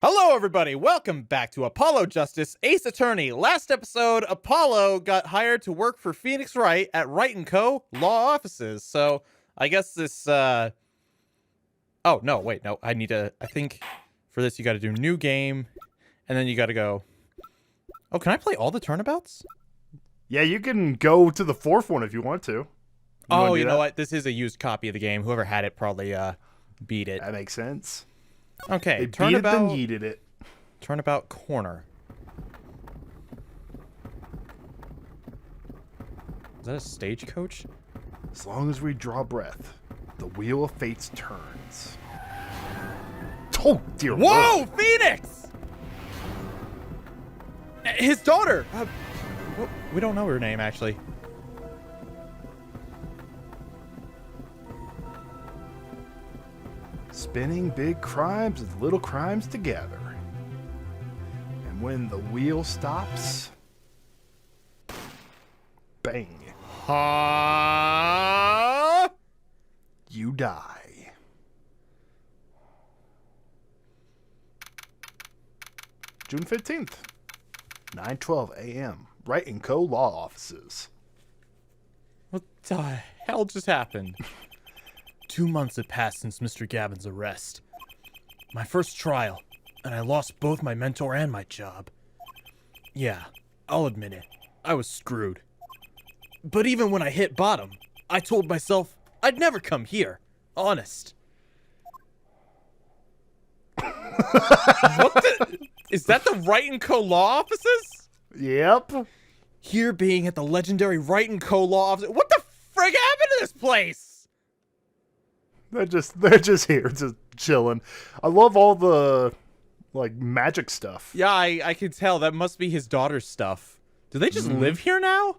Hello, everybody. Welcome back to Apollo Justice, Ace Attorney. Last episode, Apollo got hired to work for Phoenix Wright at Wright & Co. Law Offices. So, I guess this, Oh, no, wait, no. I think for this, you got to do new game, and then you got to go... Oh, can I play all the turnabouts? Yeah, you can go to the fourth one if you want to. You know what? This is a used copy of the game. Whoever had it probably, beat it. That makes sense. Okay, they beat it, then yeeted it. Turnabout corner. Is that a stagecoach? As long as we draw breath, the wheel of fates turns. Oh, dear Whoa, Lord. Phoenix! His daughter! We don't know her name, actually. Spinning big crimes with little crimes together. And when the wheel stops, bang. Huh? You die. June 15th, 9:12 a.m. Wright & Co. Law Offices. What the hell just happened? 2 months had passed since Mr. Gavin's arrest. My first trial, and I lost both my mentor and my job. Yeah, I'll admit it. I was screwed. But even when I hit bottom, I told myself I'd never come here. Honest. What the? Is that the Wright & Co. Law Offices? Yep. Here being at the legendary Wright & Co. Law Offices. What the frig happened to this place? They're just here, just chilling. I love all the like magic stuff. Yeah, I can tell that must be his daughter's stuff. Do they just live here now?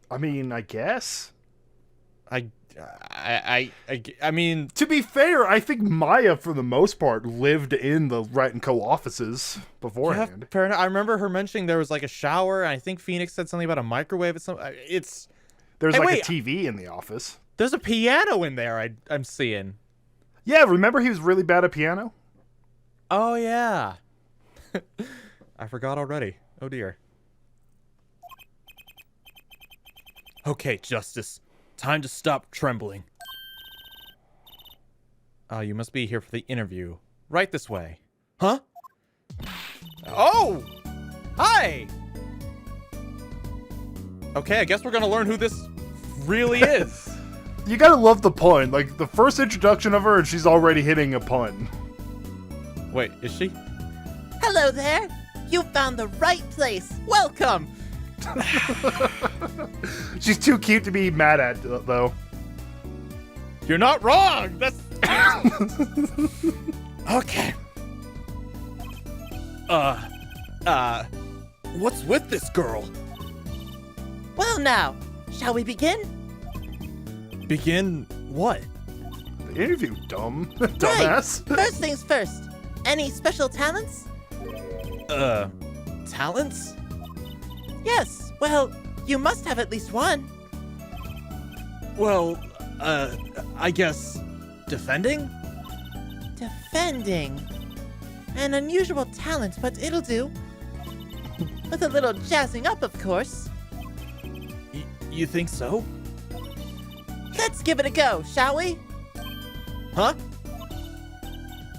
I mean, I guess. I mean, To be fair, I think Maya, for the most part, lived in the Wright & Co. offices beforehand. yeah, fair enough. I remember her mentioning there was like a shower, and I think Phoenix said something about a microwave. There's Hey, like wait. a TV in the office. There's a piano in there. I'm seeing. Yeah, remember he was really bad at piano? Oh yeah. I forgot already. Oh dear. Okay, Justice. Time to stop trembling. You must be here for the interview. Right this way. Huh? Oh! Hi! Okay, I guess we're gonna learn who this really is. You gotta love the pun. Like, the first introduction of her, and she's already hitting a pun. Wait, is she? Hello there! You found the right place! Welcome! She's too cute to be mad at, though. You're not wrong! That's... Okay. What's with this girl? Well now, shall we begin? Begin what? The interview, dumbass. Right. First things first. Any special talents? Talents? Yes, well, you must have at least one. Well, I guess... defending? Defending. An unusual talent, but it'll do. With a little jazzing up, of course. You think so? Let's give it a go, shall we? Huh?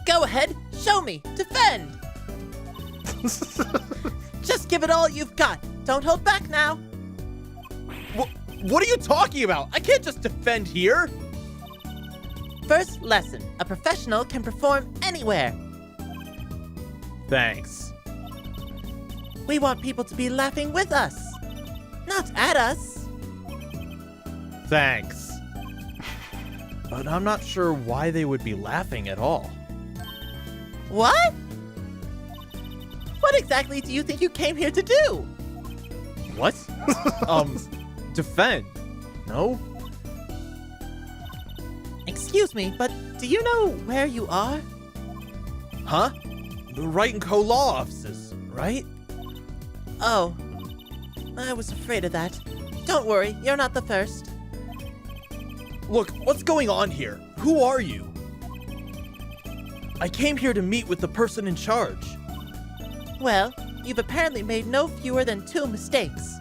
Go ahead, show me, defend! Just give it all you've got. Don't hold back now. What are you talking about? I can't just defend here. First lesson, a professional can perform anywhere. Thanks. We want people to be laughing with us, not at us. Thanks. But I'm not sure why they would be laughing at all. What? What exactly do you think you came here to do? What? Defend. No? Excuse me, but do you know where you are? Huh? The Wright & Co. Law Offices, right? Oh, I was afraid of that. Don't worry, you're not the first. Look, what's going on here? Who are you? I came here to meet with the person in charge. Well, you've apparently made no fewer than 2 mistakes.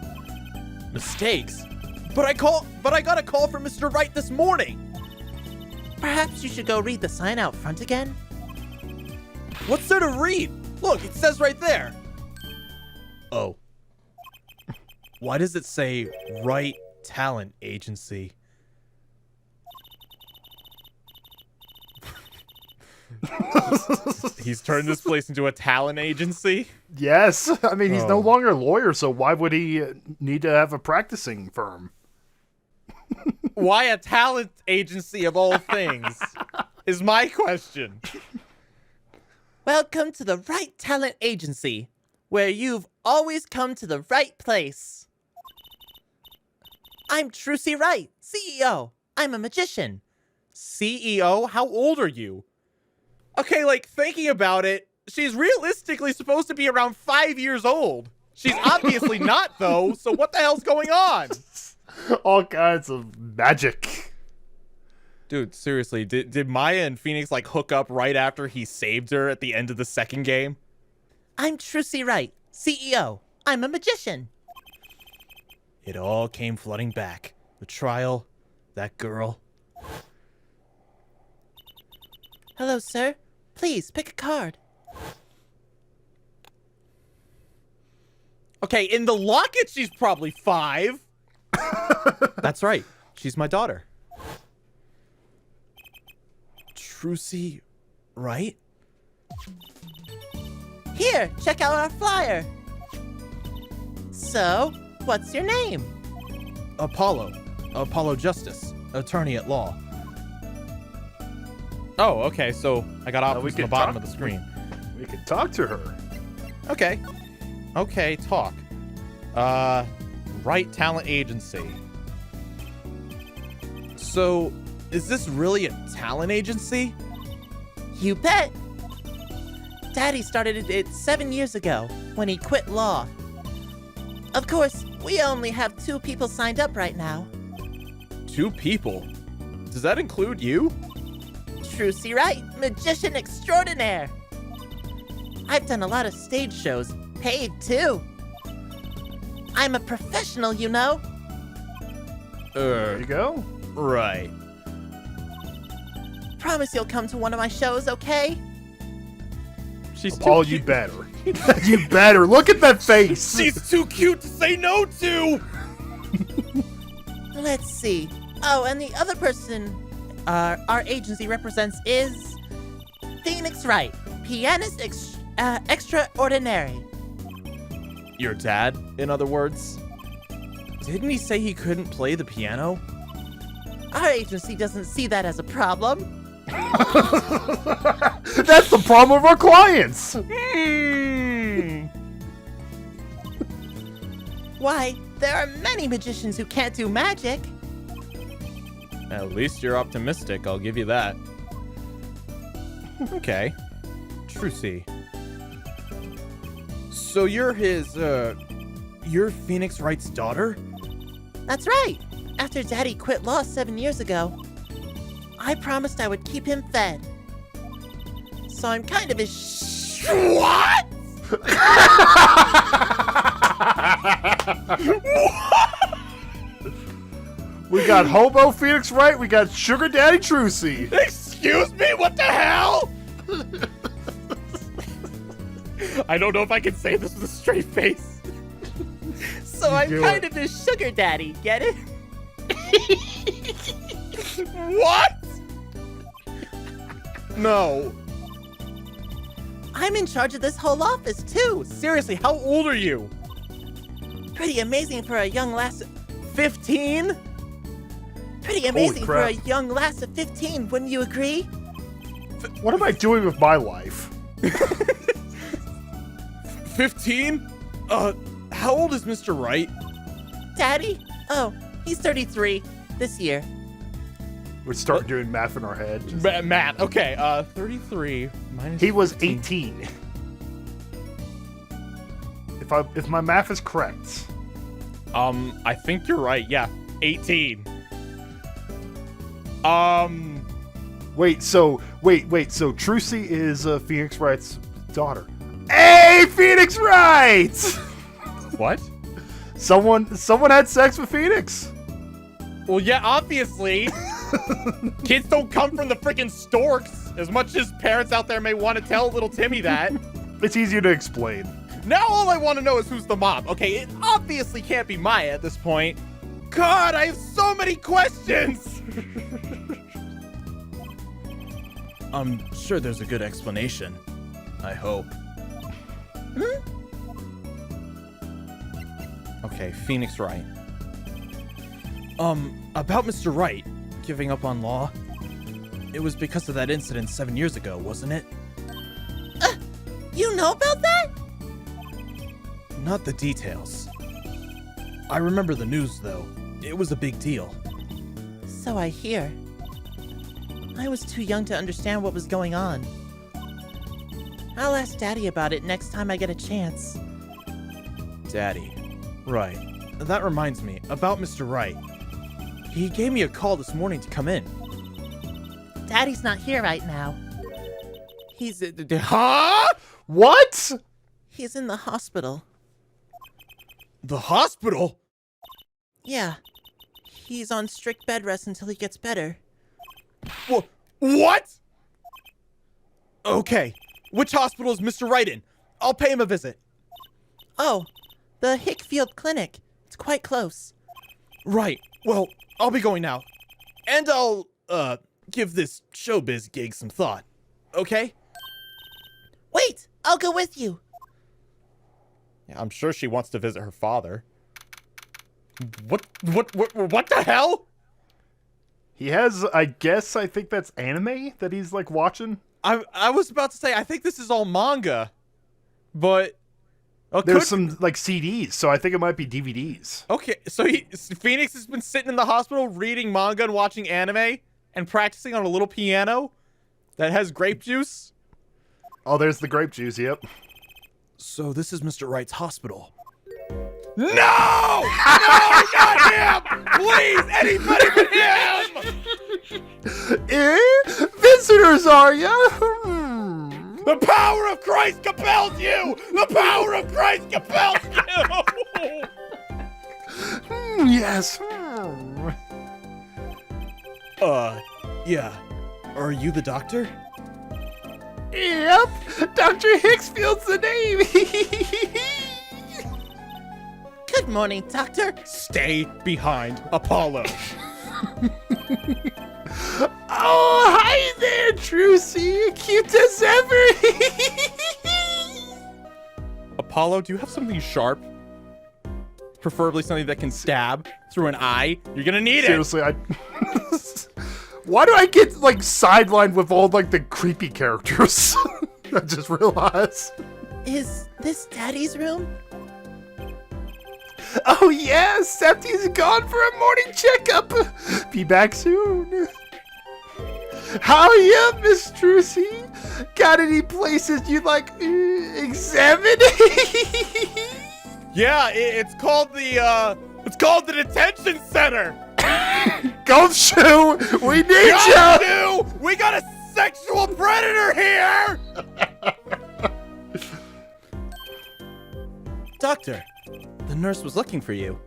Mistakes? But I got a call from Mr. Wright this morning. Perhaps you should go read the sign out front again? What's there to read? Look, it says right there. Oh. Why does it say Wright Talent Agency? He's turned this place into a talent agency? Yes. I mean, he's no Oh. longer a lawyer, so why would he need to have a practicing firm? Why a talent agency of all things? Is my question. Welcome to the Wright Talent Agency, where you've always come to the right place. I'm Trucy Wright, CEO. I'm a magician. CEO? How old are you? Okay, like, thinking about it, she's realistically supposed to be around 5 years old. She's obviously not, though, so what the hell's going on? All kinds of magic. Dude, seriously, did Maya and Phoenix, like, hook up right after he saved her at the end of the second game? I'm Trucy Wright, CEO. I'm a magician. It all came flooding back. The trial, that girl. Hello, sir. Please, pick a card. Okay, in the locket, she's probably 5. That's right. She's my daughter. Trucy, right? Here, check out our flyer. So, what's your name? Apollo Justice, attorney at law. Oh, okay, so I got options at the bottom of the screen. We could talk to her. Okay. Okay, talk. Wright Talent Agency. So, is this really a talent agency? You bet. Daddy started it 7 years ago, when he quit law. Of course, we only have 2 people signed up right now. 2 people? Does that include you? Trucy Wright, magician extraordinaire. I've done a lot of stage shows, paid too. I'm a professional, you know. There you go. Right. Promise you'll come to one of my shows, okay? She's Paul, too you cute. better. You better. Look at that face. She's too cute to say no to! Let's see. Oh, and the other person our agency represents is Phoenix Wright, pianist extraordinary. Your dad, in other words? Didn't he say he couldn't play the piano? Our agency doesn't see that as a problem. That's the problem of our clients. Why, there are many magicians who can't do magic. At least you're optimistic, I'll give you that. Okay. Trucy. So you're you're Phoenix Wright's daughter? That's right. After Daddy quit law 7 years ago, I promised I would keep him fed. So I'm kind of his What? We got Hobo Phoenix Wright. We got Sugar Daddy Trucy. Excuse me, what the hell? I don't know if I can say this with a straight face. So I'm do kind it. of his sugar daddy, get it? What? No. I'm in charge of this whole office too. Seriously, how old are you? Pretty amazing for a young lass. 15? Pretty amazing for a crap. young lass of 15, wouldn't you agree? What am I doing with my life? 15? How old is Mr. Wright? Daddy? Oh, he's 33 this year. We're starting doing math in our head. Matt, okay, 33 minus He was 15. 18. If my math is correct. I think you're right, yeah, 18. Wait, so Trucy is Phoenix Wright's daughter. Hey, Phoenix Wright! What? Someone had sex with Phoenix. Well, yeah, obviously. Kids don't come from the freaking storks, as much as parents out there may want to tell little Timmy that. It's easier to explain. Now all I want to know is who's the mom. Okay, it obviously can't be Maya at this point. God, I have so many questions! I'm sure there's a good explanation. I hope. Okay, Phoenix Wright. About Mr. Wright giving up on law. It was because of that incident 7 years ago, wasn't it? You know about that? Not the details. I remember the news, though. It was a big deal. So I hear. I was too young to understand what was going on. I'll ask Daddy about it next time I get a chance. Daddy. Right. That reminds me, about Mr. Wright. He gave me a call this morning to come in. Daddy's not here right now. He's... Huh? What? He's in the hospital. The hospital? Yeah. He's on strict bed rest until he gets better. What? Okay. Which hospital is Mr. Wright in? I'll pay him a visit. Oh, the Hickfield Clinic. It's quite close. Right. Well, I'll be going now. And I'll, give this showbiz gig some thought. Okay? Wait! I'll go with you. Yeah, I'm sure she wants to visit her father. What the hell? He has, I think that's anime that he's like watching. I was about to say, I think this is all manga. But... There's some like CDs, so I think it might be DVDs. Okay, so Phoenix has been sitting in the hospital reading manga and watching anime and practicing on a little piano that has grape juice. Oh, there's the grape juice, yep. So this is Mr. Wright's hospital. No! No, not him! Please, anybody but him! Visitors, are ya? The power of Christ compels you! The power of Christ compels you! Yes. Yeah. Are you the doctor? Yep. Dr. Hicksfield's the name. Good morning, Doctor. Stay behind Apollo. Oh, hi there, Trucy. Cute as ever. Apollo, do you have something sharp? Preferably something that can stab through an eye. You're gonna need Seriously, why do I get like sidelined with all like the creepy characters? I just realized. Is this Daddy's room? Oh yes, Septi's gone for a morning checkup. Be back soon. How ya, Miss Trucy? Got any places you'd like examine? Yeah, it's called the detention center. Gumshoe, we need you. We got a sexual predator here. Doctor, the nurse was looking for you.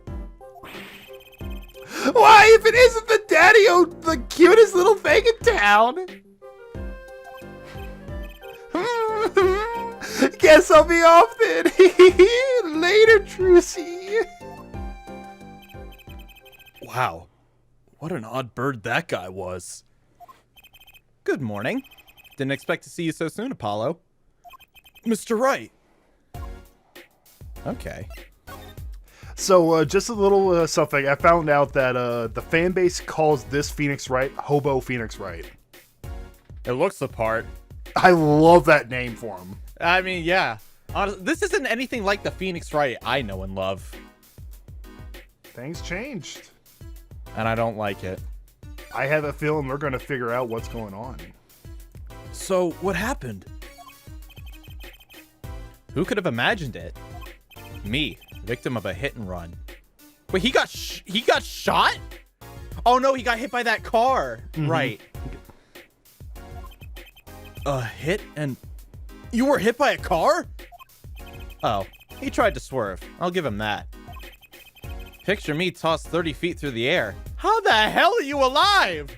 Why, if it isn't the daddy-o, the cutest little thing in town. Guess I'll be off then. Later, Trucy. Wow, what an odd bird that guy was. Good morning. Didn't expect to see you so soon, Apollo. Mr. Wright. Okay. So, just a little something. I found out that the fan base calls this Phoenix Wright Hobo Phoenix Wright. It looks the part. I love that name for him. I mean, yeah. Honestly, this isn't anything like the Phoenix Wright I know and love. Things changed. And I don't like it. I have a feeling we're going to figure out what's going on. So, what happened? Who could have imagined it? Me, victim of a hit and run. Wait, he got shot? Oh no, he got hit by that car. Mm-hmm. Right. A hit and... You were hit by a car? Oh, he tried to swerve. I'll give him that. Picture me tossed 30 feet through the air. How the hell are you alive?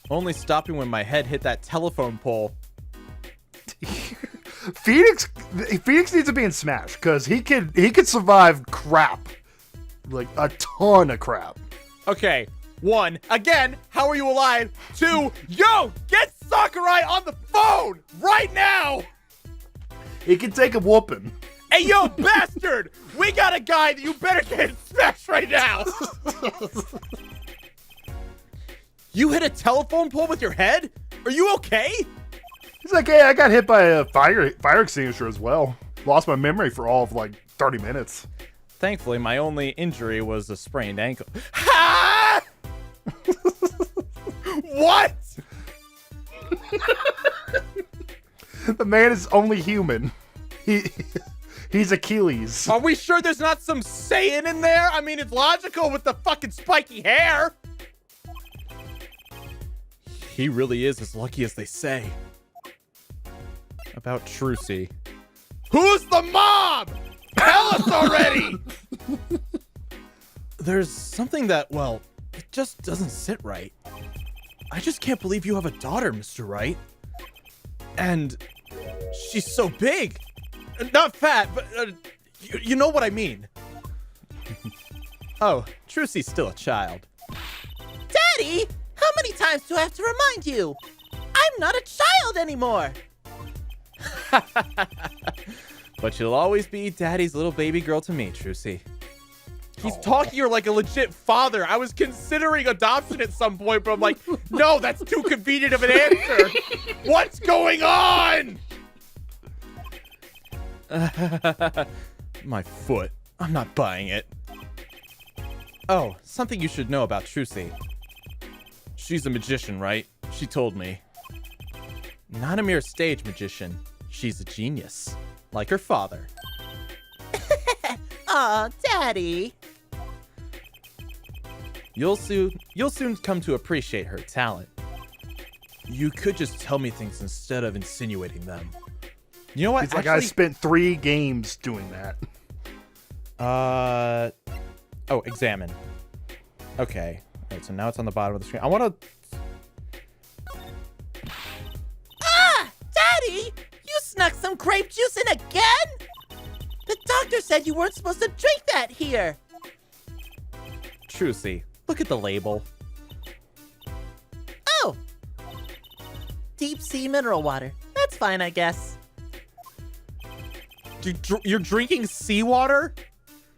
Only stopping when my head hit that telephone pole. Phoenix needs to be in Smash because he could survive crap, like a ton of crap. Okay, 1, again, how are you alive? 2, yo, get Sakurai on the phone right now! He can take a whooping. Hey, yo, bastard! We got a guy that you better get smashed right now! You hit a telephone pole with your head? Are you okay? He's like, hey, I got hit by a fire extinguisher as well. Lost my memory for all of like 30 minutes. Thankfully, my only injury was a sprained ankle. Ha! What? The man is only human. He's Achilles. Are we sure there's not some Saiyan in there? I mean, it's logical with the fucking spiky hair. He really is as lucky as they say. About Trucy. Who's the mom? Tell us already! There's something that, well, it just doesn't sit right. I just can't believe you have a daughter, Mr. Wright. And she's so big. Not fat, but you know what I mean. Oh, Trucy's still a child. Daddy, how many times do I have to remind you? I'm not a child anymore. But you'll always be Daddy's little baby girl to me, Trucy. He's talking to her like a legit father. I was considering adoption at some point, but I'm like, no, that's too convenient of an answer. What's going on? My foot. I'm not buying it. Oh, something you should know about Trucy. She's a magician, right? She told me. Not a mere stage magician. She's a genius. Like her father. Aw, Daddy. You'll soon come to appreciate her talent. You could just tell me things instead of insinuating them. You know what? It's like I spent 3 games doing that. Oh, examine. Okay. All right, so now it's on the bottom of the screen. I want to... Ah! Daddy! You snuck some grape juice in again? The doctor said you weren't supposed to drink that here. Trucy, look at the label. Oh! Deep sea mineral water. That's fine, I guess. You're drinking seawater?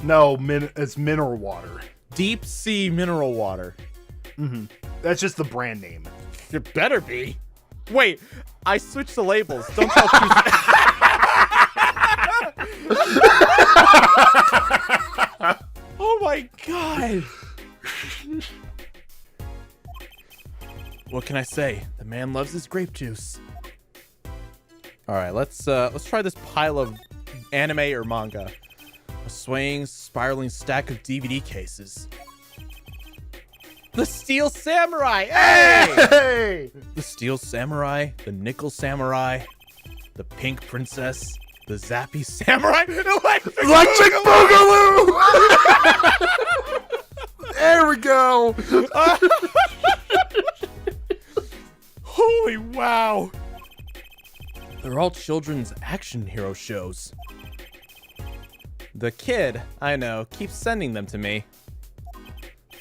No, it's mineral water. Deep sea mineral water. Mm-hmm. That's just the brand name. It better be. Wait, I switched the labels. Don't tell Trucy. Oh my god. What can I say? The man loves his grape juice. All right, let's try this pile of anime or manga. A swaying, spiraling stack of DVD cases. The Steel Samurai! Hey! Hey! The Steel Samurai, the Nickel Samurai, the Pink Princess, the Zappy Samurai, Electric Boogaloo! There we go! Holy wow! They're all children's action hero shows. The kid, I know, keeps sending them to me.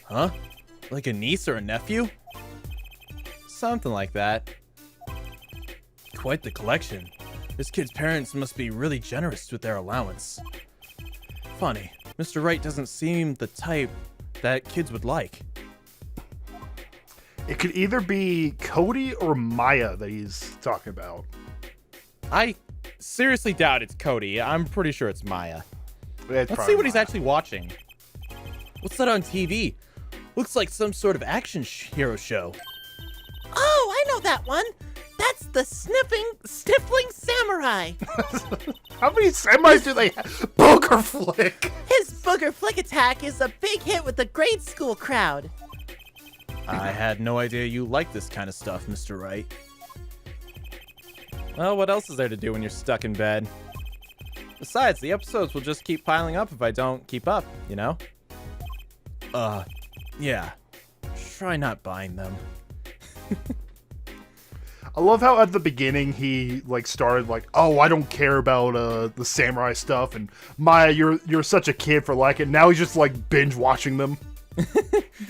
Huh? Like a niece or a nephew? Something like that. Quite the collection. This kid's parents must be really generous with their allowance. Funny, Mr. Wright doesn't seem the type that kids would like. It could either be Cody or Maya that he's talking about. I seriously doubt it's Cody. I'm pretty sure it's Maya. It's Let's see what he's Maya. actually watching. What's that on TV? Looks like some sort of action hero show. Oh, I know that one. That's the sniffling samurai. How many samurais do they have? Booger Flick! His booger flick attack is a big hit with the grade school crowd. I had no idea you liked this kind of stuff, Mr. Wright. Well, what else is there to do when you're stuck in bed? Besides, the episodes will just keep piling up if I don't keep up, you know? Yeah. Try not buying them. I love how at the beginning he like started like, oh, I don't care about the samurai stuff, and Maya, you're such a kid for liking it. Now he's just like binge watching them.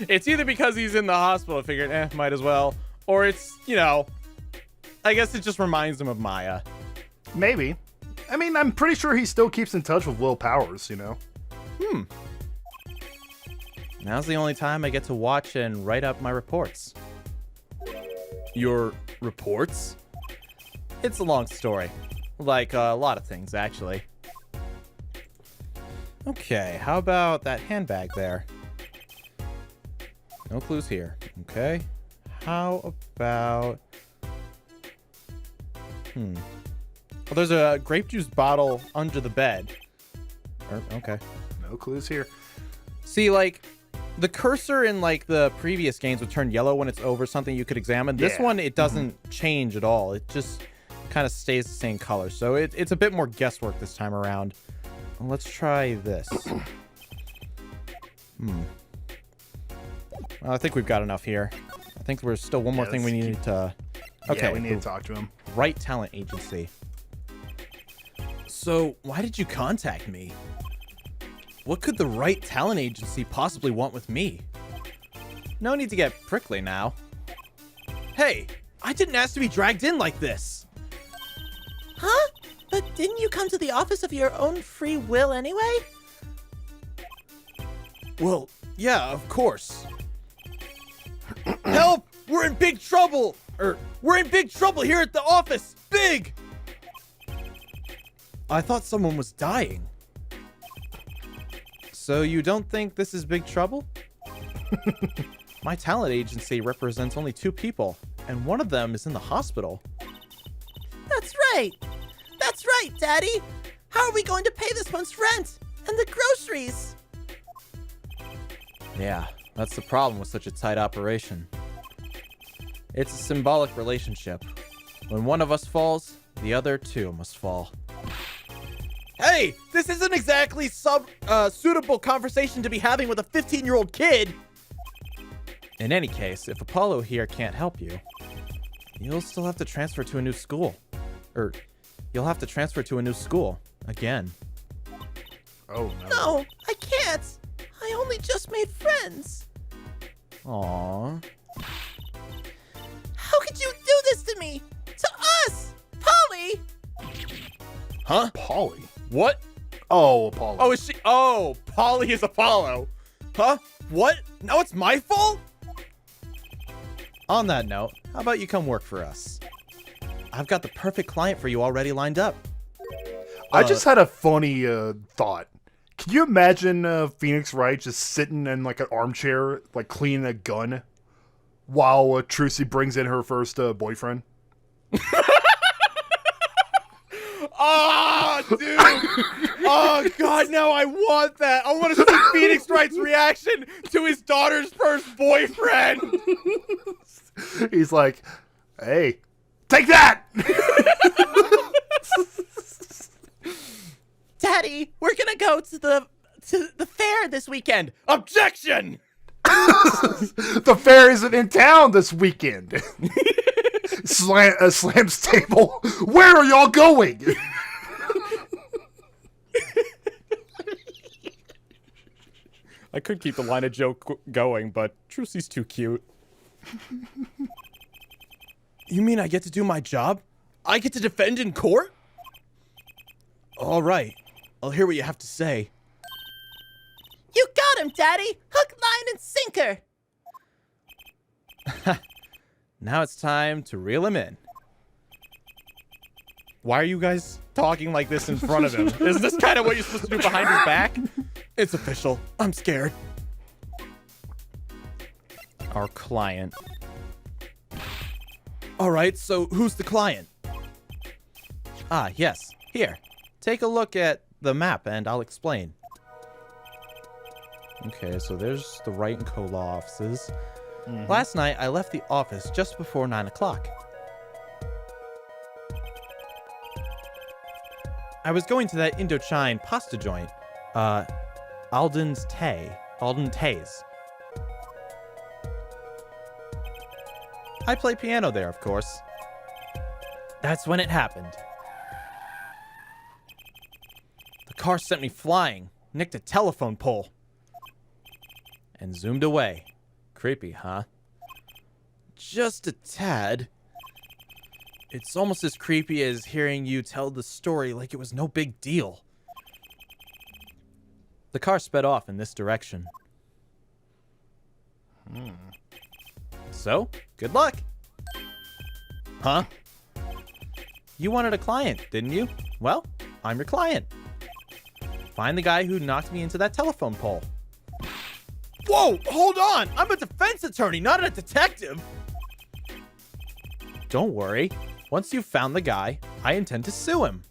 It's either because he's in the hospital, figured, might as well, or it's, you know, I guess it just reminds him of Maya. Maybe. I mean, I'm pretty sure he still keeps in touch with Will Powers, you know? Now's the only time I get to watch and write up my reports. Your reports? It's a long story. Like a lot of things, actually. Okay, how about that handbag there? No clues here. Okay. How about... Well, there's a grape juice bottle under the bed. Okay. No clues here. See, like, the cursor in, like, the previous games would turn yellow when it's over something you could examine. This Yeah. one, it doesn't change at all. It just kind of stays the same color. So it's a bit more guesswork this time around. Let's try this. Well, I think we've got enough here. I think there's still one more thing we need to... Okay, Yeah, we need to talk to him. Wright Talent Agency. So, why did you contact me? What could the Wright Talent Agency possibly want with me? No need to get prickly now. Hey, I didn't ask to be dragged in like this. Huh? But didn't you come to the office of your own free will anyway? Well, yeah, of course. Help! We're in big trouble! We're in big trouble here at the office! Big! I thought someone was dying. So you don't think this is big trouble? My talent agency represents only 2 people, and one of them is in the hospital. That's right! That's right, Daddy! How are we going to pay this month's rent? And the groceries? Yeah, that's the problem with such a tight operation. It's a symbolic relationship. When one of us falls, the other 2 must fall. Hey, this isn't exactly suitable conversation to be having with a 15-year-old kid. In any case, if Apollo here can't help you, you'll still have to transfer to a new school. You'll have to transfer to a new school again. Oh, no. No, I can't! I only just made friends! Aww. How could you do this to me? To us! Polly! Huh? Polly? What? Oh, Apollo. Oh, is she? Oh, Polly is Apollo. Huh? What? Now it's my fault? On that note, how about you come work for us? I've got the perfect client for you already lined up. I just had a funny thought. Can you imagine Phoenix Wright just sitting in like an armchair, like cleaning a gun, while Trucy brings in her first boyfriend? Oh, dude! Oh, God, no, I want that! I want to see Phoenix Wright's reaction to his daughter's first boyfriend! He's like, hey, take that! Daddy, we're gonna go to the fair this weekend! Objection! The fair isn't in town this weekend. Slams table. Where are y'all going? I could keep the line of joke going, but Trucy's too cute. You mean I get to do my job? I get to defend in court? All right. I'll hear what you have to say. You got him, Daddy! Hook, line, and sinker! Now it's time to reel him in. Why are you guys talking like this in front of him? Is this kind of what you're supposed to do behind his back? It's official. I'm scared. Our client. All right, so who's the client? Ah, yes. Here, take a look at the map and I'll explain. Okay, so there's the Wright & Co. law offices. Last night, I left the office just before 9 o'clock. I was going to that Indochine pasta joint. Alden Tay's. I play piano there, of course. That's when it happened. The car sent me flying, nicked a telephone pole, and zoomed away. Creepy, huh? Just a tad. It's almost as creepy as hearing you tell the story like it was no big deal. The car sped off in this direction. So, good luck. Huh? You wanted a client, didn't you? Well, I'm your client. Find the guy who knocked me into that telephone pole. Whoa, hold on! I'm a defense attorney, not a detective! Don't worry. Once you've found the guy, I intend to sue him.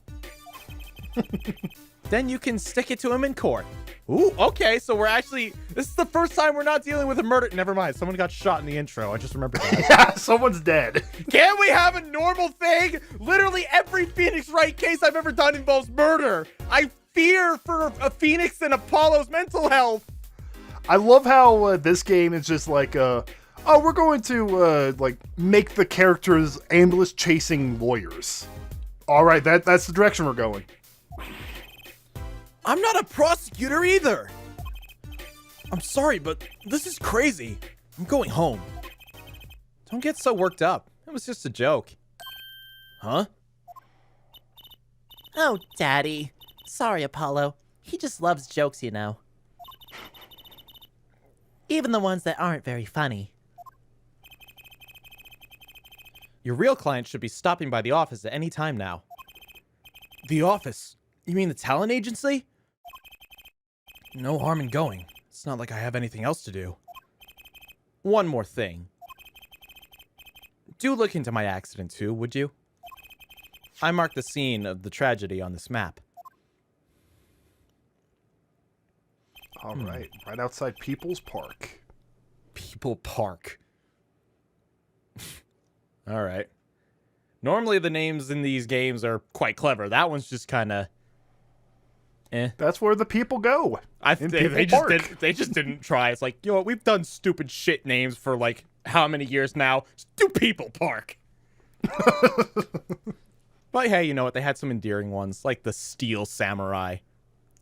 Then you can stick it to him in court. Ooh, okay, so we're actually... This is the first time we're not dealing with a murder... Never mind, someone got shot in the intro. I just remembered that. Yeah, someone's dead. Can't we have a normal thing? Literally every Phoenix Wright case I've ever done involves murder. I fear for a Phoenix and Apollo's mental health. I love how this game is just like, oh, we're going to, like, make the characters ambulance-chasing lawyers. All right, that's the direction we're going. I'm not a prosecutor either. I'm sorry, but this is crazy. I'm going home. Don't get so worked up. It was just a joke. Huh? Oh, Daddy. Sorry, Apollo. He just loves jokes, you know. Even the ones that aren't very funny. Your real client should be stopping by the office at any time now. The office? You mean the talent agency? No harm in going. It's not like I have anything else to do. One more thing. Do look into my accident too, would you? I marked the scene of the tragedy on this map. All right, right outside People's Park. People Park. All right. Normally the names in these games are quite clever. That one's just kind of That's where the people go. They just didn't try. It's like, you know what, we've done stupid shit names for like how many years now? Just do People Park. But hey, you know what? They had some endearing ones, like the Steel Samurai.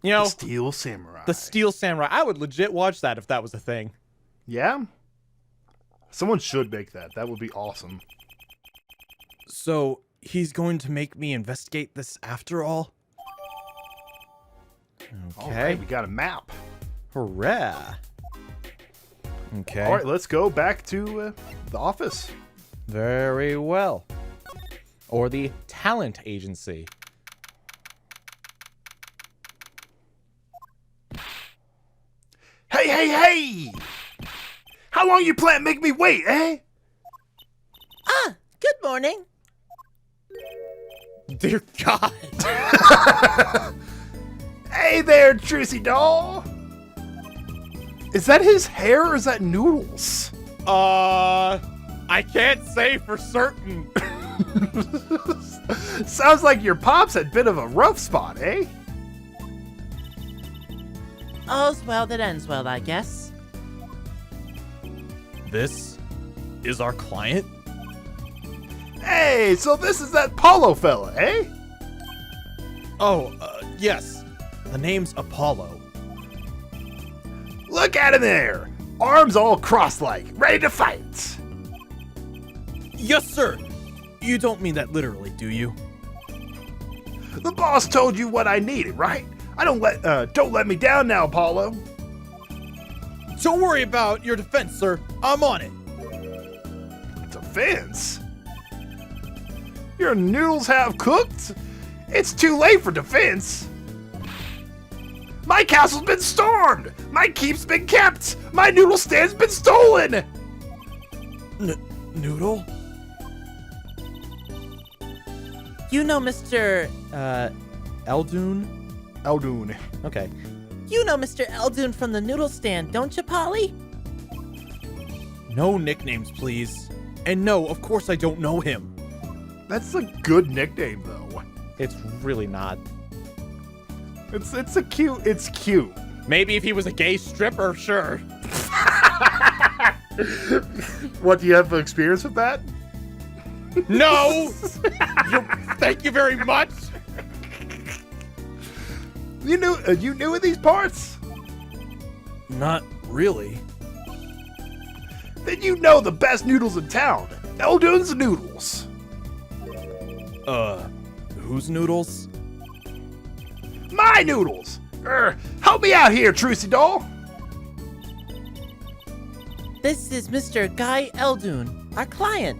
You know, The Steel Samurai. the Steel Samurai. I would legit watch that if that was a thing. Yeah? Someone should make that. That would be awesome. So he's going to make me investigate this after all? All Okay. right, we got a map. Hooray. Okay. All right, let's go back to the office. Very well. Or the talent agency. Hey, hey, hey! How long you plan to make me wait, eh? Ah, good morning. Dear God. Hey there, Trucy doll! Is that his hair or is that Noodles? I can't say for certain. Sounds like your pops had a bit of a rough spot, eh? All's well that ends well, I guess. This is our client? Hey, so this is that Paulo fella, eh? Oh, yes. The name's Apollo. Look at him there! Arms all crossed-like, ready to fight! Yes, sir. You don't mean that literally, do you? The boss told you what I needed, right? Don't let me down now, Apollo. Don't worry about your defense, sir. I'm on it. Defense? Your noodles have cooked? It's too late for defense. My castle's been stormed! My keep's been kept! My noodle stand's been stolen! Noodle? You know Mr. Eldoon? Eldoon. Okay. You know Mr. Eldoon from the noodle stand, don't you, Polly? No nicknames, please. And no, of course I don't know him. That's a good nickname, though. It's really not. It's cute. Maybe if he was a gay stripper, sure. What, do you have experience with that? No! Thank you very much. You knew of these parts? Not really. Then you know the best noodles in town. Eldoon's Noodles. Whose noodles? My noodles! Help me out here, Trucy doll! This is Mr. Guy Eldoon, our client.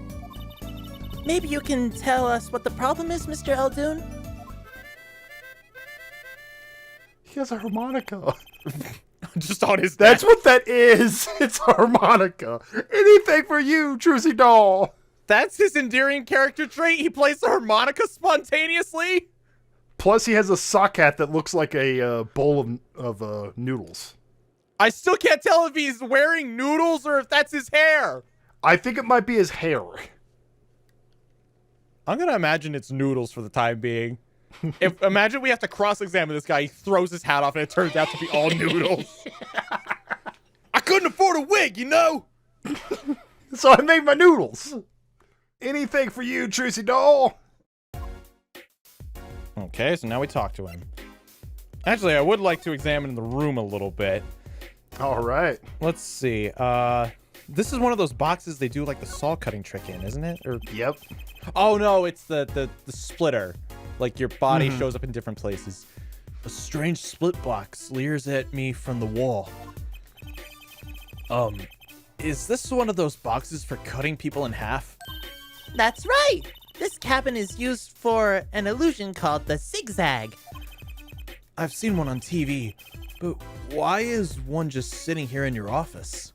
Maybe you can tell us what the problem is, Mr. Eldoon? He has a harmonica. Just on his That's neck. what that is. It's a harmonica. Anything for you, Trucy doll. That's his endearing character trait? He plays the harmonica spontaneously? Plus, he has a sock hat that looks like a bowl of noodles. I still can't tell if he's wearing noodles or if that's his hair. I think it might be his hair. I'm gonna imagine it's noodles for the time being. Imagine we have to cross-examine this guy. He throws his hat off and it turns out to be all noodles. I couldn't afford a wig, you know? So I made my noodles. Anything for you, Trucy doll. Okay, so now we talk to him. Actually, I would like to examine the room a little bit. All right. Let's see. This is one of those boxes they do like the saw cutting trick in, isn't it? Or Yep. oh no, it's the splitter. Like your body shows up in different places. A strange split box leers at me from the wall. Is this one of those boxes for cutting people in half? That's right! This cabin is used for an illusion called the zigzag. I've seen one on TV, but why is one just sitting here in your office?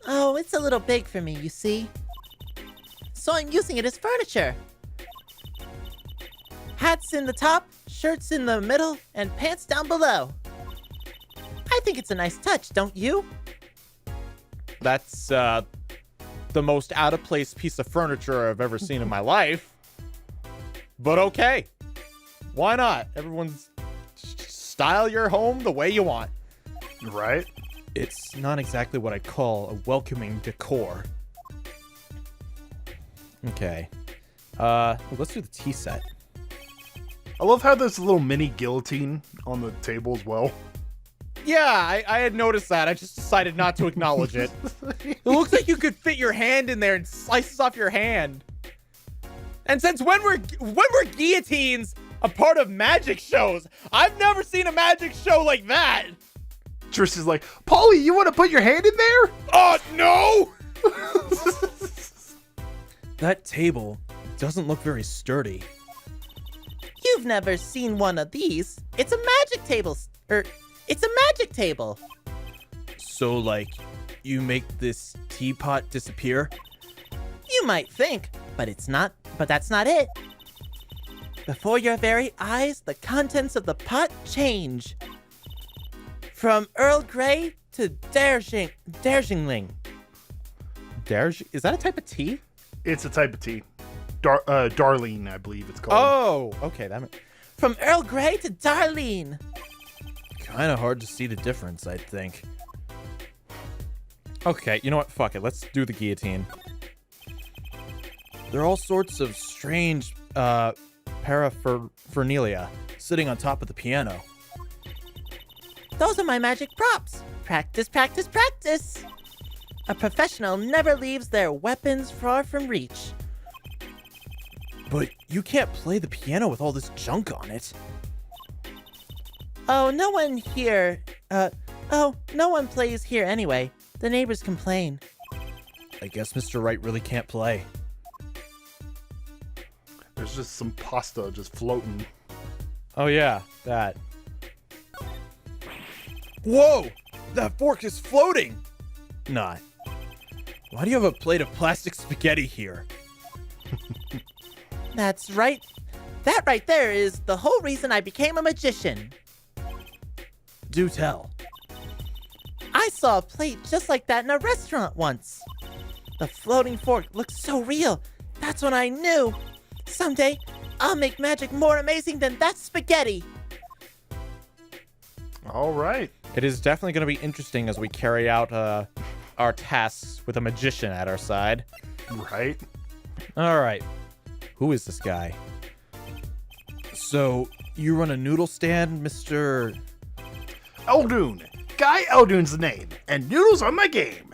Oh, it's a little big for me, you see. So I'm using it as furniture. Hats in the top, shirts in the middle, and pants down below. I think it's a nice touch, don't you? That's, the most out-of-place piece of furniture I've ever seen in my life. But okay. Why not? Everyone's style your home the way you want. Right. It's not exactly what I'd call a welcoming decor. Okay. Let's do the tea set. I love how there's a little mini guillotine on the table as well. Yeah, I had noticed that. I just decided not to acknowledge it. It looks like you could fit your hand in there and slices off your hand. And since when were guillotines a part of magic shows? I've never seen a magic show like that. Trucy's like, Polly, you want to put your hand in there? Oh, no! That table doesn't look very sturdy. You've never seen one of these. It's a magic table. It's a magic table. So, like, you make this teapot disappear? You might think, but it's not. But that's not it. Before your very eyes, the contents of the pot change. From Earl Grey to Darjeeling. Is that a type of tea? It's a type of tea. Darlene, I believe it's called. Oh, okay. From Earl Grey to Darlene. Kind of hard to see the difference, I think. Okay, you know what? Fuck it. Let's do the guillotine. There are all sorts of strange paraphernalia sitting on top of the piano. Those are my magic props. Practice, practice, practice. A professional never leaves their weapons far from reach. But you can't play the piano with all this junk on it. Oh, no one here. No one plays here anyway. The neighbors complain. I guess Mr. Wright really can't play. There's just some pasta just floating. Oh yeah, that. Whoa! That fork is floating! Not. Why do you have a plate of plastic spaghetti here? That's right. That right there is the whole reason I became a magician. Do tell. I saw a plate just like that in a restaurant once. The floating fork looked so real. That's when I knew. Someday, I'll make magic more amazing than that spaghetti. All right. It is definitely going to be interesting as we carry out our tasks with a magician at our side. Right. All right. Who is this guy? So, you run a noodle stand, Mr. Eldoon. Guy Eldoon's the name, and noodles are my game.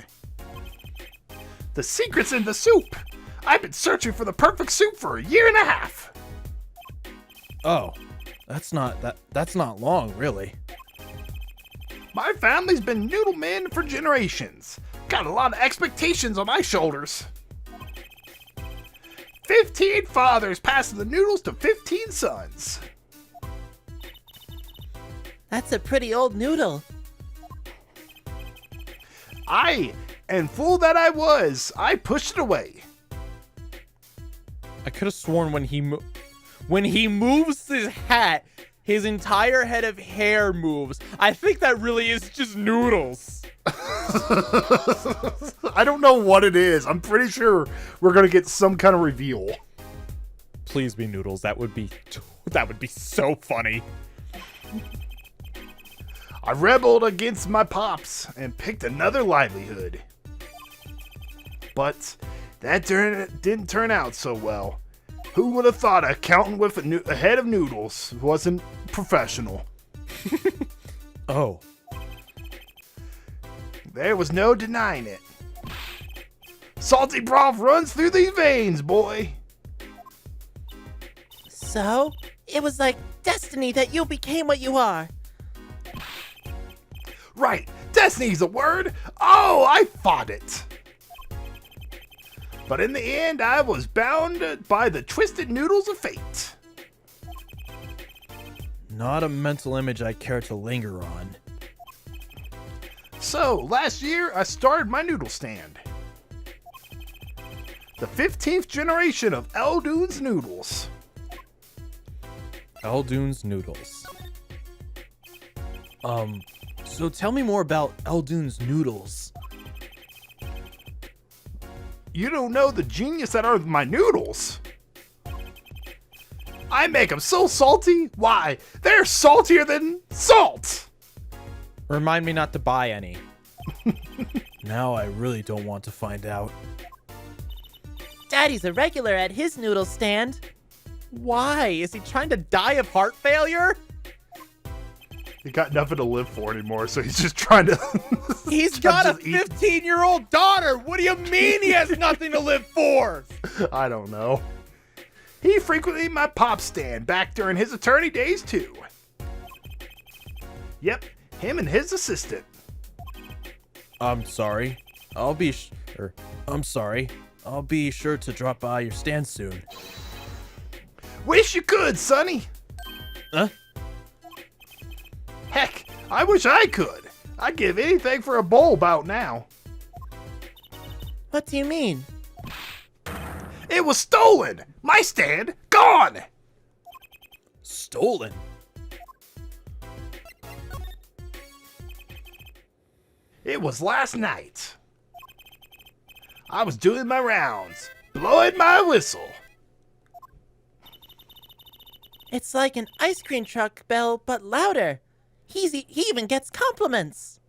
The secret's in the soup. I've been searching for the perfect soup for a year and a half. Oh, that's not long, really. My family's been noodle men for generations. Got a lot of expectations on my shoulders. 15 fathers passing the noodles to 15 sons. That's a pretty old noodle. And fool that I was, I pushed it away. I could have sworn when he moves his hat, his entire head of hair moves. I think that really is just noodles. I don't know what it is. I'm pretty sure we're gonna get some kind of reveal. Please be noodles. That would be so funny. I rebelled against my pops and picked another livelihood. But that didn't turn out so well. Who would have thought accounting with a head of noodles wasn't professional? Oh. There was no denying it. Salty broth runs through these veins, boy. So, it was like destiny that you became what you are. Right, destiny's a word. Oh, I fought it. But in the end, I was bound by the twisted noodles of fate. Not a mental image I care to linger on. So, last year, I started my noodle stand. The 15th generation of Eldoon's noodles. Eldoon's noodles. So tell me more about Eldoon's noodles. You don't know the genius that are my noodles. I make them so salty, why, they're saltier than salt. Remind me not to buy any. Now I really don't want to find out. Daddy's a regular at his noodle stand. Why? Is he trying to die of heart failure? He got nothing to live for anymore, so he's just trying to... He's got a 15-year-old daughter. What do you mean he has nothing to live for? I don't know. He frequented my pop stand back during his attorney days, too. Yep, him and his assistant. I'm sorry. I'll be sure to drop by your stand soon. Wish you could, Sonny. Huh? Heck, I wish I could. I'd give anything for a bowl about now. What do you mean? It was stolen! My stand, gone! Stolen? It was last night. I was doing my rounds, blowing my whistle. It's like an ice cream truck bell, but louder. He even gets compliments.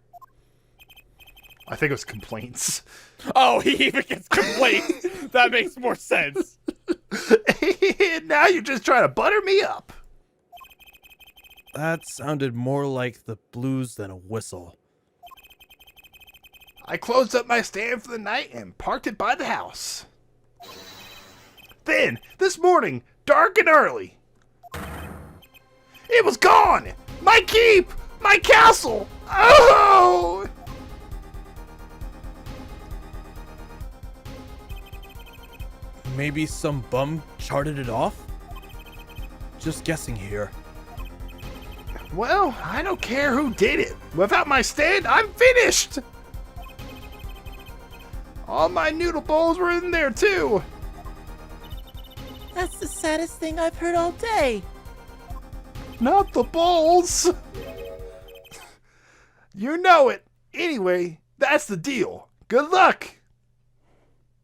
I think it was complaints. Oh, he even gets complaints. That makes more sense. Now you're just trying to butter me up. That sounded more like the blues than a whistle. I closed up my stand for the night and parked it by the house. Then, this morning, dark and early, it was gone! My keep! My castle! Oh! Maybe some bum charted it off? Just guessing here. Well, I don't care who did it. Without my stand, I'm finished! All my noodle bowls were in there, too. That's the saddest thing I've heard all day. Not the bowls! You know it. Anyway, that's the deal. Good luck!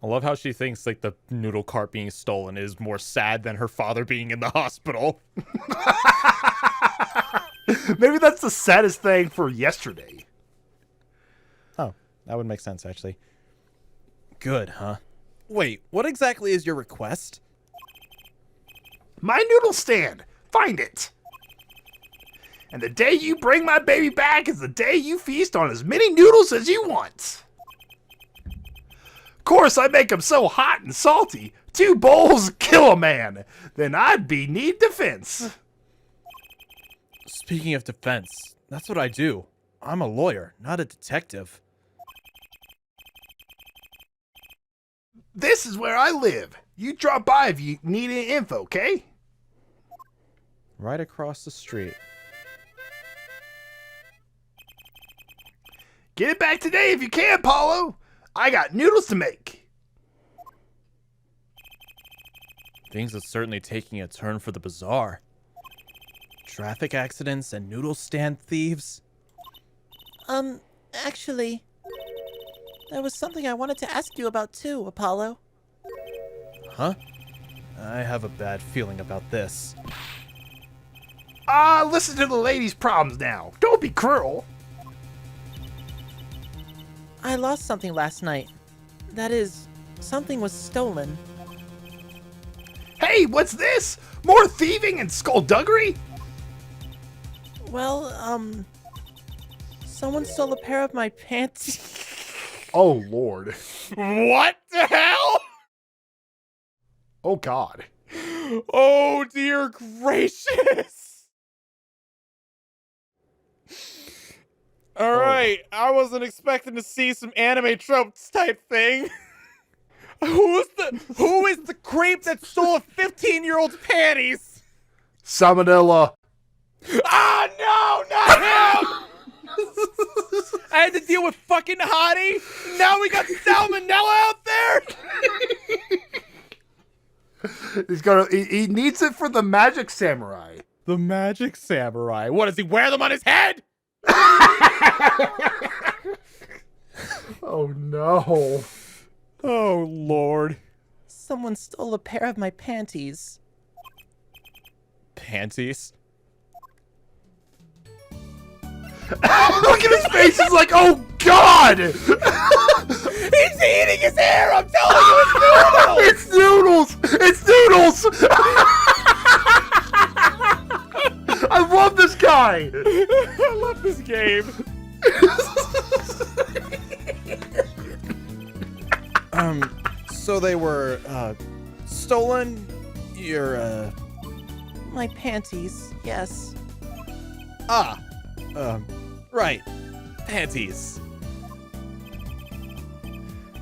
I love how she thinks like the noodle cart being stolen is more sad than her father being in the hospital. Maybe that's the saddest thing for yesterday. Oh, that would make sense, actually. Good, huh? Wait, what exactly is your request? My noodle stand. Find it. And the day you bring my baby back is the day you feast on as many noodles as you want. Of course, I make them so hot and salty, 2 bowls kill a man. Then I'd be need defense. Speaking of defense, that's what I do. I'm a lawyer, not a detective. This is where I live. You drop by if you need any info, okay? Right across the street. Get it back today if you can, Paulo. I got noodles to make. Things are certainly taking a turn for the bizarre. Traffic accidents and noodle stand thieves. Actually, there was something I wanted to ask you about too, Apollo. Huh? I have a bad feeling about this. Listen to the lady's problems now. Don't be cruel. I lost something last night. That is, something was stolen. Hey, what's this? More thieving and skullduggery? Well, someone stole a pair of my panties. Oh, Lord. What the hell? Oh, God. Oh, dear gracious. All right, I wasn't expecting to see some anime tropes type thing. Who is the creep that stole a 15-year-old's panties? Salmonella. Ah, no, not him! I had to deal with fucking Hottie. Now we got Salmonella out there. He needs it for the magic samurai. The magic samurai. What, does he wear them on his head? Oh, no. Oh, Lord. Someone stole a pair of my panties. Panties? Look at his face. He's like, oh, God. He's eating his hair. I'm telling you, it's noodles. It's noodles. It's noodles. I love this guy. I love this game. So they were, stolen? Your, My panties, yes. Right. Panties.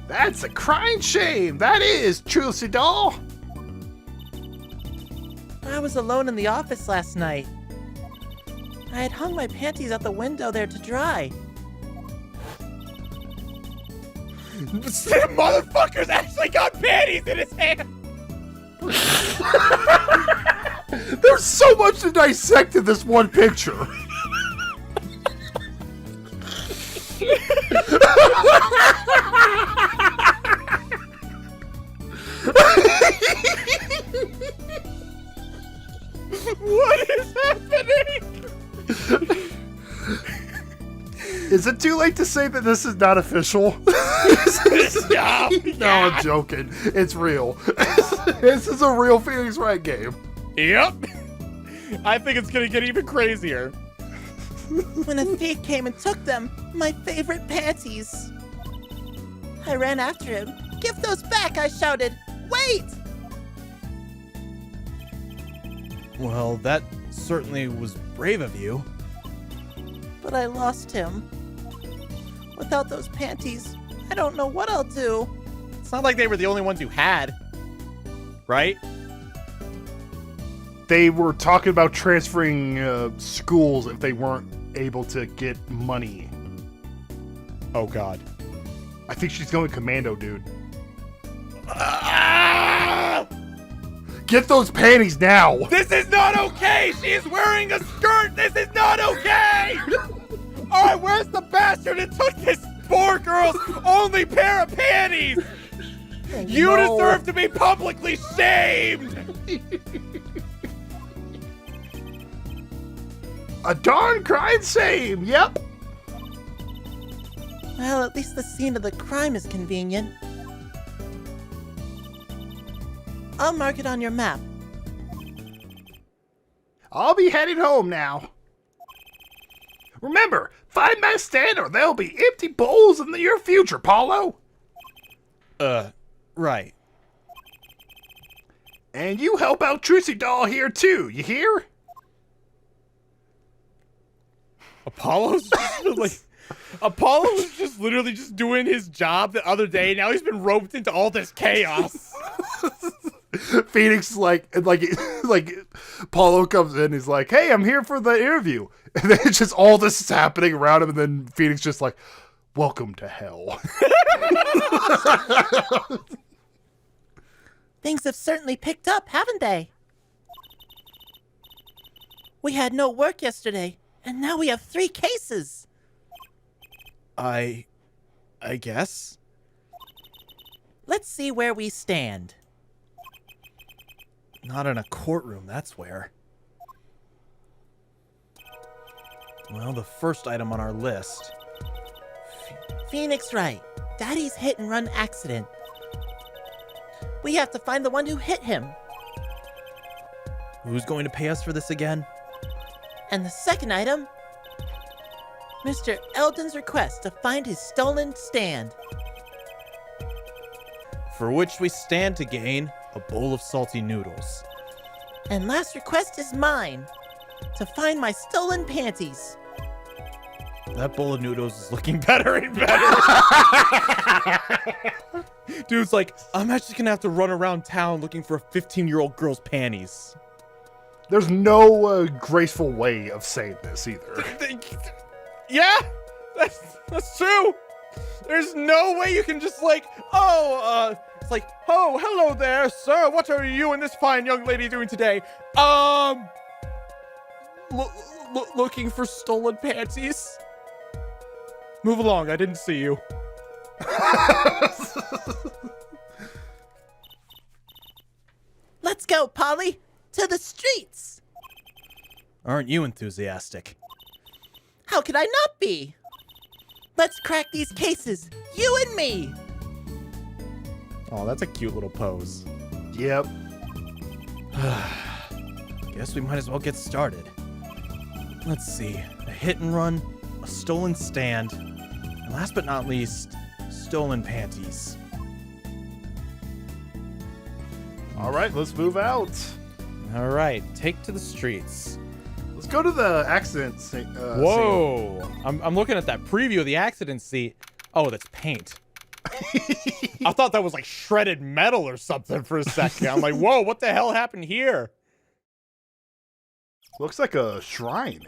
That's a crying shame. That is, Trucy doll. I was alone in the office last night. I had hung my panties out the window there to dry. This motherfucker's actually got panties in his hand. There's so much to dissect in this one picture. What is happening? Is it too late to say that this is not official? No, I'm joking. It's real. This is a real Phoenix Wright game. Yep. I think it's gonna get even crazier. When a thief came and took them, my favorite panties. I ran after him. Give those back, I shouted. Wait! Well, that certainly was brave of you. But I lost him. Without those panties, I don't know what I'll do. It's not like they were the only ones you had. Right? They were talking about transferring schools if they weren't able to get money. Oh, God. I think she's going commando, dude. Get those panties now! This is not okay! She is wearing a skirt! This is not okay! Alright, where's the bastard that took this poor girl's only pair of panties? You deserve to be publicly shamed! A darn crying same, yep. Well, at least the scene of the crime is convenient. I'll mark it on your map. I'll be heading home now. Remember, find my stand or there'll be empty bowls in your future, Paulo. Right. And you help out Trucy doll here too, you hear? Apollo's just literally just doing his job the other day. Now he's been roped into all this chaos. Phoenix like Paulo comes in, he's like, hey, I'm here for the interview. And then it's just all this is happening around him, and then Phoenix just like, welcome to hell. Things have certainly picked up, haven't they? We had no work yesterday, and now we have 3 cases. I guess. Let's see where we stand. Not in a courtroom, that's where. Well, the first item on our list. Phoenix Wright, Daddy's hit-and-run accident. We have to find the one who hit him. Who's going to pay us for this again? And the second item, Mr. Eldoon's request to find his stolen stand. For which we stand to gain a bowl of salty noodles. And last request is mine, to find my stolen panties. That bowl of noodles is looking better and better. Dude's like, I'm actually gonna have to run around town looking for a 15-year-old girl's panties. There's no graceful way of saying this either. Yeah, that's true. There's no way you can just like, it's like, oh, hello there, sir. What are you and this fine young lady doing today? Looking for stolen panties. Move along, I didn't see you. Let's go, Polly, to the streets. Aren't you enthusiastic? How could I not be? Let's crack these cases, you and me. Oh, that's a cute little pose. Yep. Guess we might as well get started. Let's see. A hit and run, a stolen stand, and last but not least, stolen panties. All right, let's move out. All right, take to the streets. Let's go to the accident scene. Whoa! I'm looking at that preview of the accident scene. Oh, that's paint. I thought that was like shredded metal or something for a second. I'm like, whoa, what the hell happened here? Looks like a shrine.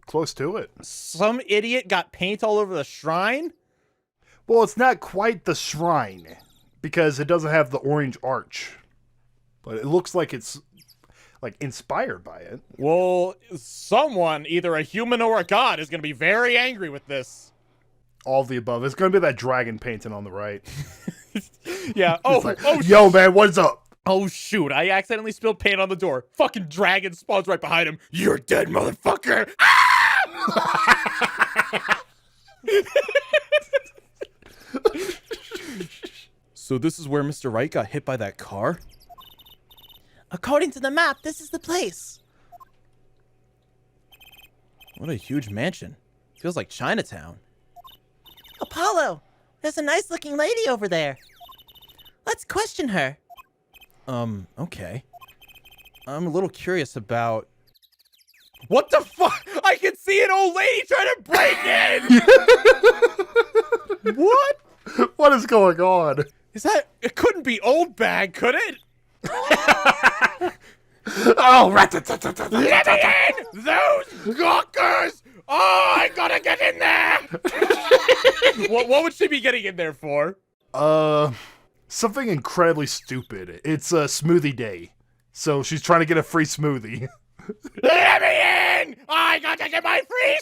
Close to it. Some idiot got paint all over the shrine? Well, it's not quite the shrine because it doesn't have the orange arch. But it looks like it's like inspired by it. Well, someone, either a human or a god, is going to be very angry with this. All of the above. It's going to be that dragon painting on the right. Yeah. Yo, man, what's up? Oh, shoot. I accidentally spilled paint on the door. Fucking dragon spawns right behind him. You're dead, motherfucker. Ah! So this is where Mr. Wright got hit by that car? According to the map, this is the place. What a huge mansion. Feels like Chinatown. Apollo, there's a nice-looking lady over there. Let's question her. Okay. I'm a little curious about... What the fuck? I can see an old lady trying to break in! What? What is going on? Is that... It couldn't be old bag, could it? Oh, Let me in! Those gawkers! Oh, I gotta get in there! What would she be getting in there for? Something incredibly stupid. It's a smoothie day. So she's trying to get a free smoothie. Let me in! I gotta get my free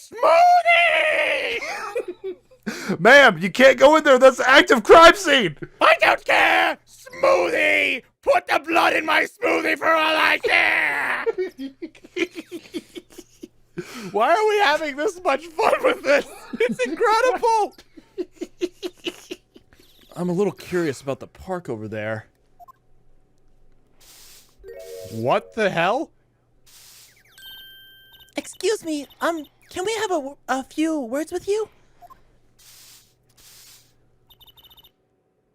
smoothie! Ma'am, you can't go in there. That's an active crime scene. I don't care! Smoothie! Put the blood in my smoothie for all I care! Why are we having this much fun with this? It's incredible. I'm a little curious about the park over there. What the hell? Excuse me, can we have a few words with you?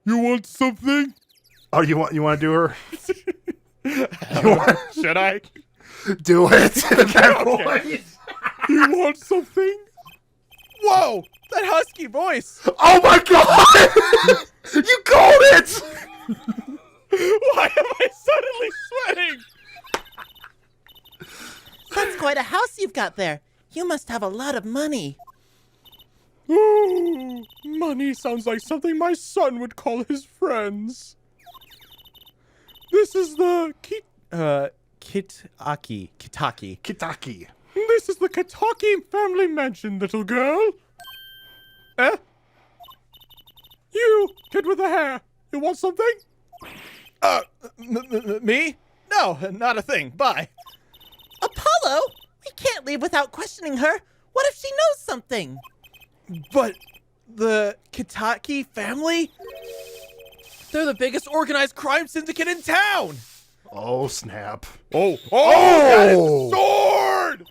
You want something? Oh, you want to do her? Should I? Do it. That Okay. voice. You want something? Whoa! That husky voice! Oh my god! You called it! Why am I suddenly sweating? That's quite a house you've got there. You must have a lot of money. Ooh, money sounds like something my son would call his friends. This is the Kataki. Kataki. This is the Kataki family mansion, little girl. Eh? You, kid with the hair. You want something? Me? No, not a thing. Bye. Apollo? We can't leave without questioning her. What if she knows something? But the Kataki family? They're the biggest organized crime syndicate in town. Oh, snap. Oh, Oh! sword!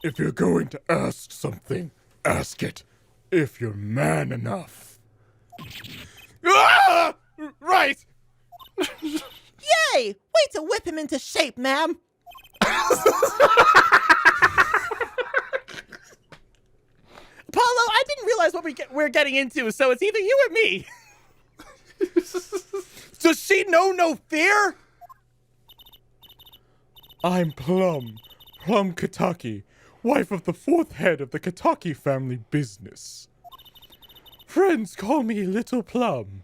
If you're going to ask something, ask it. If you're man enough. Ah! Right! Yay! Way to whip him into shape, ma'am. Apollo, I didn't realize what we're getting into, so it's either you or me. Does she know no fear? I'm Plum Kataki, wife of the fourth head of the Kataki family business. Friends call me Little Plum.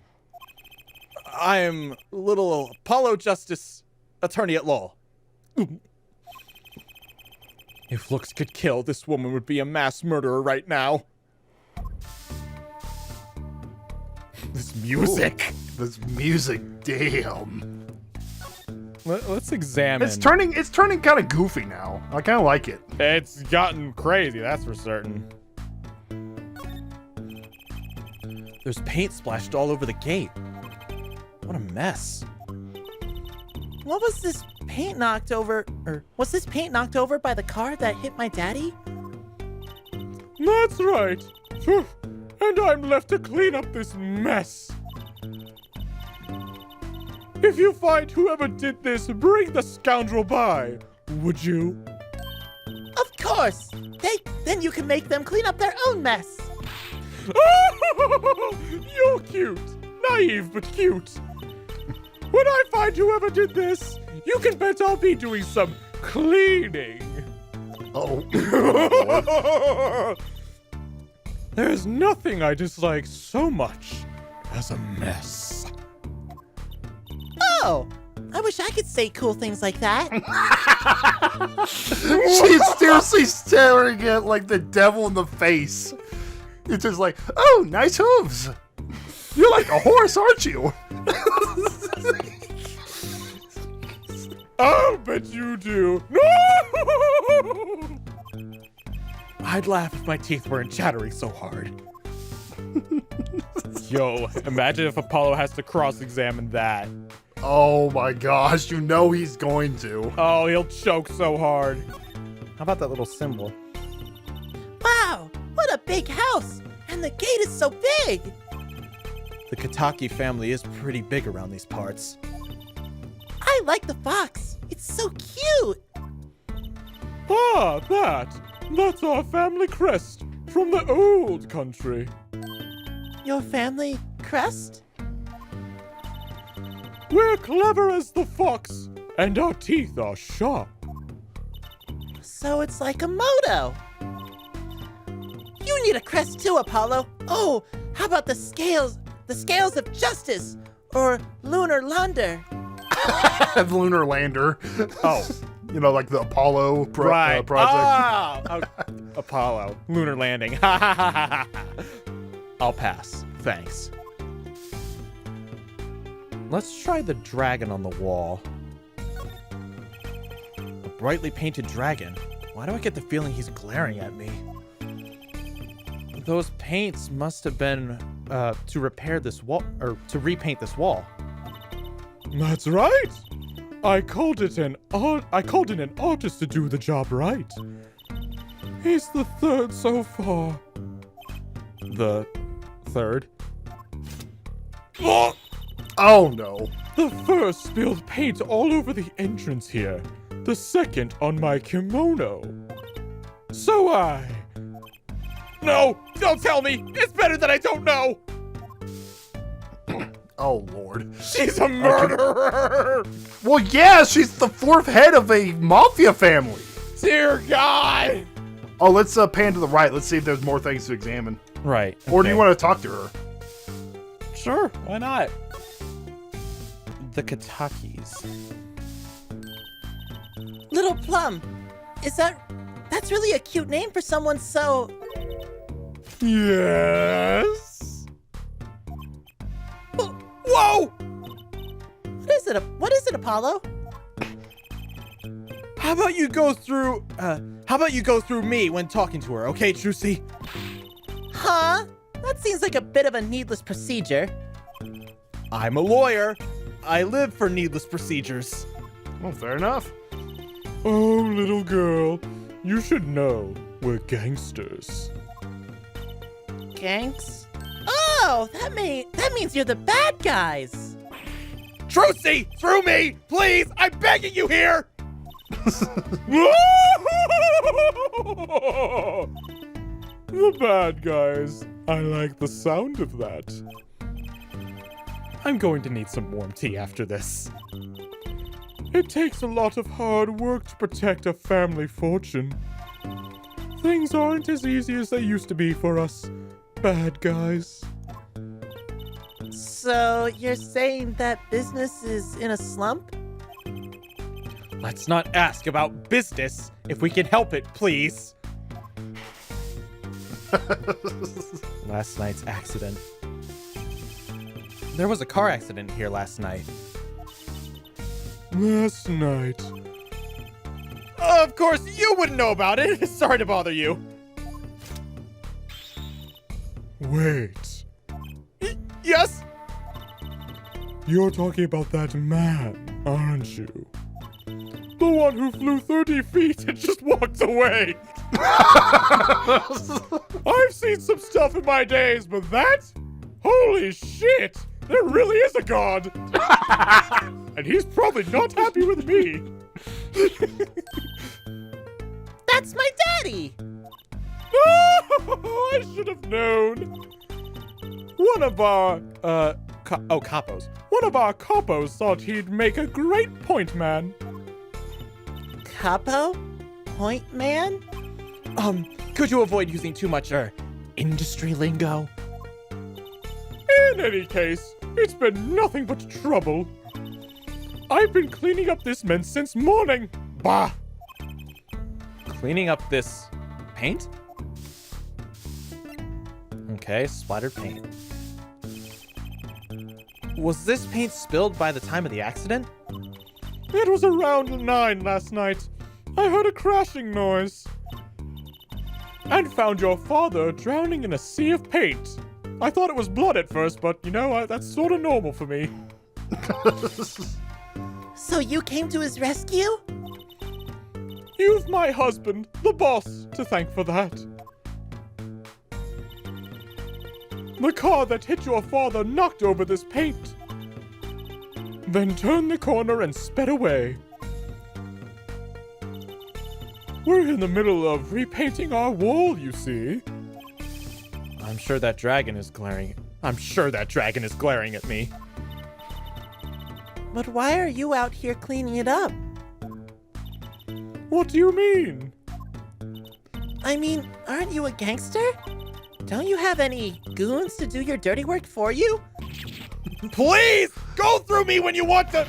I'm Little Apollo Justice, attorney at law. If looks could kill, this woman would be a mass murderer right now. This music. Ooh, this music, damn. Let's examine. It's turning kind of goofy now. I kind of like it. It's gotten crazy, that's for certain. There's paint splashed all over the gate. What a mess. What was this paint knocked over? Or was this paint knocked over by the car that hit my daddy? That's right. Phew. And I'm left to clean up this mess. If you find whoever did this, bring the scoundrel by, would you? Of course. Then you can make them clean up their own mess. You're cute. Naive, but cute. When I find whoever did this, you can bet I'll be doing some cleaning. Oh. There's nothing I dislike so much as a mess. Oh, I wish I could say cool things like that. She's seriously staring at like the devil in the face. It's just like, oh, nice hooves. You're like a horse, aren't you? I'll bet you do. No! I'd laugh if my teeth weren't chattering so hard. Yo, imagine if Apollo has to cross-examine that. Oh my gosh, you know he's going to. Oh, he'll choke so hard. How about that little symbol? Wow, what a big house. And the gate is so big. The Kataki family is pretty big around these parts. I like the fox. It's so cute. Ah, that's our family crest from the old country. Your family crest? We're clever as the fox, and our teeth are sharp. So it's like a moto. You need a crest too, Apollo. Oh, how about the scales? The scales of justice, or lunar lander. Lunar lander. Oh. You know, like the Apollo project. Oh, Apollo. Lunar landing. I'll pass. Thanks. Let's try the dragon on the wall. A brightly painted dragon. Why do I get the feeling he's glaring at me? Those paints must have been to repair this wall, or to repaint this wall. That's right. I called in an artist to do the job right. He's the third so far. The third? Oh no. The first spilled paint all over the entrance here. The second on my kimono. No, don't tell me. It's better that I don't know. Oh Lord. She's a murderer. Well, yeah, she's the fourth head of a mafia family. Dear God. Oh, let's pan to the right. Let's see if there's more things to examine. Right. Or do you want to talk to her? Sure, why not? The Katakis. Little Plum, that's really a cute name for someone so... Yes? Whoa! What is it, Apollo? How about you go through me when talking to her, okay, Trucy? Huh? That seems like a bit of a needless procedure. I'm a lawyer. I live for needless procedures. Well, fair enough. Oh, little girl, you should know we're gangsters. Gangs? Oh, that means you're the bad guys. Trucy, through me, please! I'm begging you here! The bad guys. I like the sound of that. I'm going to need some warm tea after this. It takes a lot of hard work to protect a family fortune. Things aren't as easy as they used to be for us bad guys. So you're saying that business is in a slump? Let's not ask about business if we can help it, please. Last night's accident. There was a car accident here last night. Last night. Of course, you wouldn't know about it. Sorry to bother you. Wait. Yes? You're talking about that man, aren't you? The one who flew 30 feet and just walked away. I've seen some stuff in my days, but that? Holy shit! There really is a god! And he's probably not happy with me. That's my daddy! Oh, I should have known. One of our, capos. One of our capos thought he'd make a great point man. Capo? Point man? Could you avoid using too much, industry lingo? In any case, it's been nothing but trouble. I've been cleaning up this mess since morning. Bah! Cleaning up this paint? Okay, splattered paint. Was this paint spilled by the time of the accident? It was around 9 last night. I heard a crashing noise. And found your father drowning in a sea of paint. I thought it was blood at first, but you know, that's sort of normal for me. So you came to his rescue? You've my husband, the boss, to thank for that. The car that hit your father knocked over this paint. Then turned the corner and sped away. We're in the middle of repainting our wall, you see. I'm sure that dragon is glaring at me. But why are you out here cleaning it up? What do you mean? I mean, aren't you a gangster? Don't you have any goons to do your dirty work for you? Please, go through me when you want to.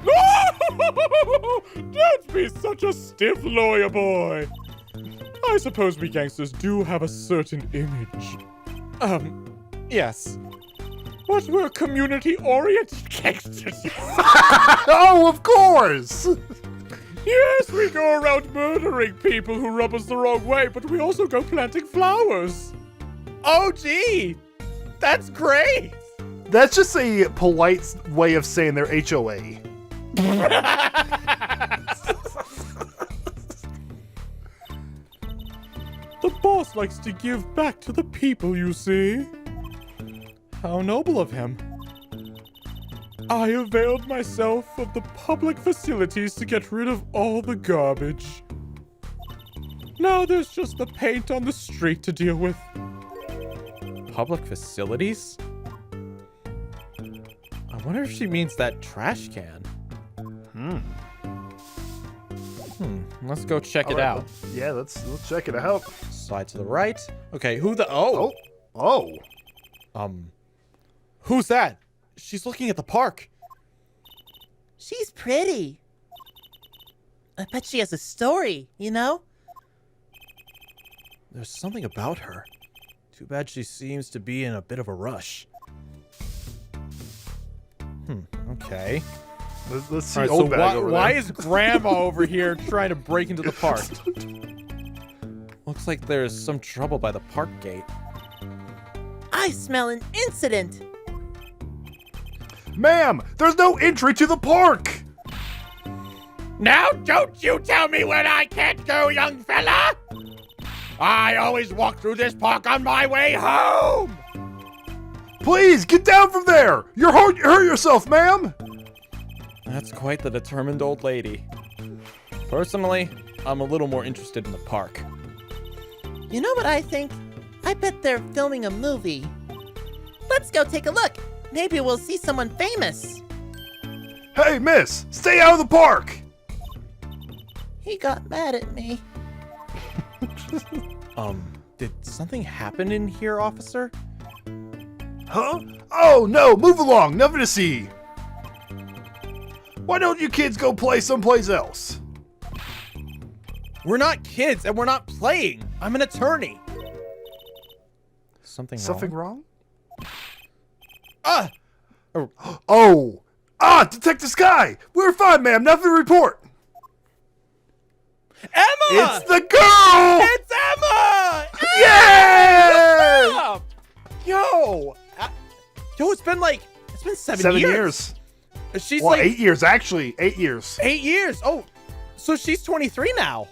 No! Don't be such a stiff lawyer boy. I suppose we gangsters do have a certain image. Yes. But we're community-oriented gangsters. Oh, of course! Yes, we go around murdering people who rub us the wrong way, but we also go planting flowers. Oh, gee. That's great. That's just a polite way of saying they're HOA. The boss likes to give back to the people, you see. How noble of him. I availed myself of the public facilities to get rid of all the garbage. Now there's just the paint on the street to deal with. Public facilities? I wonder if she means that trash can. Let's go check it out. Yeah, let's check it out. Slide to the right. Okay, who the... Oh! Who's that? She's looking at the park. She's pretty. I bet she has a story, you know? There's something about her. Too bad she seems to be in a bit of a rush. Okay. Let's see. All right, old so bag over why there. is Grandma over here trying to break into the park? Looks like there's some trouble by the park gate. I smell an incident. Ma'am, there's no entry to the park. Now don't you tell me when I can't go, young fella! I always walk through this park on my way home! Please, get down from there! You're hurt yourself, ma'am! That's quite the determined old lady. Personally, I'm a little more interested in the park. You know what I think? I bet they're filming a movie. Let's go take a look. Maybe we'll see someone famous. Hey, miss! Stay out of the park! He got mad at me. Did something happen in here, officer? Huh? Oh, no! Move along! Nothing to see! Why don't you kids go play someplace else? We're not kids, and we're not playing! I'm an attorney! Something wrong? Ah! Oh! Ah! Detective Skye! We're fine, ma'am! Nothing to report! Emma! It's the girl! It's Emma! Yay! What's up? Yo! It's been 7 years. She's Well, like 8 years, actually. 8 years. 8 years. Oh, so she's 23 now.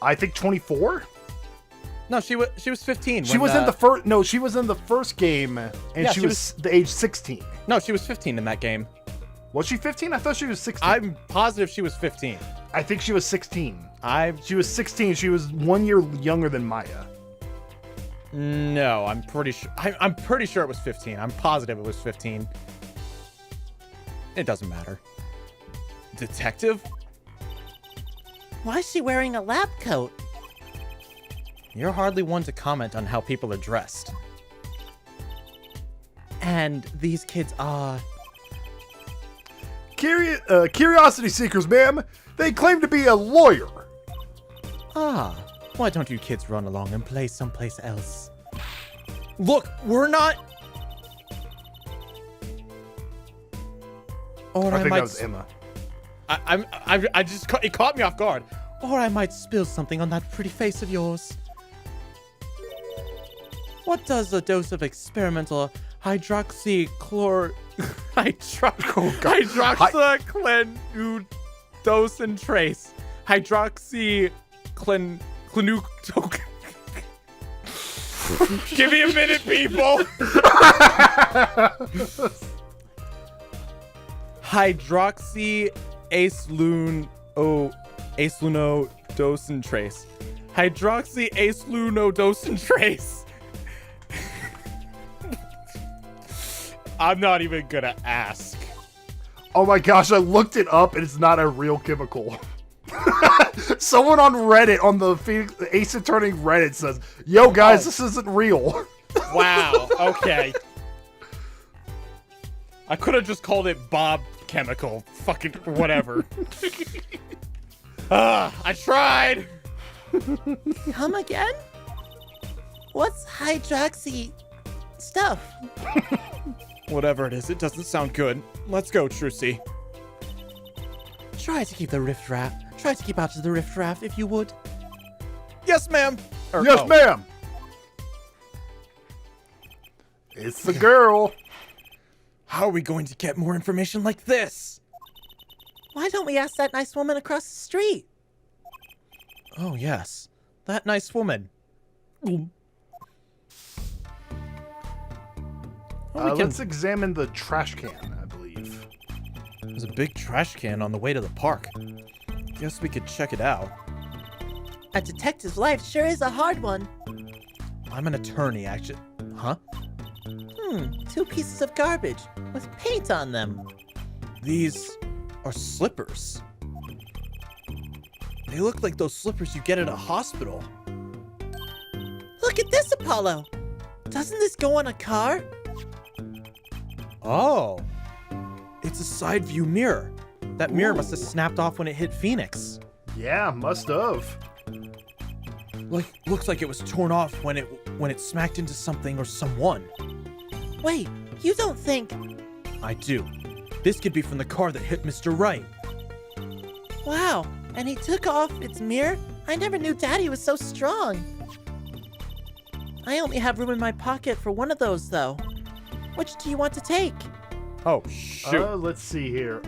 I think 24? No, she was 15. She was in the first. No, she was in the first game, and Yeah, she was the age 16. No, she was 15 in that game. Was she 15? I thought she was 16. I'm positive she was 15. I think she was 16. I'm She was 16. She was 1 year younger than Maya. No, I'm pretty sure. I'm pretty sure it was 15. I'm positive it was 15. It doesn't matter. Detective? Why is she wearing a lab coat? You're hardly one to comment on how people are dressed. And these kids are... Curiosity seekers, ma'am. They claim to be a lawyer. Ah, why don't you kids run along and play someplace else? Look, we're not... Or I think might that was Emma. it caught me off guard. Or I might spill something on that pretty face of yours. What does a dose of experimental hydroxyclenudocin trace? Give me a minute, people. Hydroxyaclunodocin trace. Hydroxyaclunodocin trace. I'm not even gonna ask. Oh my gosh, I looked it up and it's not a real chemical. Someone on Reddit, on the Ace Attorney Reddit says, yo guys, this isn't real. Wow, okay. I could have just called it Bob Chemical. Fucking whatever. I tried. Come again? What's hydroxy stuff? Whatever it is, it doesn't sound good. Let's go, Trucy. Try to keep the Try to keep out of the riffraff, if you would. Yes, ma'am. Yes, ma'am. It's the girl. How are we going to get more information like this? Why don't we ask that nice woman across the street? Oh, yes. That nice woman. Let's examine the trash can, I believe. There's a big trash can on the way to the park. Guess we could check it out. A detective's life sure is a hard one. I'm an attorney, actually. Huh? 2 pieces of garbage with paint on them. These are slippers. They look like those slippers you get at a hospital. Look at this, Apollo. Doesn't this go on a car? Oh. It's a side view mirror. That mirror must have snapped off when it hit Phoenix. Yeah, must have. Looks like it was torn off when it smacked into something or someone. Wait, you don't think... I do. This could be from the car that hit Mr. Wright. Wow, and he took off its mirror? I never knew Daddy was so strong. I only have room in my pocket for one of those, though. Which do you want to take? Oh, shoot. Let's see here.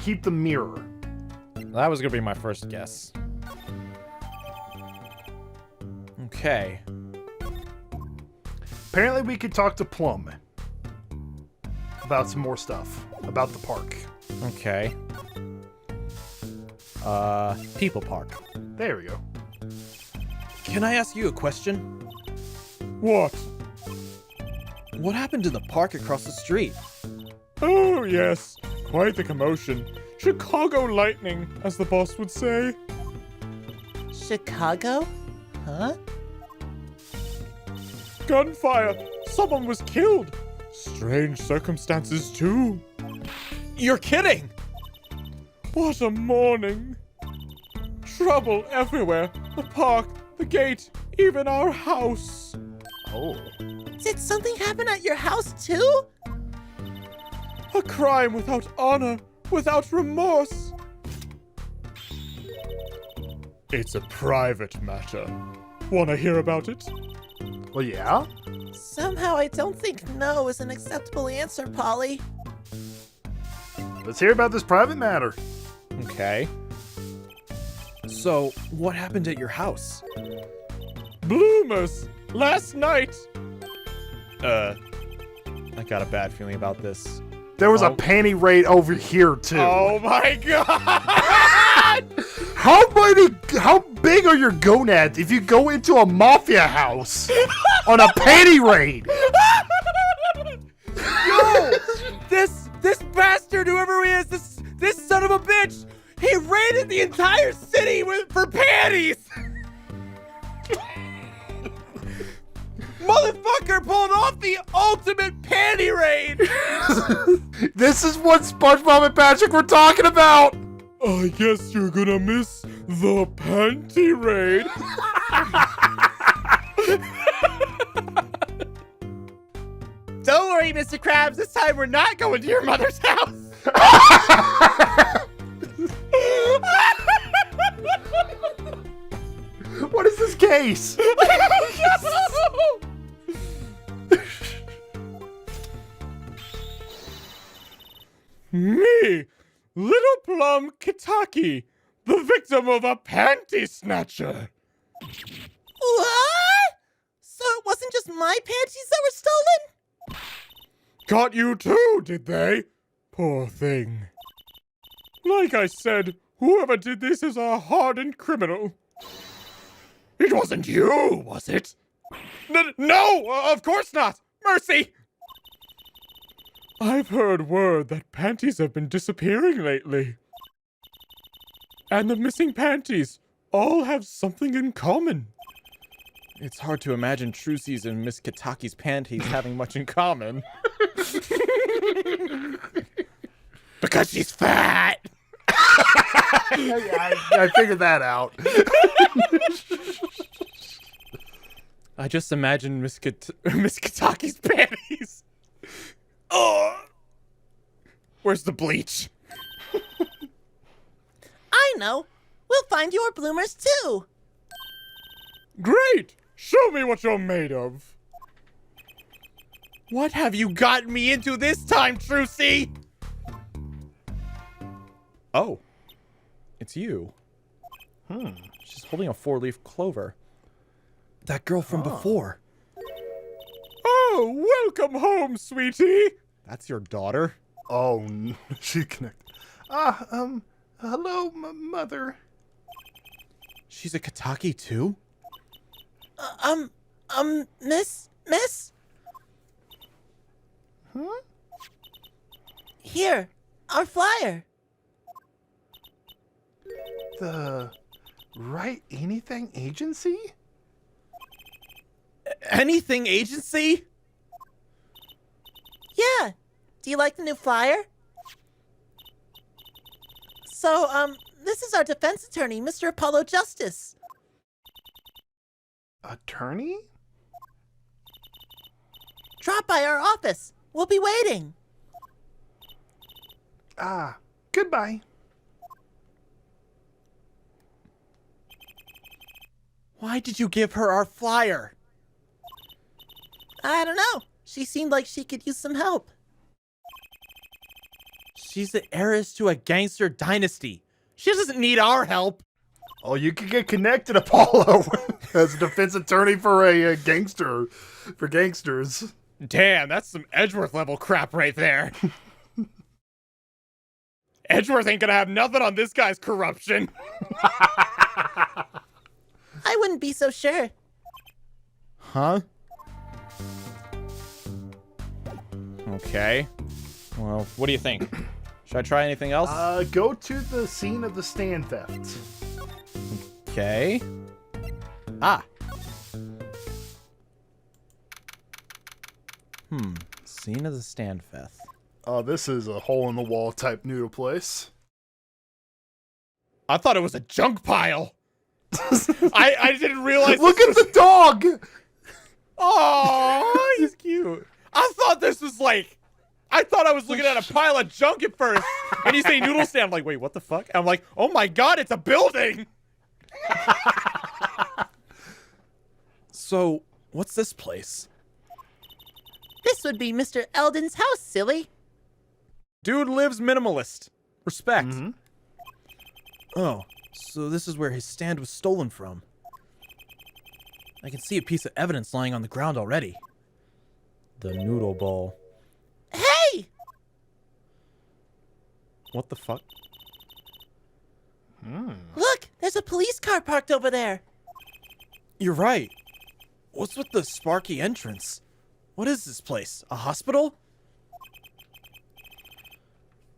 Keep the mirror. That was gonna be my first guess. Okay. Apparently we could talk to Plum about some more stuff. About the park. Okay. People Park. There we go. Can I ask you a question? What? What happened to the park across the street? Oh, yes. Quite the commotion. Chicago lightning, as the boss would say. Chicago? Huh? Gunfire. Someone was killed. Strange circumstances, too. You're kidding! What a morning. Trouble everywhere. The park, the gate, even our house. Oh. Did something happen at your house, too? A crime without honor, without remorse. It's a private matter. Wanna hear about it? Well, yeah. Somehow I don't think no is an acceptable answer, Polly. Let's hear about this private matter. Okay. So, what happened at your house? Bloomers! Last night! I got a bad feeling about this. There was a panty raid over here, too. Oh my god! How big are your gonads if you go into a mafia house on a panty raid? Yo! This bastard, whoever he is, this son of a bitch, he raided the entire city for panties! Motherfucker pulled off the ultimate panty raid! This is what SpongeBob and Patrick were talking about! I guess you're gonna miss the panty raid. Don't worry, Mr. Krabs. This time we're not going to your mother's house. What is this case? Me, little Plum Kataki, the victim of a panty snatcher. What? So it wasn't just my panties that were stolen? Got you too, did they? Poor thing. Like I said, whoever did this is a hardened criminal. It wasn't you, was it? No, of course not. Mercy! I've heard word that panties have been disappearing lately. And the missing panties all have something in common. It's hard to imagine Trucy's and Miss Kataki's panties having much in common. Because she's fat! I figured that out. I just imagine Miss Kataki's panties. Oh! Where's the bleach? I I know. We'll find your bloomers too. Great! Show me what you're made of. What have you gotten me into this time, Trucy? Oh. It's you. She's holding a 4-leaf clover. That girl from before. Oh, welcome home, sweetie. That's your daughter? Oh, she connected. Hello, mother. She's a Kataki too? Miss? Huh? Here, our flyer. The Wright Anything Agency? Anything agency? Yeah. Do you like the new flyer? So, this is our defense attorney, Mr. Apollo Justice. Attorney? Drop by our office. We'll be waiting. Goodbye. Why did you give her our flyer? I don't know. She seemed like she could use some help. She's the heiress to a gangster dynasty. She doesn't need our help. Oh, you can get connected, Apollo, as a defense attorney for a gangster, for gangsters. Damn, that's some Edgeworth level crap right there. Edgeworth ain't gonna have nothing on this guy's corruption. I wouldn't be so sure. Huh? Okay. Well, what do you think? Should I try anything else? Go to the scene of the stand theft. Okay. Ah. Scene of the stand theft. Oh, this is a hole-in-the-wall type noodle place. I thought it was a junk pile. I didn't realize. Look at the dog! Oh, he's cute. I thought this was like. I thought I was looking at a pile of junk at first. And you say noodle stand. I'm like, wait, what the fuck? I'm like, oh my god, it's a building. So, what's this place? This would be Mr. Eldoon's house, silly. Dude lives minimalist. Respect. Mm-hmm. Oh, so this is where his stand was stolen from. I can see a piece of evidence lying on the ground already. The noodle bowl. Hey! What the fuck? Look, there's a police car parked over there. You're right. What's with the sparky entrance? What is this place? A hospital?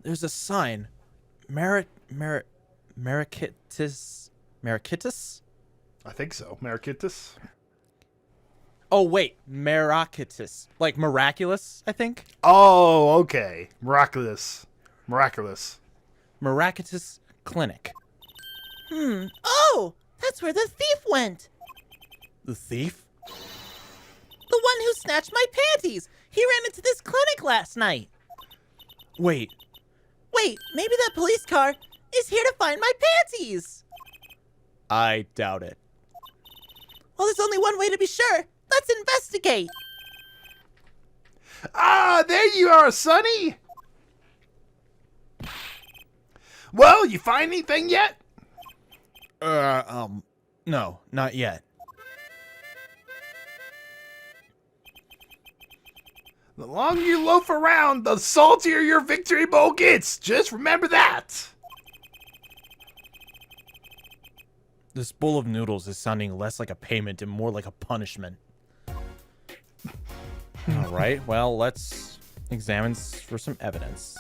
There's a sign. Marikitis? I think so. Marikitis? Oh, wait. Miraculous. Like miraculous, I think? Oh, okay. Miraculous. Miraculous. Miraculous Clinic. Oh, that's where the thief went. The thief? The one who snatched my panties. He ran into this clinic last night. Wait. Wait, maybe that police car is here to find my panties. I doubt it. Well, there's only one way to be sure. Let's investigate. Ah, there you are, Sonny. Well, you find anything yet? No, not yet. The longer you loaf around, the saltier your victory bowl gets. Just remember that. This bowl of noodles is sounding less like a payment and more like a punishment. All right, well, let's examine for some evidence.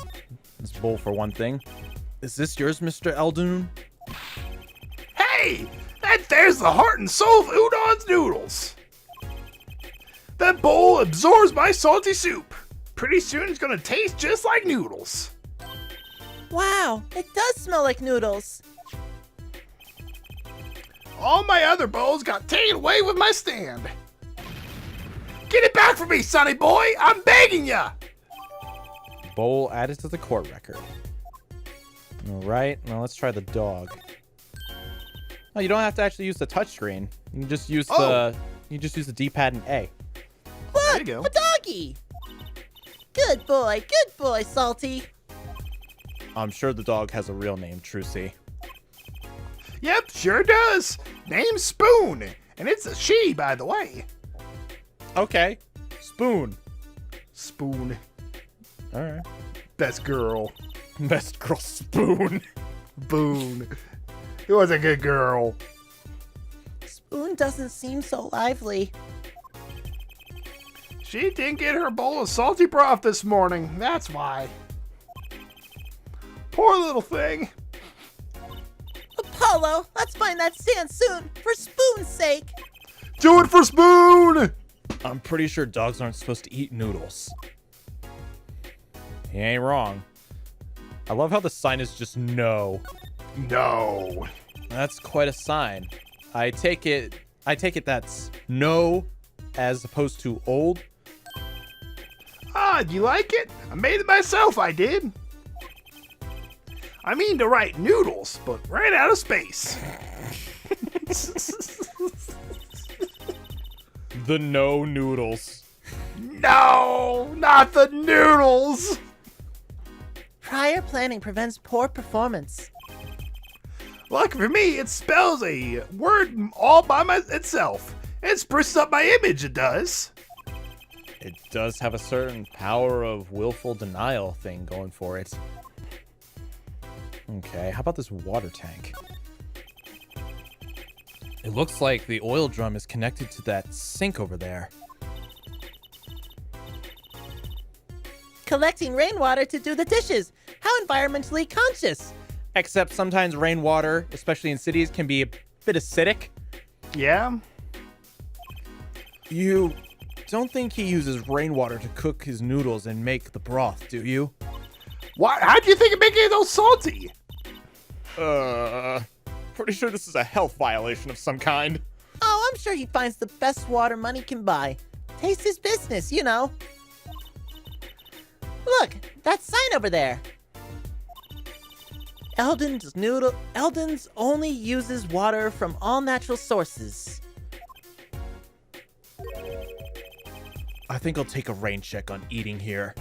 This bowl, for one thing. Is this yours, Mr. Eldoon? Hey, there's the heart and soul of Udon's noodles. That bowl absorbs my salty soup. Pretty soon it's gonna taste just like noodles. Wow, it does smell like noodles. All my other bowls got taken away with my stand. Get it back from me, sonny boy! I'm begging ya! Bowl added to the court record. All right, now let's try the dog. Oh, you don't have to actually use the touchscreen. You can just use the D-pad and A. Look, There you go. a doggy. Good boy, Salty. I'm sure the dog has a real name, Trucy. Yep, sure does. Name's Spoon, and it's a she, by the way. Okay, Spoon. Spoon. All right. Best girl. Best girl, Spoon. Boone. It was a good girl. Spoon doesn't seem so lively. She didn't get her bowl of salty broth this morning. That's why. Poor little thing. Apollo, let's find that stand soon, for Spoon's sake. Do it for Spoon! I'm pretty sure dogs aren't supposed to eat noodles. He ain't wrong. I love how the sign is just no. No. That's quite a sign. I take it that's no as opposed to old. Ah, you like it? I made it myself, I did. I mean to write noodles, but ran out of space. The no noodles. No, not the noodles. Prior planning prevents poor performance. Lucky for me, it spells a word all by itself. It spruces up my image, it does. It does have a certain power of willful denial thing going for it. Okay, how about this water tank? It looks like the oil drum is connected to that sink over there. Collecting rainwater to do the dishes. How environmentally conscious. Except sometimes rainwater, especially in cities, can be a bit acidic. Yeah? You don't think he uses rainwater to cook his noodles and make the broth, do you? Why? How'd you think of making those salty? Pretty sure this is a health violation of some kind. Oh, I'm sure he finds the best water money can buy. Taste his business, you know. Look, that sign over there. Eldoon's only uses water from all natural sources. I think I'll take a rain check on eating here.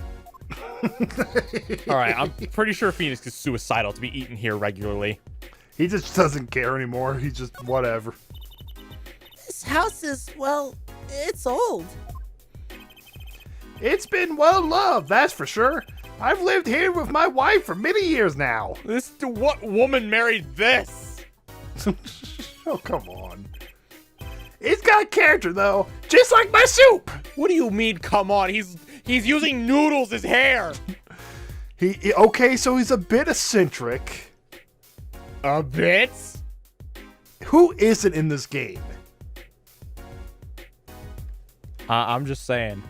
Alright, I'm pretty sure Phoenix is suicidal to be eaten here regularly. He just doesn't care anymore. He's just whatever. This house is, well, it's old. It's been well loved, that's for sure. I've lived here with my wife for many years now. What woman married this? Oh, come on. It's got character, though, just like my soup. What do you mean, come on? He's using noodles as hair. Okay, so he's a bit eccentric. A bit? Who isn't in this game? I'm just saying.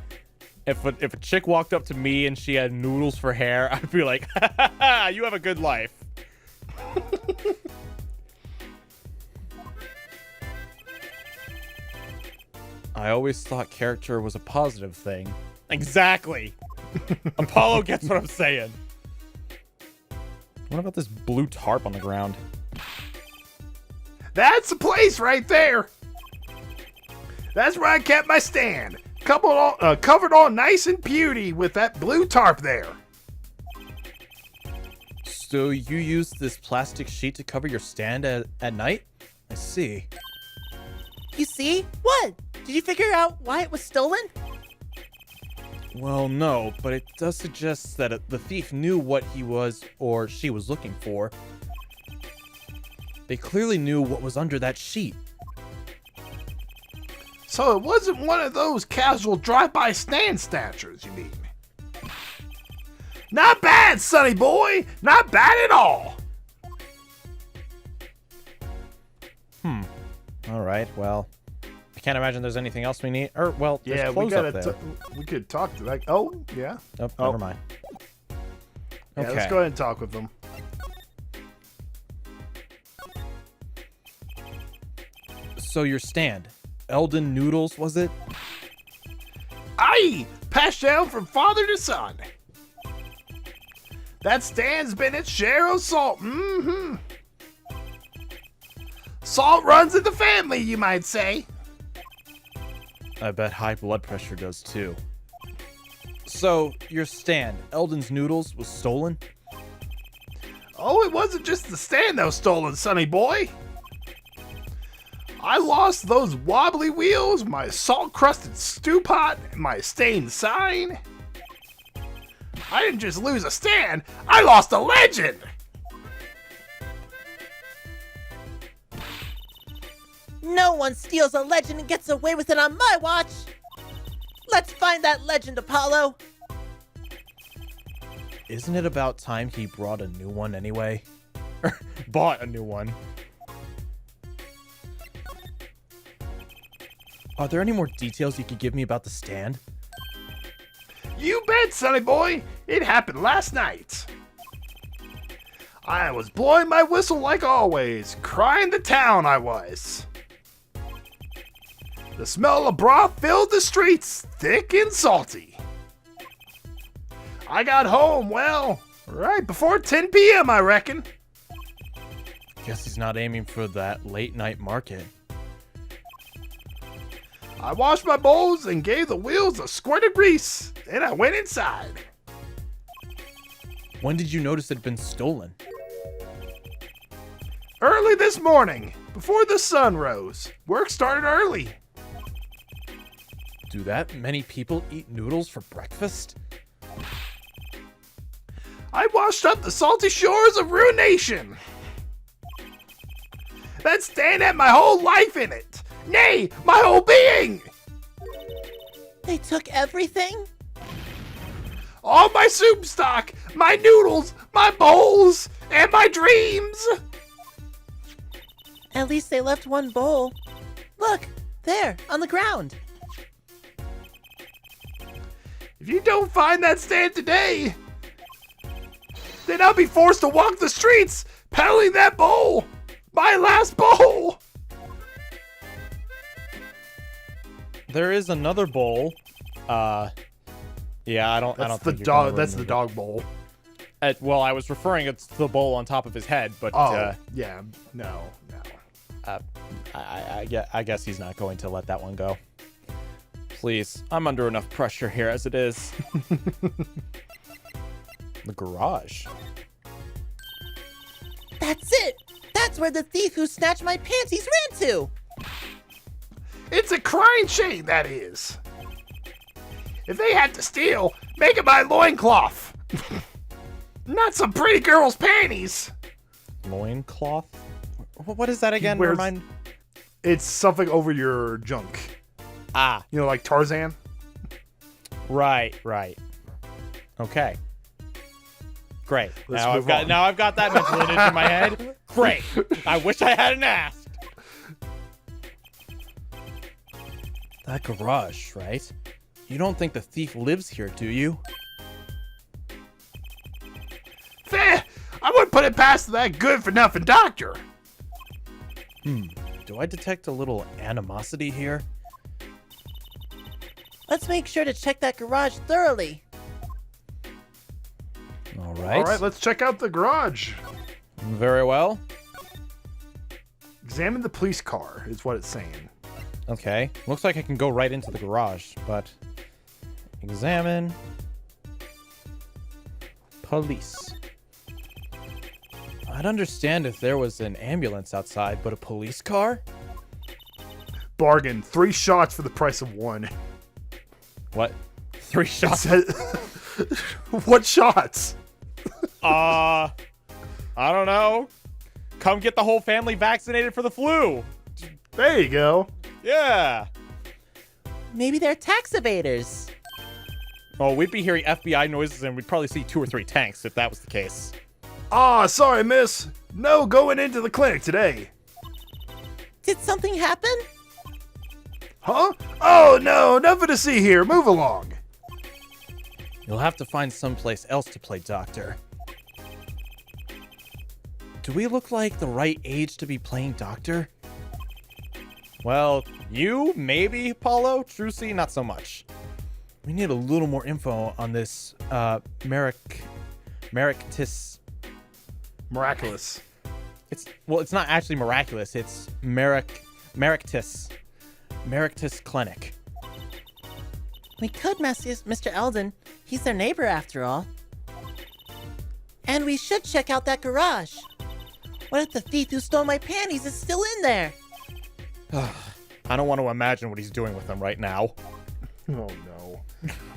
If a chick walked up to me and she had noodles for hair, I'd be like, ha ha ha, you have a good life. I always thought character was a positive thing. Exactly. Apollo gets what I'm saying. What about this blue tarp on the ground? That's the place right there. That's where I kept my stand. Covered all nice and beauty with that blue tarp there. So you use this plastic sheet to cover your stand at night? I see. You see? What? Did you figure out why it was stolen? Well, no, but it does suggest that the thief knew what he was or she was looking for. They clearly knew what was under that sheet. So it wasn't one of those casual drive-by stand snatchers, you mean? Not bad, sonny boy! Not bad at all! Alright, well, I can't imagine there's anything else we need. Well, there's Yeah, we clothes up gotta. there. We could talk to that. Oh, yeah. Oh, never mind. Yeah, Okay. let's go ahead and talk with them. So your stand, Eldoon noodles, was it? Aye! Passed down from father to son. That stand's been its share of salt. Mm-hmm. Salt runs in the family, you might say. I bet high blood pressure does too. So, your stand, Eldoon's Noodles, was stolen? Oh, it wasn't just the stand that was stolen, sonny boy. I lost those wobbly wheels, my salt-crusted stew pot, and my stained sign. I didn't just lose a stand, I lost a legend! No one steals a legend and gets away with it on my watch! Let's find that legend, Apollo! Isn't it about time he brought a new one anyway? Or bought a new one. Are there any more details you could give me about the stand? You bet, sonny boy! It happened last night. I was blowing my whistle like always, crying the town I was. The smell of broth filled the streets, thick and salty. I got home, well, right before 10 p.m., I reckon. Guess he's not aiming for that late night market. I washed my bowls and gave the wheels a squirt of grease, and I went inside. When did you notice it had been stolen? Early this morning, before the sun rose. Work started early. Do that many people eat noodles for breakfast? I washed up the salty shores of ruination. That stand had my whole life in it. Nay, my whole being. They took everything? All my soup stock, my noodles, my bowls, and my dreams. At least they left one bowl. Look, there, on the ground. If you don't find that stand today, then I'll be forced to walk the streets peddling that bowl. My last bowl. There is another bowl. Yeah, I don't That's the think you're gonna dog. That's the remove dog bowl. it. Well, I was referring it's the bowl on top of his head, but Oh, yeah, no. I guess he's not going to let that one go. Please, I'm under enough pressure here as it is. The garage. That's it! That's where the thief who snatched my panties ran to! It's a crying shame, that is. If they had to steal, make it my loincloth. Not some pretty girl's panties. Loincloth? What is that again? Wears- Remind. It's something over your junk. Ah, You know, like Tarzan. right. Okay. Great. Let's Now move on. I've got that mental image in my head. Great. I wish I hadn't asked. That garage, right? You don't think the thief lives here, do you? Fair. I wouldn't put it past that good-for-nothing doctor. Do I detect a little animosity here? Let's make sure to check that garage thoroughly. All right. All right, let's check out the garage. Very well. Examine the police car, is what it's saying. Okay. Looks like I can go right into the garage, but examine police. I'd understand if there was an ambulance outside, but a police car? Bargain. 3 shots for the price of 1. What? 3 shots? What shots? I don't know. Come get the whole family vaccinated for the flu. There you go. Yeah. Maybe they're tax evaders. Oh, we'd be hearing FBI noises and we'd probably see 2 or 3 tanks if that was the case. Ah, sorry, miss. No going into the clinic today. Did something happen? Huh? Oh, no, nothing to see here. Move along. You'll have to find someplace else to play doctor. Do we look like the right age to be playing doctor? Well, you, maybe, Apollo. Trucy, not so much. We need a little more info on this Merictus. Miraculous. It's not actually miraculous. It's Merictus Clinic. We could message Mr. Eldoon. He's their neighbor after all. And we should check out that garage. What if the thief who stole my panties is still in there? I don't want to imagine what he's doing with them right now. Oh, no.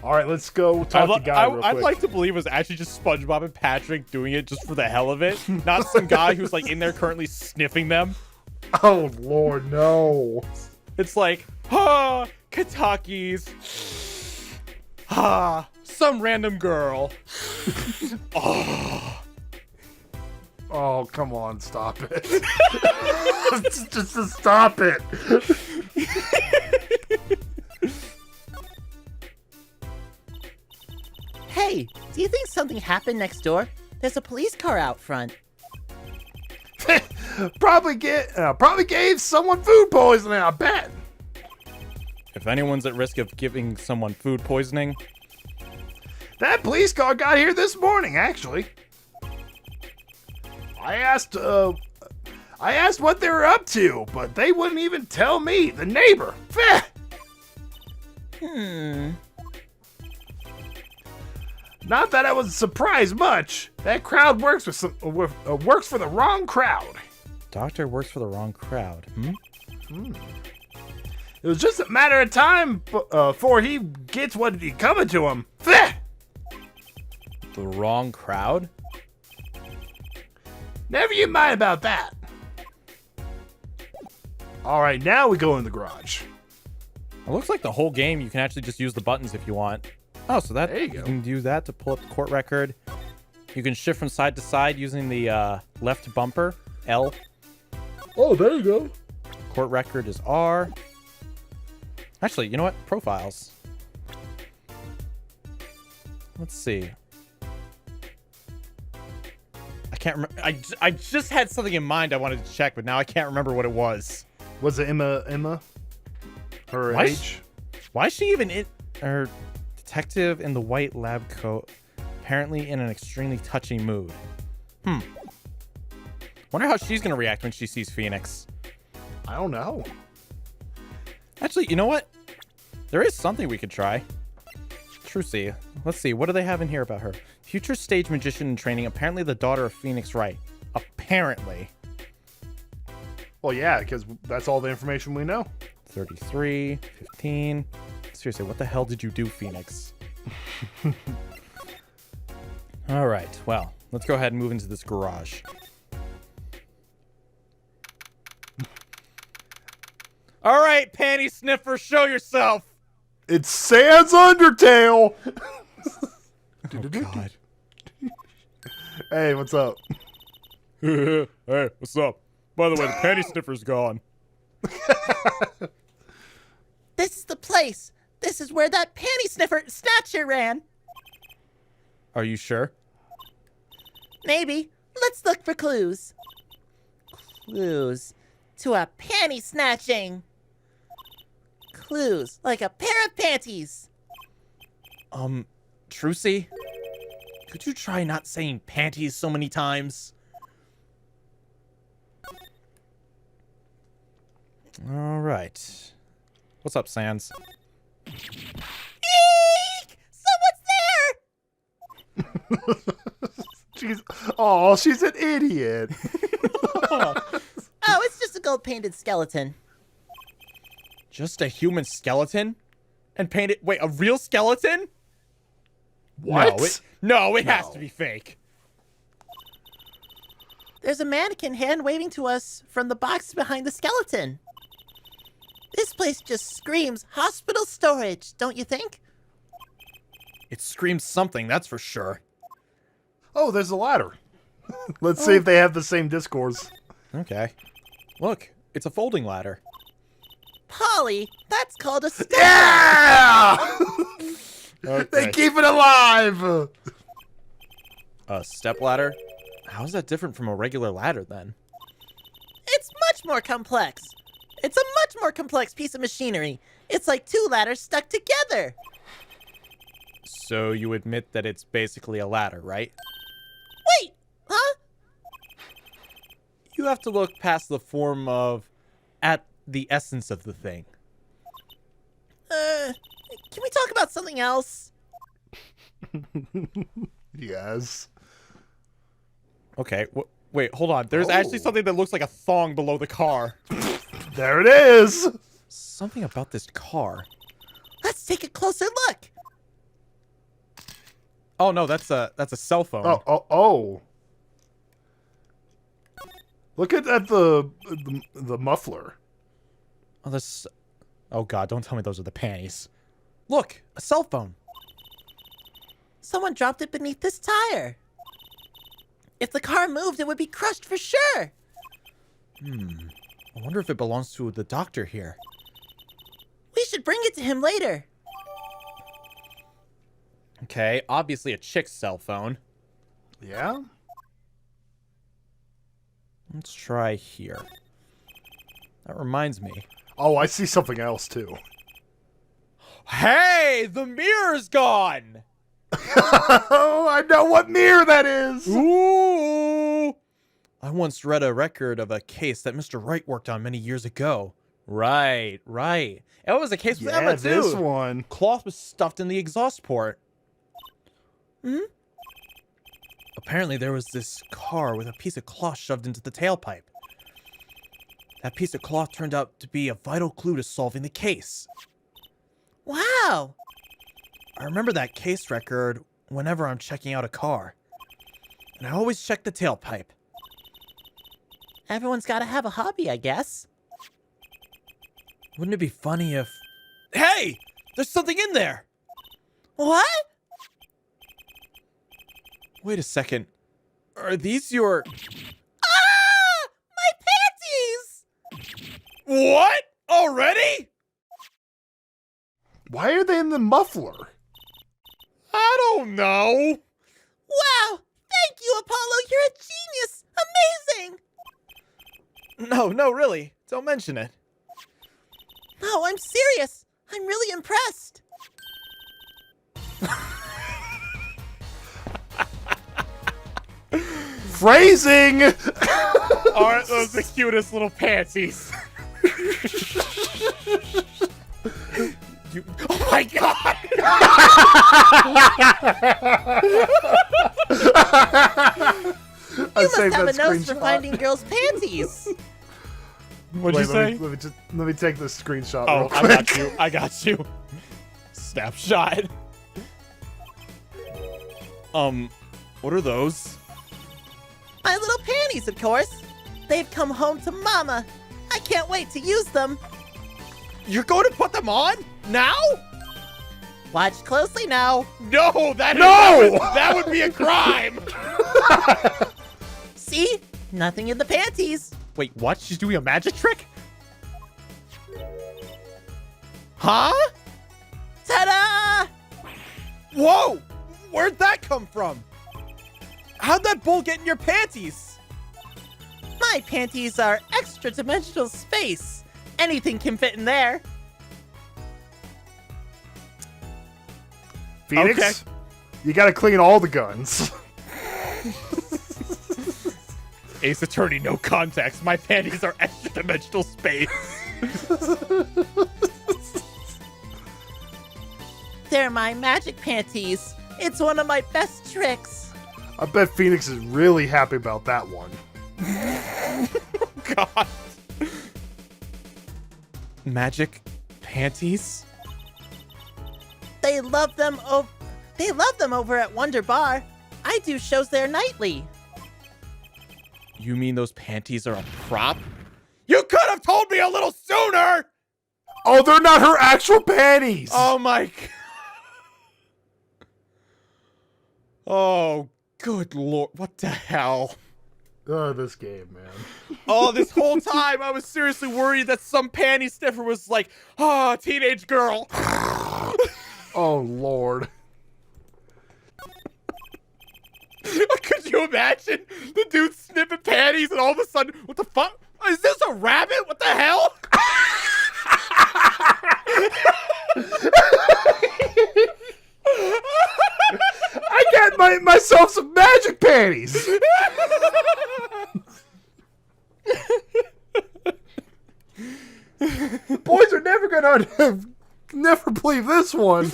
All right, let's go talk to Guy real quick. I'd like to believe it was actually just SpongeBob and Patrick doing it just for the hell of it. Not some guy who's like in there currently sniffing them. Oh, Lord, no. It's like, Kataki's. Some random girl. Oh, come on, stop it. just stop it. Hey, do you think something happened next door? There's a police car out front. Probably gave someone food poisoning, I bet. If anyone's at risk of giving someone food poisoning, that police car got here this morning, actually. I asked what they were up to, but they wouldn't even tell me, the neighbor. Not that I was surprised much. That crowd works for the wrong crowd. Doctor works for the wrong crowd. It was just a matter of time before he gets what he coming to him. The wrong crowd? Never you mind about that. All right, now we go in the garage. It looks like the whole game you can actually just use the buttons if you want. Oh, so that there you go. can do that to pull up the court record. You can shift from side to side using the left bumper, L. Oh, there you go. Court record is R. Actually, you know what? Profiles. Let's see. I can't remember. I just had something in mind I wanted to check, but now I can't remember what it was. Was it Emma? Her Why age? Why is she even in her detective in the white lab coat? Apparently in an extremely touchy mood. Wonder how she's gonna react when she sees Phoenix. I don't know. Actually, you know what? There is something we could try. Trucy. Let's see. What do they have in here about her? Future stage magician in training. Apparently the daughter of Phoenix Wright. Apparently. Well, yeah, because that's all the information we know. 33, 15. Seriously, what the hell did you do, Phoenix? All right. Well, let's go ahead and move into this garage. All right, panty sniffer, show yourself. It's Sans Undertale. Oh, God. Hey, what's up? Hey, what's up? By the way, the panty sniffer's gone. This is the place. This is where that panty sniffer snatcher ran. Are you sure? Maybe. Let's look for clues. Clues to a panty snatching. Clues like a pair of panties. Trucy? Could you try not saying panties so many times? All right. What's up, Sans? Eek! Someone's there! She's an idiot. Oh, it's just a gold-painted skeleton. Just a human skeleton? And painted... Wait, a real skeleton? What? No, it has to be fake. There's a mannequin hand-waving to us from the box behind the skeleton. This place just screams hospital storage, don't you think? It screams something, that's for sure. Oh, there's a ladder. Let's see if they have the same discourse. Okay. Look, it's a folding ladder. Polly, that's called a step. Yeah! Okay. They keep it alive. A step ladder? How's that different from a regular ladder, then? It's much more complex. It's a much more complex piece of machinery. It's like two ladders stuck together. So you admit that it's basically a ladder, right? You have to look past the form of at the essence of the thing. Can we talk about something else? Yes. Okay, wait, hold on. There's actually something that looks like a thong below the car. There it is. Something about this car. Let's take a closer look. Oh no, that's a cell phone. Oh. Look at the muffler. Oh, this. Oh god, don't tell me those are the panties. Look, a cell phone. Someone dropped it beneath this tire. If the car moved, it would be crushed for sure. I wonder if it belongs to the doctor here. We should bring it to him later. Okay, obviously a chick's cell phone. Yeah? Let's try here. That reminds me. Oh, I see something else, too. Hey, the mirror's gone! Oh, I know what mirror that is! Ooh! I once read a record of a case that Mr. Wright worked on many years ago. Right. It was a case with Emma, too. This one. Cloth was stuffed in the exhaust port. Apparently there was this car with a piece of cloth shoved into the tailpipe. That piece of cloth turned out to be a vital clue to solving the case. Wow. I remember that case record whenever I'm checking out a car. And I always check the tailpipe. Everyone's got to have a hobby, I guess. Wouldn't it be funny if... Hey! There's something in there! What? Wait a second. Are these your... Ah! My panties! What? Already? Why are they in the muffler? I don't know. Wow! Thank you, Apollo! You're a genius! Amazing! No, really. Don't mention it. No, I'm serious. I'm really impressed. Phrasing! Aren't those the cutest little panties? Oh my god! You must have a nose for finding girls' panties. What'd you say? Let me take this screenshot. Oh, real quick. I got you. Snapshot. What are those? My little panties, of course. They've come home to Mama. I can't wait to use them. You're going to put them on? Now? Watch closely now. No, that would be a crime. See? Nothing in the panties. Wait, what? She's doing a magic trick? Huh? Ta-da! Whoa! Where'd that come from? How'd that bowl get in your panties? My panties are extra-dimensional space. Anything can fit in there. Phoenix, Okay. You gotta clean all the guns. Ace Attorney, no context. My panties are extra-dimensional space. They're my magic panties. It's one of my best tricks. I bet Phoenix is really happy about that one. God. Magic panties? They love them over at Wonder Bar. I do shows there nightly. You mean those panties are a prop? You could have told me a little sooner! Oh, they're not her actual panties! Oh my god. Oh, good lord. What the hell? Oh, this game, man. Oh, this whole time I was seriously worried that some panty sniffer was like, oh, teenage girl. Oh, Lord. Could you imagine the dude sniffing panties and all of a sudden, what the fuck? Is this a rabbit? What the hell? I got myself some magic panties! I'd have never believed this one.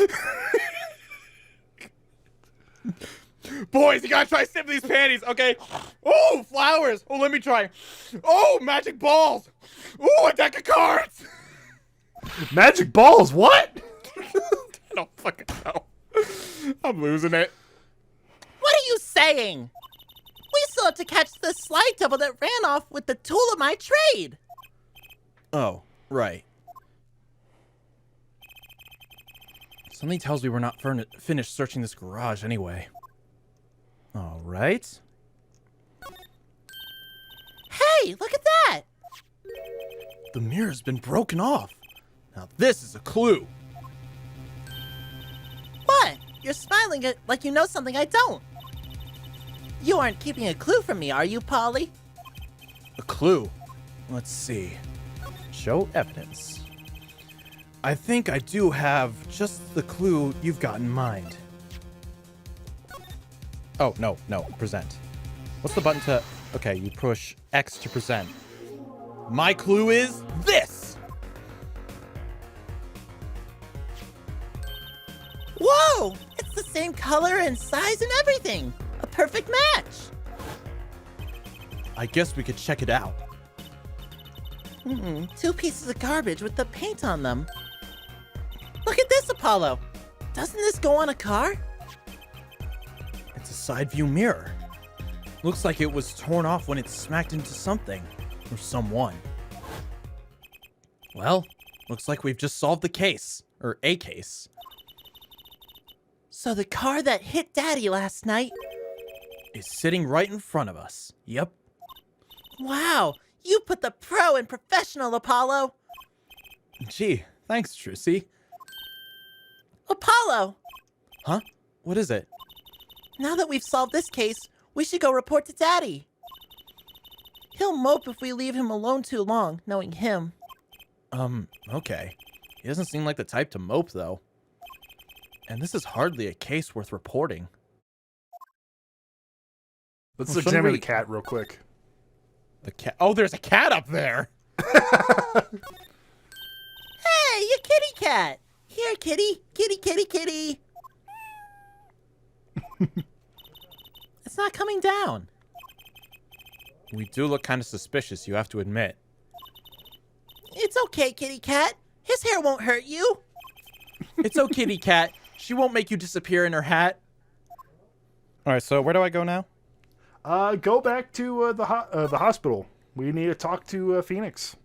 Boys, you gotta try sniffing these panties, okay? Oh, flowers. Oh, let me try. Oh, magic balls. Oh, a deck of cards. Magic balls, what? I don't fucking know. I'm losing it. What are you saying? We still have to catch the slide double that ran off with the tool of my trade. Oh, right. Something tells me we're not finished searching this garage anyway. All right. Hey, look at that. The mirror's been broken off. Now this is a clue. What? You're smiling like you know something I don't. You aren't keeping a clue from me, are you, Polly? A clue? Let's see. Show evidence. I think I do have just the clue you've got in mind. Oh, no, present. What's the button to... Okay, you push X to present. My clue is this! Whoa! It's the same color and size and everything. A perfect match. I guess we could check it out. 2 pieces of garbage with the paint on them. Look at this, Apollo. Doesn't this go on a car? It's a side view mirror. Looks like it was torn off when it smacked into something or someone. Well, looks like we've just solved the case, or a case. So the car that hit Daddy last night... Is sitting right in front of us. Yep. Wow, you put the pro in professional, Apollo. Gee, thanks, Trucy. Apollo! Huh? What is it? Now that we've solved this case, we should go report to Daddy. He'll mope if we leave him alone too long, knowing him. Okay. He doesn't seem like the type to mope, though. And this is hardly a case worth reporting. Let's Well, examine the shouldn't cat real quick. The cat. Oh, there's a cat up there! Hey, you kitty cat! Here, kitty! Kitty, kitty, kitty! It's not coming down. We do look kind of suspicious, you have to admit. It's okay, kitty cat. His hair won't hurt you. It's okay, kitty cat. She won't make you disappear in her hat. Alright, so where do I go now? Go back to the hospital. We need to talk to Phoenix.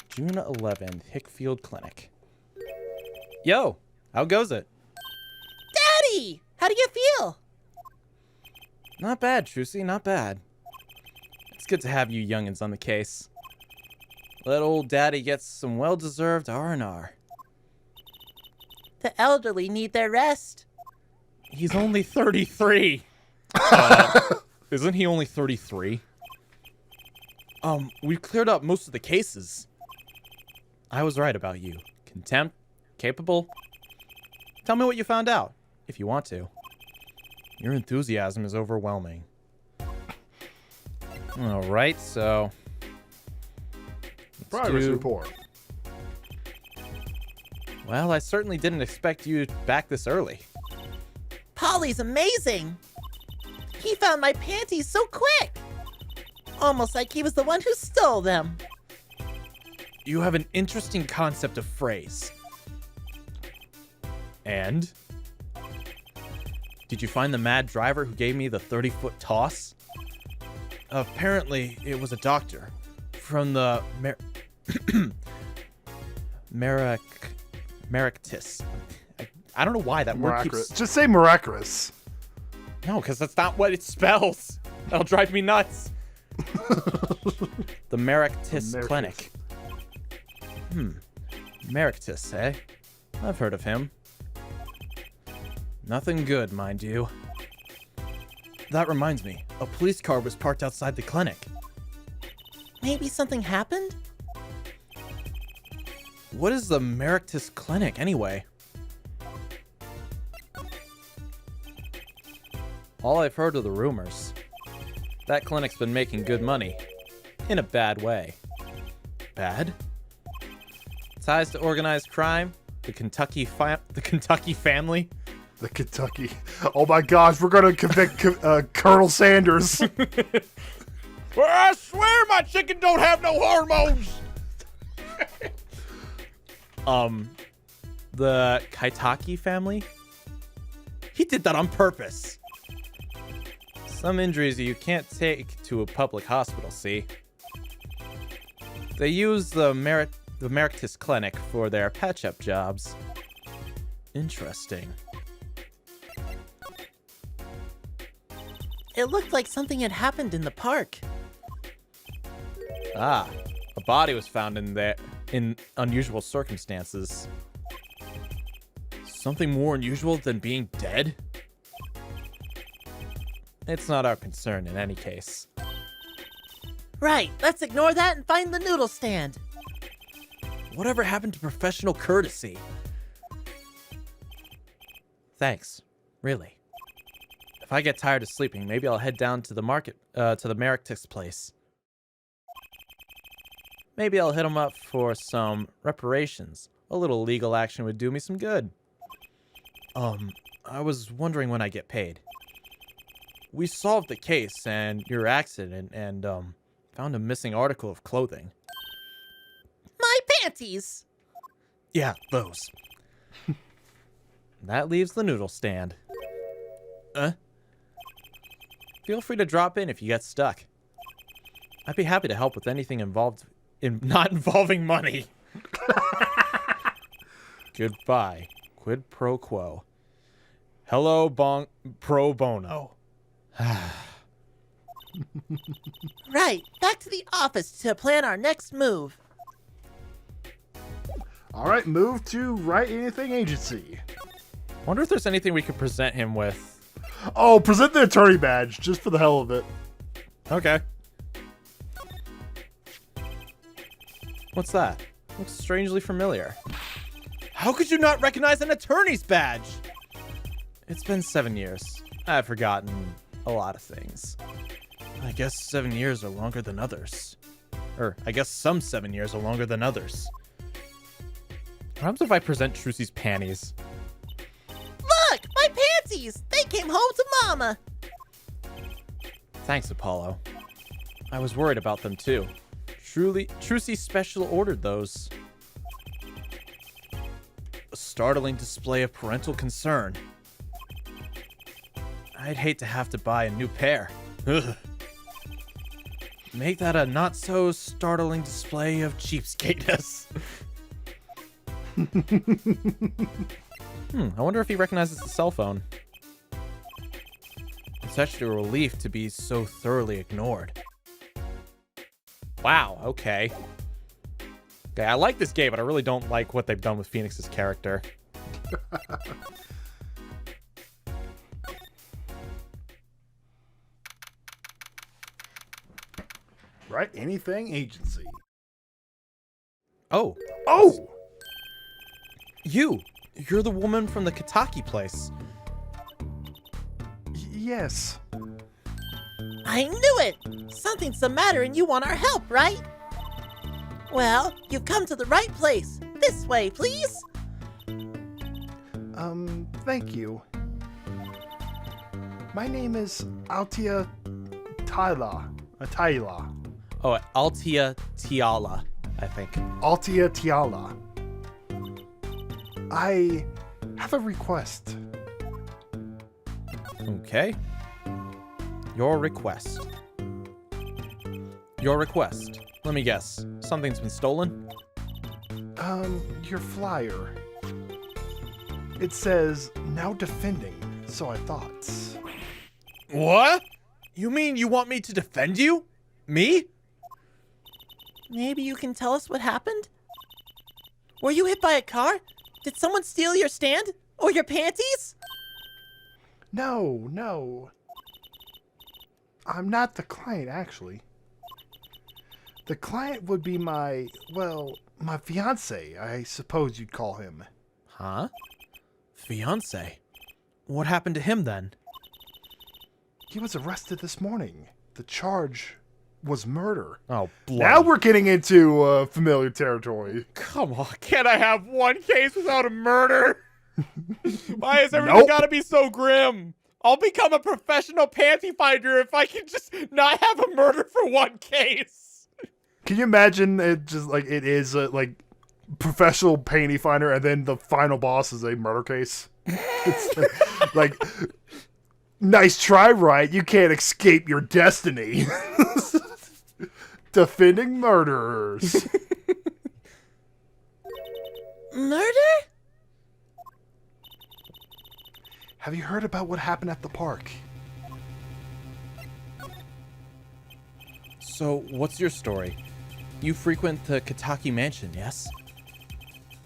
June 11th, Hickfield Clinic. Yo, how goes it? Daddy! How do you feel? Not bad, Trucy, not bad. It's good to have you youngins on the case. Let old daddy get some well-deserved R&R. The elderly need their rest. He's only 33. Isn't he only 33? We've cleared up most of the cases. I was right about you. Contempt, capable. Tell me what you found out, if you want to. Your enthusiasm is overwhelming. All right, so... Progress report. Well, I certainly didn't expect you back this early. Polly's amazing. He found my panties so quick. Almost like he was the one who stole them. You have an interesting concept of phrase. And? Did you find the mad driver who gave me the 30-foot toss? Apparently, it was a doctor from the Merictus. I don't know why that word keeps... Just say miraculous. No, because that's not what it spells. That'll drive me nuts. The Merictus Clinic. Merictus, eh? I've heard of him. Nothing good, mind you. That reminds me, a police car was parked outside the clinic. Maybe something happened? What is the Merictus Clinic, anyway? All I've heard are the rumors. That clinic's been making good money. In a bad way. Bad? Ties to organized crime, the Kentucky family. The Kentucky. Oh my gosh, we're gonna convict Colonel Sanders. Well, I swear my chicken don't have no hormones. The Kataki family? He did that on purpose. Some injuries you can't take to a public hospital, see? They use the Meritus Clinic for their patch-up jobs. Interesting. It looked like something had happened in the park. Ah, a body was found in there in unusual circumstances. Something more unusual than being dead? It's not our concern in any case. Right, let's ignore that and find the noodle stand. Whatever happened to professional courtesy? Thanks, really. If I get tired of sleeping, maybe I'll head down to the market, to the Meritus place. Maybe I'll hit him up for some reparations. A little legal action would do me some good. I was wondering when I get paid. We solved the case and your accident and, found a missing article of clothing. My panties! Yeah, those. That leaves the noodle stand. Feel free to drop in if you get stuck. I'd be happy to help with anything not involving money. Goodbye. Quid pro quo. Hello, pro bono. Right, back to the office to plan our next move. All right, move to Wright Anything Agency. Wonder if there's anything we could present him with. Oh, present the attorney badge, just for the hell of it. Okay. What's that? Looks strangely familiar. How could you not recognize an attorney's badge? It's been 7 years. I've forgotten a lot of things. I guess 7 years are longer than others. Or, I guess some 7 years are longer than others. What happens if I present Trucy's panties? Look, my panties! They came home to Mama! Thanks, Apollo. I was worried about them too. Trucy special ordered those. A startling display of parental concern. I'd hate to have to buy a new pair. Ugh. Make that a not so startling display of cheapskateness. I wonder if he recognizes the cell phone. It's actually a relief to be so thoroughly ignored. Wow, okay. Okay, I like this game, but I really don't like what they've done with Phoenix's character. Wright Anything Agency. Oh. Oh! You're the woman from the Kataki place. Yes. I knew it! Something's the matter and you want our help, right? Well, you've come to the right place. This way, please. Thank you. My name is Altia Tyla. Oh, Altia Tiala, I think. Altia Tiala. I have a request. Okay. Your request. Let me guess. Something's been stolen? Your flyer. It says, now defending, so I thought. What? You mean you want me to defend you? Me? Maybe you can tell us what happened? Were you hit by a car? Did someone steal your stand? Or your panties? No. I'm not the client, actually. The client would be my fiancé, I suppose you'd call him. Huh? Fiancé? What happened to him then? He was arrested this morning. The charge was murder. Oh, bloody. Now we're getting into familiar territory. Come on, can't I have one case without a murder? Why is everything gotta be so grim? I'll become a professional panty finder if I can just not have a murder for one case. Can you imagine it just like it is like professional panty finder and then the final boss is a murder case? It's like, nice try, Wright. You can't escape your destiny. Defending murderers. Murder? Have you heard about what happened at the park? So, what's your story? You frequent the Kataki mansion, yes?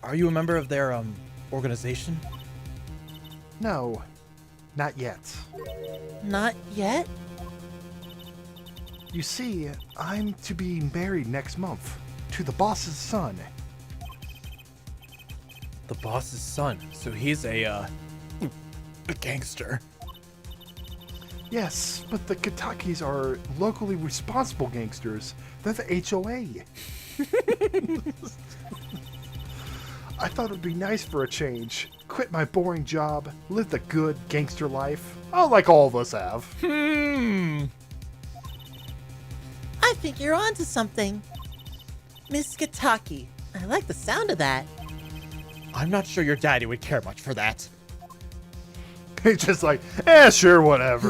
Are you a member of their, organization? No, not yet. Not yet? You see, I'm to be married next month to the boss's son. The boss's son, so he's a gangster. Yes, but the Katakis are locally responsible gangsters. They're the HOA. I thought it would be nice for a change. Quit my boring job, live the good gangster life. Oh, like all of us have. I think you're onto something. Miss Kataki. I like the sound of that. I'm not sure your daddy would care much for that. He's just like, sure, whatever.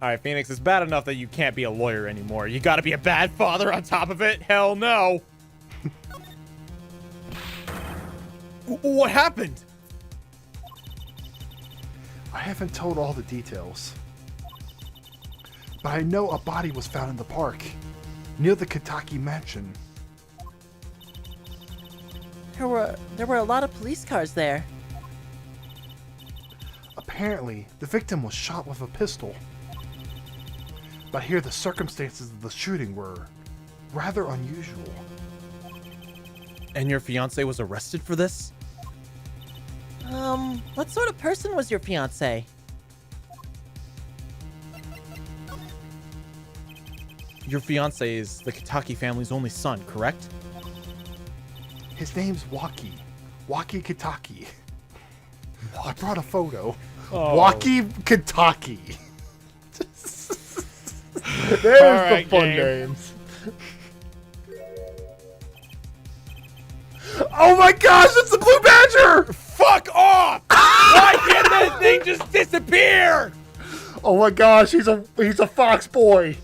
Alright, Phoenix, it's bad enough that you can't be a lawyer anymore. You gotta be a bad father on top of it? Hell no. What happened? I haven't told all the details. But I know a body was found in the park, near the Kataki mansion. There were a lot of police cars there. Apparently, the victim was shot with a pistol. But here the circumstances of the shooting were rather unusual. And your fiance was arrested for this? What sort of person was your fiance? Your fiance is the Kataki family's only son, correct? His name's Waki. Waki Kataki. I brought a photo. Oh. Waki Kataki. There's Alright, the fun game. names. Oh my gosh, it's the Blue Badger! Fuck off! Why can't that thing just disappear? Oh my gosh, he's a fox boy.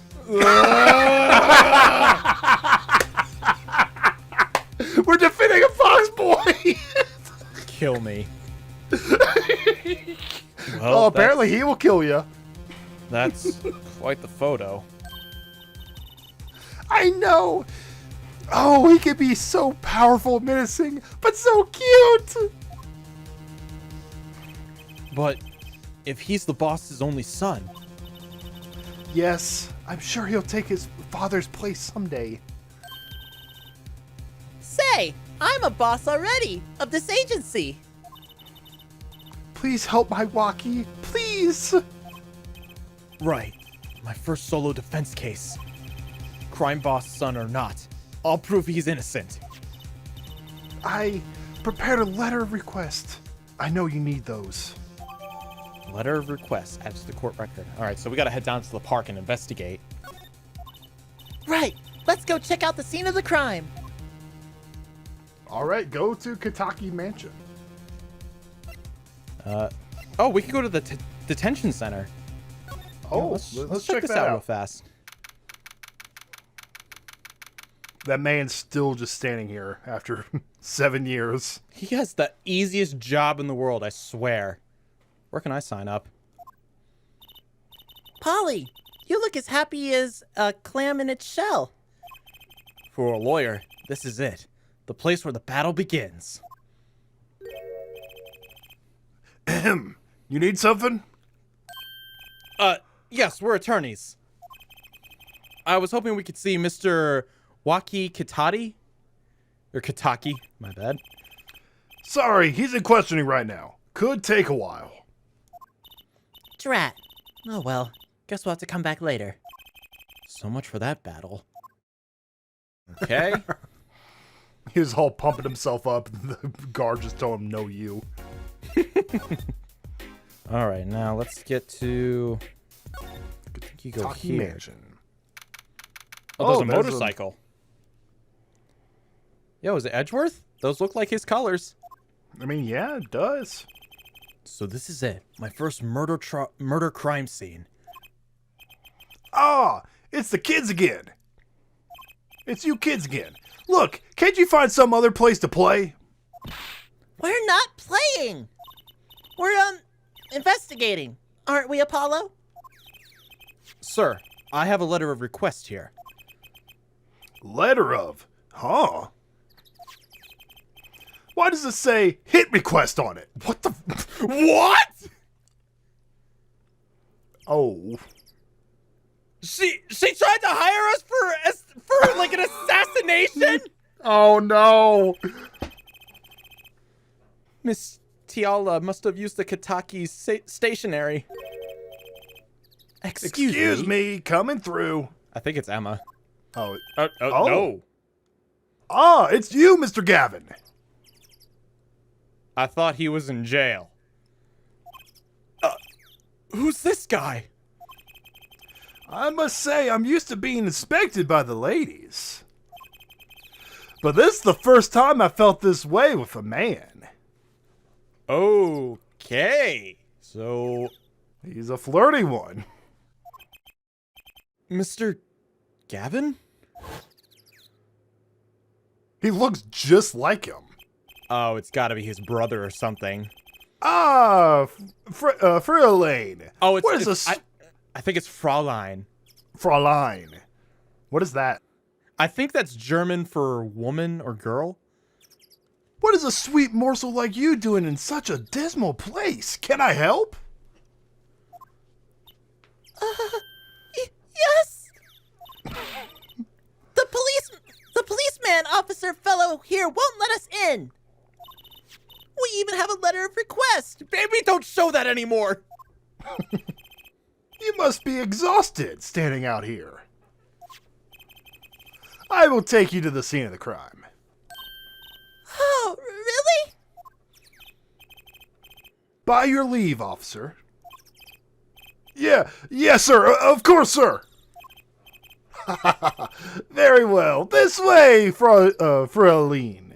We're defending a fox boy. Kill me. Oh, apparently he will kill you. That's quite the photo. I know. Oh, he can be so powerful and menacing, but so cute. But if he's the boss's only son, Yes, I'm sure he'll take his father's place someday. Say, I'm a boss already of this agency. Please help my Waki, please. right, my first solo defense case. Crime boss son or not, I'll prove he's innocent. I prepared a letter of request. I know you need those. Letter of request added to the court record. All right, so we gotta head down to the park and investigate. Right, let's go check out the scene of the crime. All right, go to Kataki Mansion. Oh, we could go to the detention center. Oh, Let's check this out real fast. That man's still just standing here after 7 years. He has the easiest job in the world, I swear. Where can I sign up? Polly, you look as happy as a clam in its shell. For a lawyer, this is it. The place where the battle begins. Ahem. You need something? Yes, we're attorneys. I was hoping we could see Mr. Waki Katati? Or Kataki, my bad. Sorry, he's in questioning right now. Could take a while. Drat. Oh well, Guess we'll have to come back later. So much for that battle. Okay. He was all pumping himself up. And the guard just told him, "No, you." All right, now let's get to. I think you go Kataki here. Mansion. Oh, there's a there's motorcycle. Yo, is it Edgeworth? Those look like his colors. I mean, yeah, it does. So this is it. My first murder crime scene. Ah, it's the kids again. It's you kids again. Look, can't you find some other place to play? We're not playing. We're, investigating. Aren't we, Apollo? Sir, I have a letter of request here. Letter of? Huh? Why does it say hit request on it? What the? What? Oh. She tried to hire us for like an assassination? Oh no. Miss Tiala must have used the Kataki stationery. Excuse me, coming through. I think it's Emma. Oh. Oh. No. Ah, it's you, Mr. Gavin. I thought he was in jail. Who's this guy? I must say, I'm used to being inspected by the ladies. But this is the first time I felt this way with a man. Okay. So, He's a flirty one. Mr. Gavin? He looks just like him. Oh, it's gotta be his brother or something. Ah, Fraulein. Oh, it's What is this? I think it's Fraulein. Fraulein. What is that? I think that's German for woman or girl. What is a sweet morsel like you doing in such a dismal place? Can I help? Yes. The policeman officer fellow here won't let us in. We even have a letter of request. Baby, don't show that anymore. You must be exhausted standing out here. I will take you to the scene of the crime. Oh, really? By your leave, officer. Yes, sir. Of course, sir. Very well. This way, Fraulein.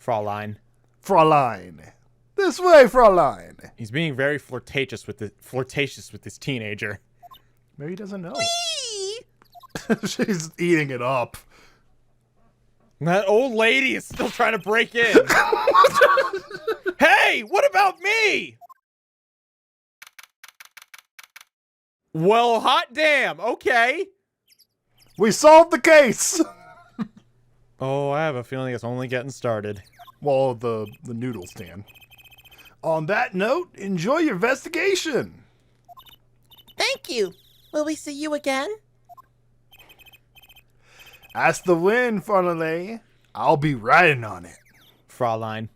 Fraulein. This way, Fraulein. He's being very flirtatious with this teenager. Maybe he doesn't know. Whee! She's eating it up. That old lady is still trying to break in. Hey, what about me? Well, hot damn. Okay. We solved the case. Oh, I have a feeling it's only getting started. Well, the noodle stand. On that note, enjoy your investigation. Thank you. Will we see you again? Ask the wind, Fraulein. I'll be riding on it. Fraulein.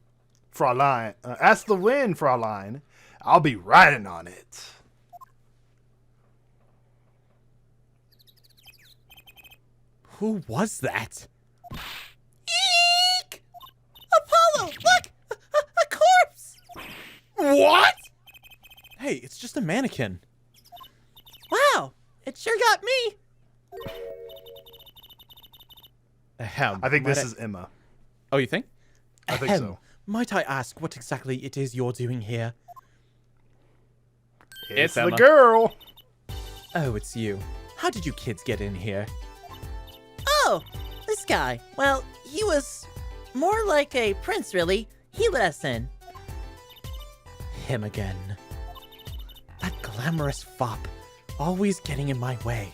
Fraulein. Ask the wind, Fraulein. I'll be riding on it. Who was that? Eek! Apollo, look! A corpse! What? Hey, it's just a mannequin. Wow, it sure got me. I think this is Emma. Oh, you think? I think so. Might I ask what exactly it is you're doing here? It's the Emma. girl. Oh, it's you. How did you kids get in here? Oh, this guy. Well, he was more like a prince, really. He let us in. Him again. That glamorous fop. Always getting in my way.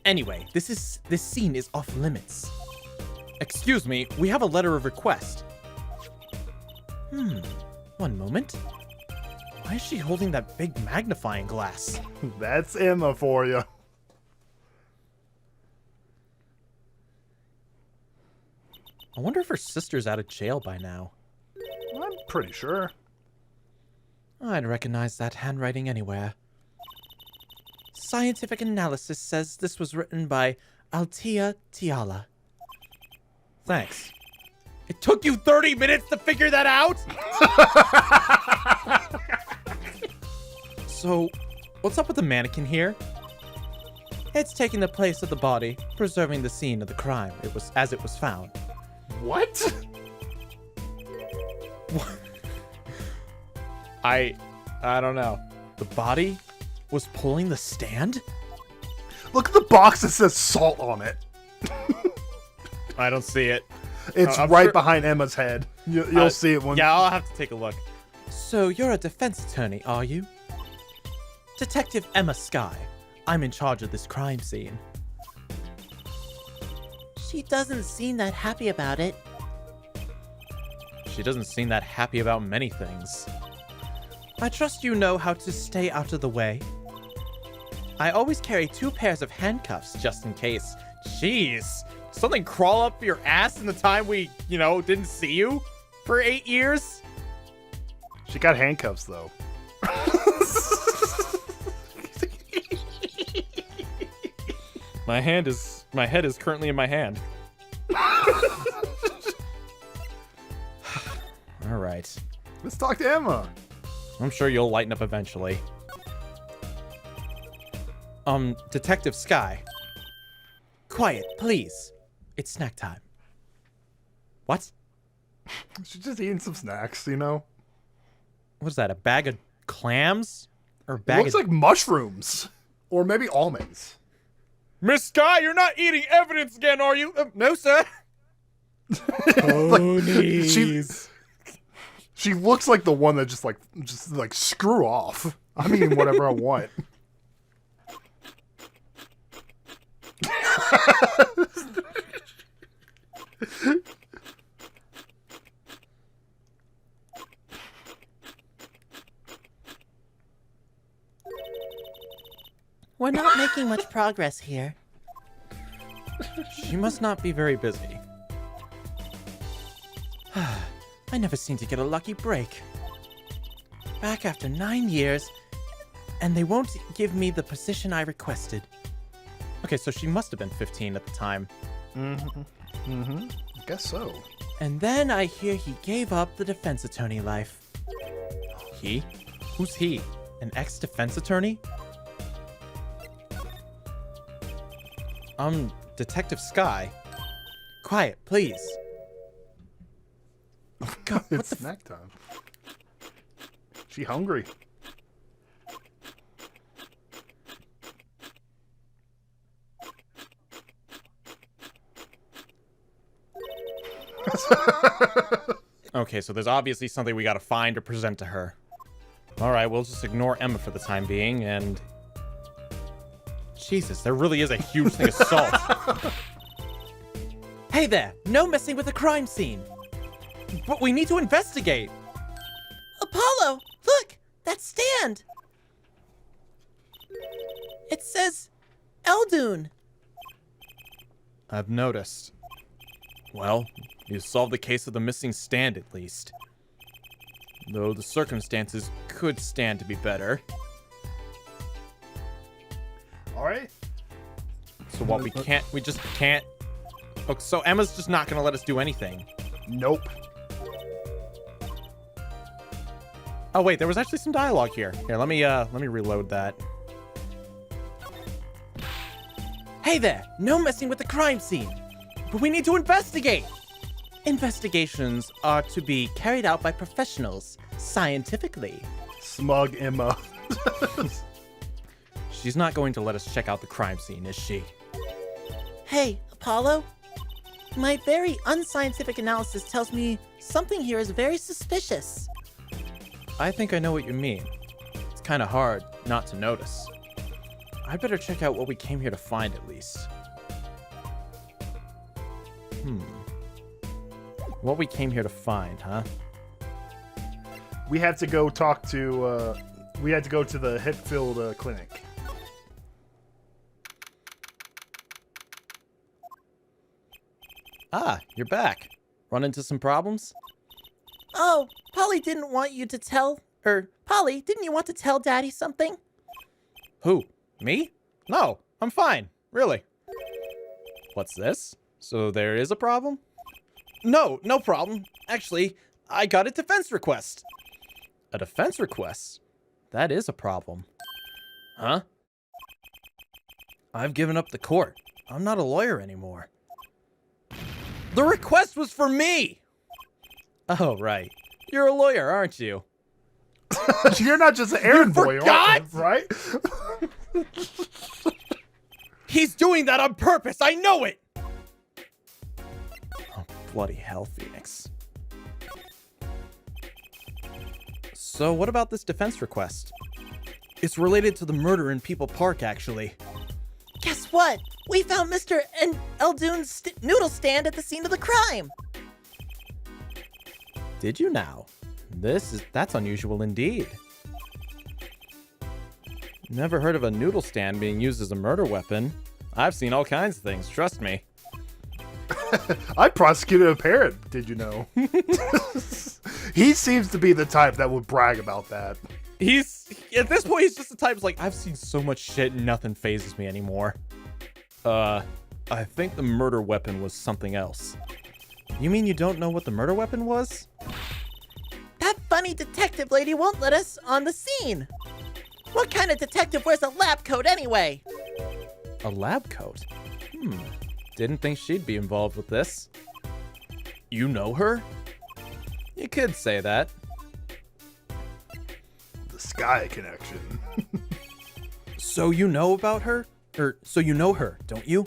Anyway, this scene is off limits. Excuse me, we have a letter of request. One moment. Why is she holding that big magnifying glass? That's Emma for you. I wonder if her sister's out of jail by now. I'm pretty sure. I'd recognize that handwriting anywhere. scientific analysis says this was written by Altia Tiala. Thanks. It took you 30 minutes to figure that out? So, what's up with the mannequin here? It's taking the place of the body, preserving the scene of the crime as it was found. What? I don't know. The body was pulling the stand? Look at the box that says salt on it. I don't see it. It's I'm right sure- behind Emma's head. You'll see it when... Yeah, I'll have to take a look. So you're a defense attorney, are you? Detective Emma Skye. I'm in charge of this crime scene. She doesn't seem that happy about it. She doesn't seem that happy about many things. I trust you know how to stay out of the way. I always carry 2 pairs of handcuffs just in case. Jeez. Something crawl up your ass in the time we, didn't see you for 8 years? She got handcuffs, though. My head is currently in my hand. All right. Let's talk to Emma. I'm sure you'll lighten up eventually. Detective Skye. Quiet, please. It's snack time. What? She's just eating some snacks, you know? What is that, a bag of clams? Or a It bag looks of... like mushrooms. Or maybe almonds. Miss Skye, you're not eating evidence again, are you? No, sir. Ponies. She looks like the one that just screw off. I'm eating whatever I want. We're not making much progress here. She must not be very busy. I never seem to get a lucky break. Back after 9 years, and they won't give me the position I requested. Okay, so she must have been 15 at the time. I guess so. And then I hear he gave up the defense attorney life. He? Who's he? An ex-defense attorney? Detective Skye. Quiet, please. Oh, God, it's snack time. She hungry. Okay, so there's obviously something we gotta find or present to her. Alright, we'll just ignore Emma for the time being, and... Jesus, there really is a huge thing of salt. Hey there, no messing with the crime scene. But we need to investigate! Apollo, look, that stand. It says Eldoon. I've noticed. Well, you solved the case of the missing stand at least. Though the circumstances could stand to be better. Alright. So what, we just can't... Oh, so Emma's just not gonna let us do anything. Nope. Oh wait, there was actually some dialogue here. Here, let me reload that. Hey there, no messing with the crime scene. But we need to investigate! Investigations are to be carried out by professionals, scientifically. Smug Emma. She's not going to let us check out the crime scene, is she? Hey, Apollo. My very unscientific analysis tells me something here is very suspicious. I think I know what you mean. It's kind of hard not to notice. I'd better check out what we came here to find at least. What we came here to find, huh? We had to go talk to, we had to go to the Hetfield clinic. Ah, you're back. Run into some problems? Oh, Polly didn't want you to tell... Polly, didn't you want to tell Daddy something? Who? Me? No, I'm fine. Really. What's this? So there is a problem? No, no problem. Actually, I got a defense request. A defense request? That is a problem. Huh? I've given up the court. I'm not a lawyer anymore. The request was for me! Oh, right. You're a lawyer, aren't you? You're not just an errand boy, forgot? right? He's doing that on purpose, I know it! Oh, bloody hell, Phoenix. So what about this defense request? It's related to the murder in People Park, actually. Guess what? We found Mr. Eldoon's noodle stand at the scene of the crime. Did you now? That's unusual indeed. Never heard of a noodle stand being used as a murder weapon. I've seen all kinds of things, trust me. I prosecuted a parrot, did you know? He seems to be the type that would brag about that. At this point, he's just the type who's like, I've seen so much shit and nothing phases me anymore. I think the murder weapon was something else. You mean you don't know what the murder weapon was? That funny detective lady won't let us on the scene. What kind of detective wears a lab coat anyway? A lab coat? Didn't think she'd be involved with this. You know her? You could say that. The Skye connection. So you know about her? So you know her, don't you?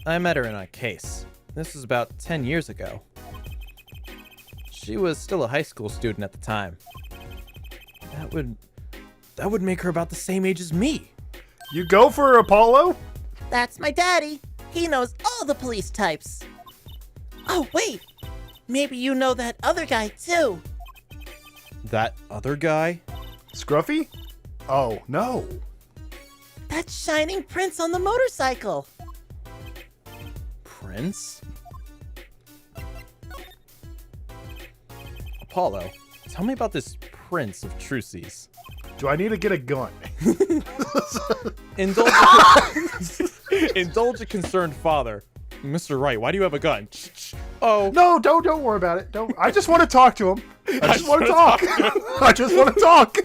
I met her in a case. This was about 10 years ago. She was still a high school student at the time. That would make her about the same age as me. You go for her, Apollo? That's my daddy. He knows all the police types. Oh, wait. Maybe you know that other guy, too. That other guy? Scruffy? Oh, no. That shining prince on the motorcycle. Prince? Apollo, tell me about this prince of Trucy's. Do I need to get a gun? Indulge a concerned father. Mr. Wright, why do you have a gun? Oh. No, don't worry about it. Don't. I just want to talk to him. I just want to talk. I just want to talk.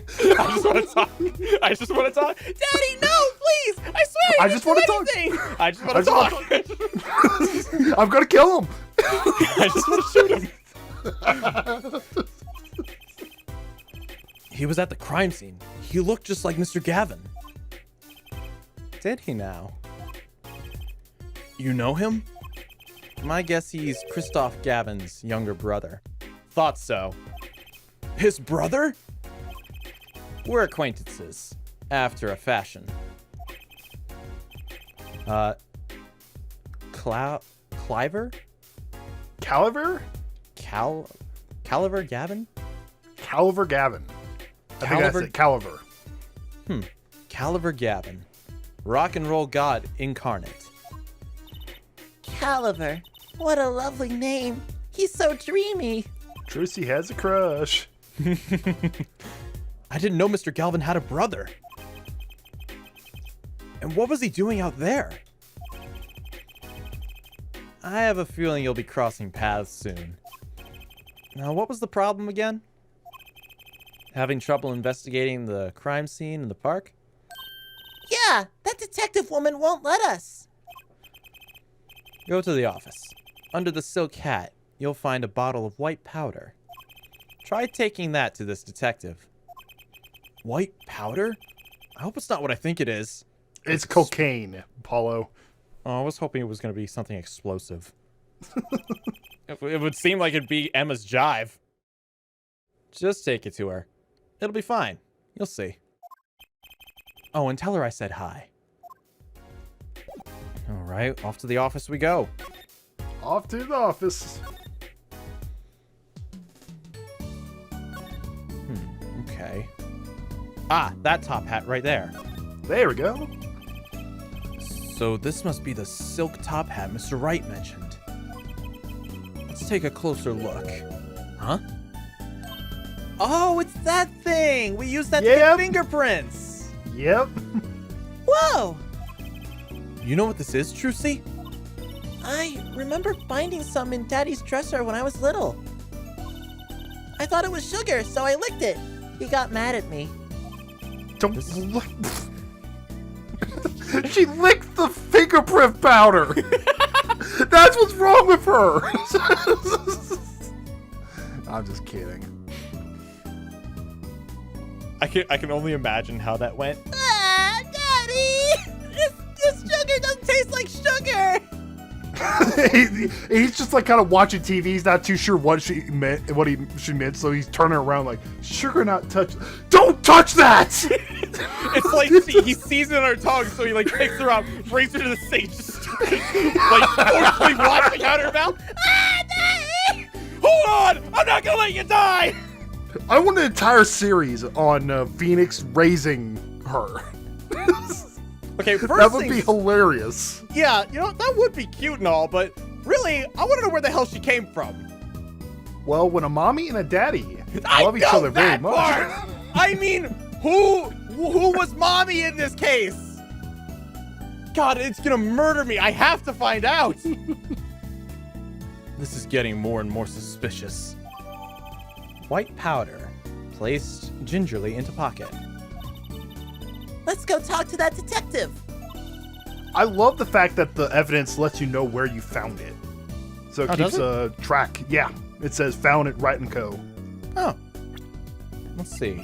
I just want to talk. Daddy, no, please. I swear. I just want to talk. I just want to talk. I'm going to kill him. I just want to shoot him. He was at the crime scene. He looked just like Mr. Gavin. Did he now? You know him? My guess he's Christoph Gavin's younger brother. Thought so. His brother? We're acquaintances, after a fashion. Cliver? Caliver? Caliver Gavin? Caliver Gavin. I think that's it. Caliver. Caliver Gavin. Rock and roll god incarnate. Caliver. What a lovely name. He's so dreamy. Trucy has a crush. I didn't know Mr. Galvin had a brother. And what was he doing out there? I have a feeling you'll be crossing paths soon. Now, what was the problem again? Having trouble investigating the crime scene in the park? Yeah, that detective woman won't let us. Go to the office. Under the silk hat, you'll find a bottle of white powder. Try taking that to this detective. White powder? I hope it's not what I think it is. It's cocaine, Apollo. Oh, I was hoping it was going to be something explosive. It would seem like it'd be Emma's jive. Just take it to her. It'll be fine. You'll see. Oh, and tell her I said hi. All right, off to the office we go. Off to the office. Okay. Ah, that top hat right there. There we go. So this must be the silk top hat Mr. Wright mentioned. Let's take a closer look. Huh? Oh, it's that thing! We used that to get fingerprints! Yep. Whoa! You know what this is, Trucy? I remember finding some in Daddy's dresser when I was little. I thought it was sugar, so I licked it. He got mad at me. Don't lick. She licked the fingerprint powder. That's what's wrong with her. I'm just kidding. I can only imagine how that went. Ah, Daddy! This sugar doesn't taste like sugar! He's just like kind of watching TV. He's not too sure what she meant, she meant. So he's turning around like, sugar not touch. Don't touch that! It's like he sees it on her tongue, so he like picks her up, brings her to the stage, just like forcefully washing out her mouth. Ah, Daddy! Hold on! I'm not gonna let you die! I want an entire series on Phoenix raising her. Okay, first That would be things- hilarious. Yeah, you know, that would be cute and all, but really, I want to know where the hell she came from. Well, when a mommy and a daddy I love each know other very that much. part! I mean, who was mommy in this case? God, it's gonna murder me. I have to find out. This is getting more and more suspicious. White powder, placed gingerly into pocket. Let's go talk to that detective. I love the fact that the evidence lets you know where you found it. So it Oh, keeps does a track. Yeah, it says found at Wright & Co. Oh, let's see.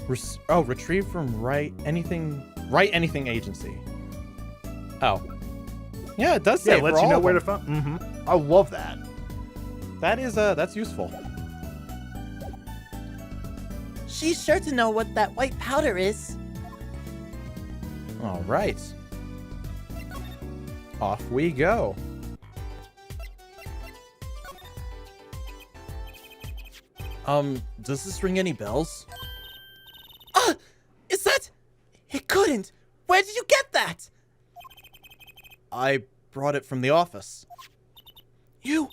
Retrieved from Wright Anything Agency. Oh, yeah, it does say Yeah, it for lets you all know of where to them. find. I love that. That is that's useful. She's sure to know what that white powder is. All right. Off we go. Does this ring any bells? Is that? It couldn't. Where did you get that? I brought it from the office. You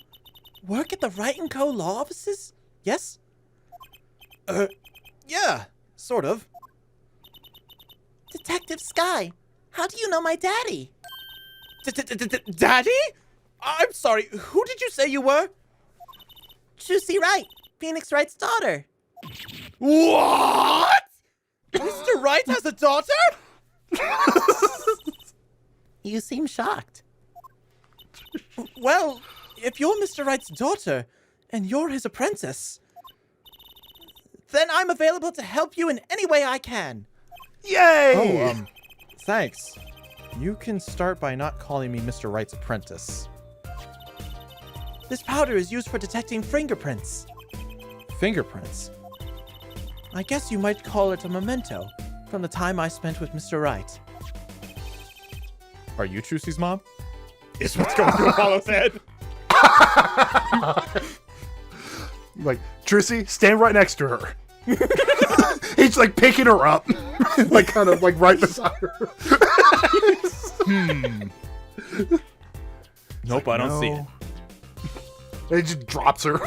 work at the Wright & Co. law offices? Yes? Yeah, sort of. Detective Skye, how do you know my daddy? Daddy? I'm sorry, who did you say you were? Trucy Wright, Phoenix Wright's daughter. What? Mr. Wright has a daughter? You seem shocked. Well, if you're Mr. Wright's daughter, and you're his apprentice, then I'm available to help you in any way I can. Yay! Oh, thanks. You can start by not calling me Mr. Wright's apprentice. This powder is used for detecting fingerprints. Fingerprints? I guess you might call it a memento from the time I spent with Mr. Wright. Are you Trucy's mom? Is what's going through Apollo's head. Like, Trucy, stand right next to her. He's like picking her up. Like kind of like right beside her. Nope, I don't see it. And he just drops her.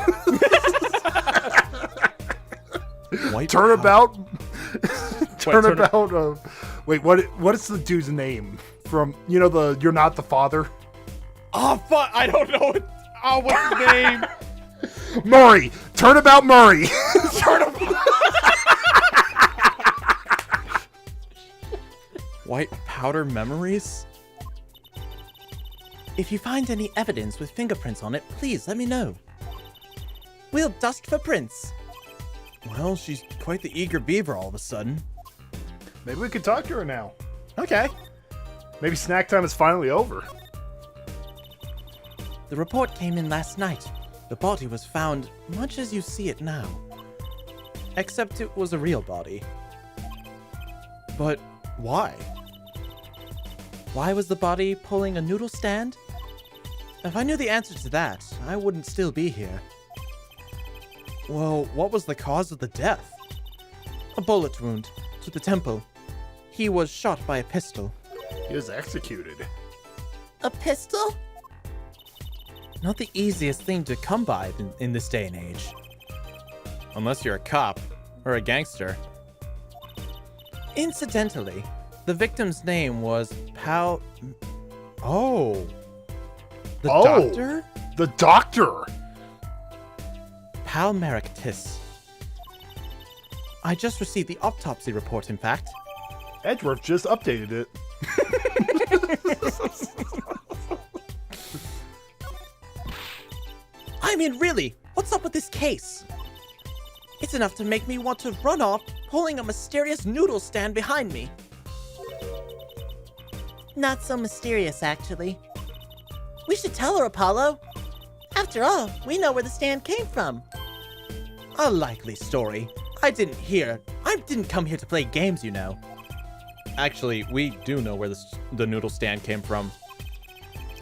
White Turnabout. turn- Wait, what is the dude's name from? You know the You're Not the Father. Oh fuck! I don't know. What's his name? Murray. Turnabout Murray. White powder memories? If you find any evidence with fingerprints on it, please let me know. We'll dust for prints. Well, she's quite the eager beaver all of a sudden. Maybe we could talk to her now. Okay. Maybe snack time is finally over. The report came in last night. The body was found much as you see it now. Except it was a real body. But why? Why was the body pulling a noodle stand? If I knew the answer to that, I wouldn't still be here. Well, what was the cause of the death? A bullet wound to the temple. He was shot by a pistol. He was executed. A pistol? Not the easiest thing to come by in this day and age. Unless you're a cop or a gangster. Incidentally, the victim's name was Oh. The doctor? The doctor! Palmerictis. I just received the autopsy report, in fact. Edgeworth just updated it. I mean, really, what's up with this case? It's enough to make me want to run off, pulling a mysterious noodle stand behind me. Not so mysterious, actually. We should tell her, Apollo. After all, we know where the stand came from. A likely story. I didn't come here to play games, you know. Actually, we do know where the noodle stand came from.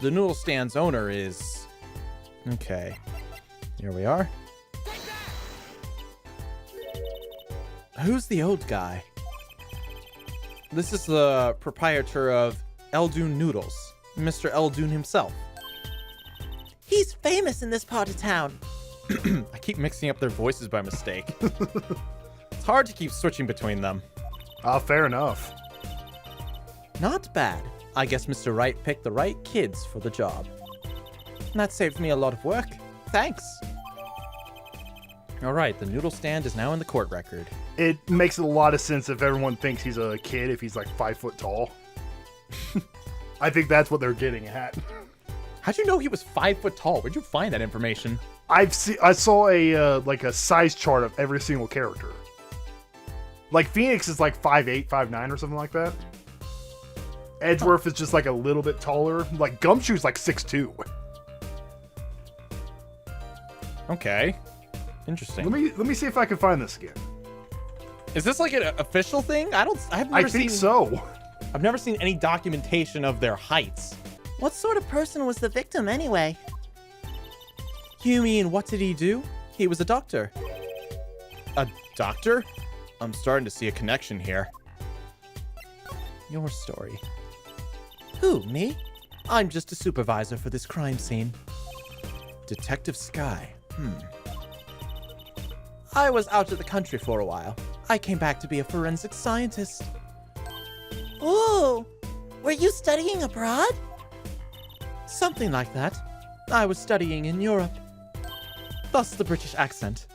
The noodle stand's owner is... Okay. Here we are. Who's the old guy? This is the proprietor of Eldoon Noodles, Mr. Eldoon himself. He's famous in this part of town. I keep mixing up their voices by mistake. It's hard to keep switching between them. Fair enough. Not bad. I guess Mr. Wright picked the right kids for the job. That saved me a lot of work. Thanks. Alright, the noodle stand is now in the court record. It makes a lot of sense if everyone thinks he's a kid if he's like 5 foot tall. I think that's what they're getting at. How'd you know he was 5 foot tall? Where'd you find that information? I saw a like a size chart of every single character. Like Phoenix is like 5'8", 5'9", or something like that. Edgeworth is just like a little bit taller. Like Gumshoe's like 6'2". Okay. Interesting. Let me see if I can find this again. Is this like an official thing? I think so. I've never seen any documentation of their heights. What sort of person was the victim anyway? You mean, what did he do? He was a doctor. A doctor? I'm starting to see a connection here. Your story. Who, me? I'm just a supervisor for this crime scene. Detective Skye. I was out of the country for a while. I came back to be a forensic scientist. Ooh, were you studying abroad? Something like that. I was studying in Europe. Thus the British accent.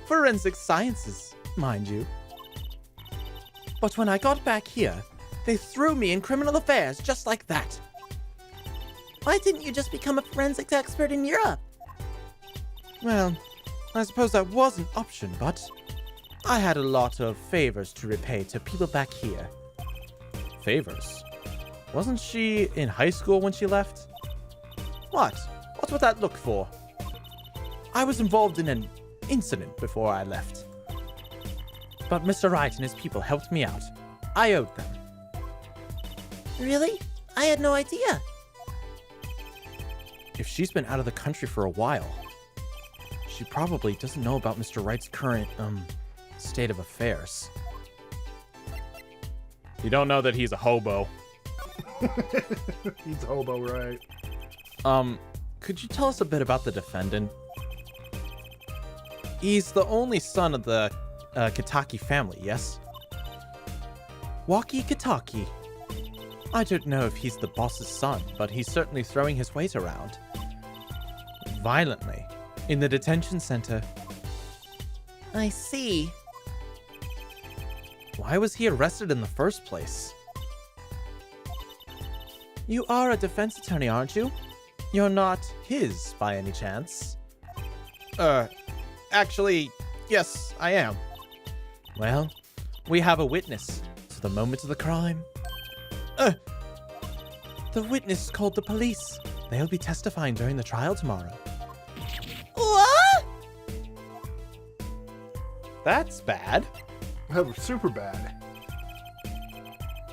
Forensic sciences, mind you. But when I got back here, they threw me in criminal affairs just like that. Why didn't you just become a forensics expert in Europe? Well, I suppose that was an option, but I had a lot of favors to repay to people back here. Favors? Wasn't she in high school when she left? What? What's with that look for? I was involved in an incident before I left. But Mr. Wright and his people helped me out. I owed them. Really? I had no idea. If she's been out of the country for a while, she probably doesn't know about Mr. Wright's current, state of affairs. You don't know that he's a hobo. He's a hobo, right? Could you tell us a bit about the defendant? He's the only son of the Kataki family, yes? Walkie Kataki. I don't know if he's the boss's son, but he's certainly throwing his weight around. Violently. In the detention center. I see. Why was he arrested in the first place? You are a defense attorney, aren't you? You're not his, by any chance? Actually, yes, I am. Well, we have a witness to the moment of the crime. The witness called the police. They'll be testifying during the trial tomorrow. What? That's bad. That was super bad.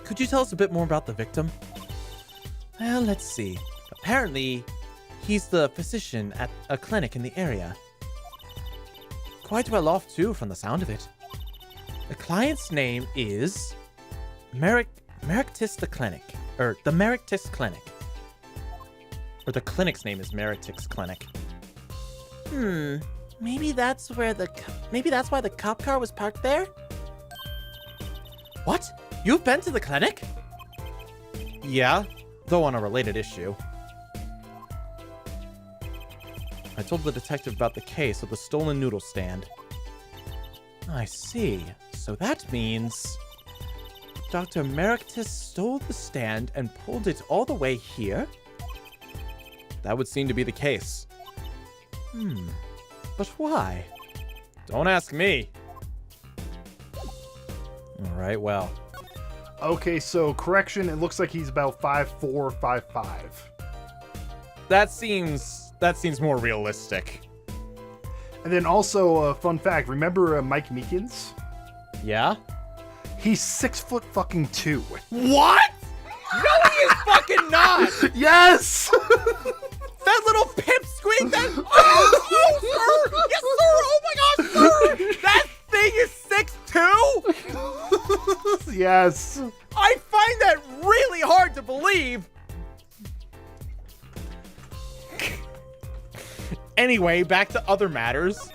Could you tell us a bit more about the victim? Well, let's see. Apparently, he's the physician at a clinic in the area. Quite well off, too, from the sound of it. The client's name is... Merictis the Clinic. Or the Merictis Clinic. Or the clinic's name is Merictis Clinic. Maybe that's why the cop car was parked there? What? You've been to the clinic? Yeah, though on a related issue. I told the detective about the case of the stolen noodle stand. I see. So that means Dr. Emeritus stole the stand and pulled it all the way here? That would seem to be the case. But why? Don't ask me. Alright, well. Okay, so correction, it looks like he's about 5'4", 5'5". That seems more realistic. And then also, fun fact, remember Mike Meekins? Yeah? He's 6'2". What? No, he is fucking not! Yes! That little pipsqueak, that... Oh, sir! Yes, sir! Oh my gosh, sir! That thing is 6'2"? Yes. I find that really hard to believe. Anyway, back to other matters.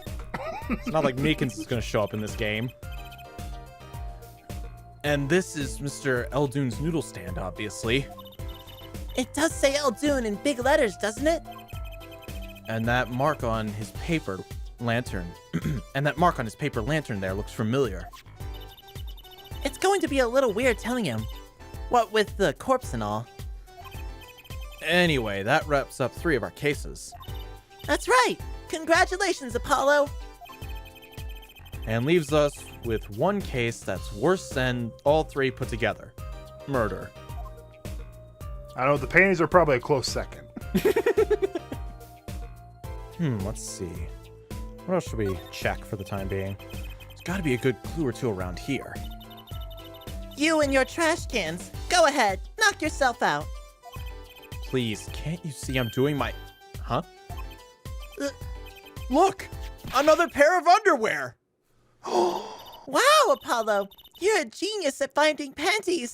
It's not like Meekins is going to show up in this game. And this is Mr. Eldoon's noodle stand, obviously. It does say Eldoon in big letters, doesn't it? And that mark on his paper lantern. And that mark on his paper lantern there looks familiar. It's going to be a little weird telling him. What with the corpse and all. Anyway, that wraps up 3 of our cases. That's right! Congratulations, Apollo! And leaves us with 1 case that's worse than all 3 put together. Murder. I know, the panties are probably a close second. Let's see. What else should we check for the time being? There's gotta be a good clue or 2 around here. You and your trash cans. Go ahead, knock yourself out. Please, can't you see I'm doing my... Huh? Look! Another pair of underwear! Wow, Apollo! You're a genius at finding panties!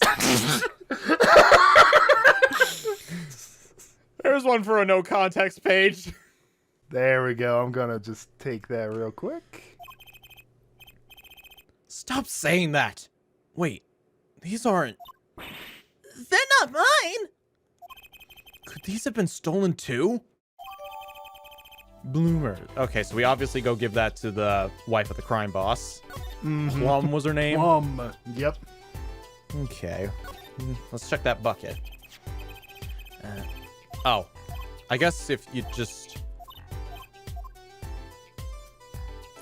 There's one for a no context page. There we go. I'm gonna just take that real quick. Stop saying that! Wait, these aren't... They're not mine! Could these have been stolen too? Bloomer. Okay, so we obviously go give that to the wife of the crime boss. Plum was her name? Plum. Yep. Okay. Let's check that bucket. Oh. I guess if you just...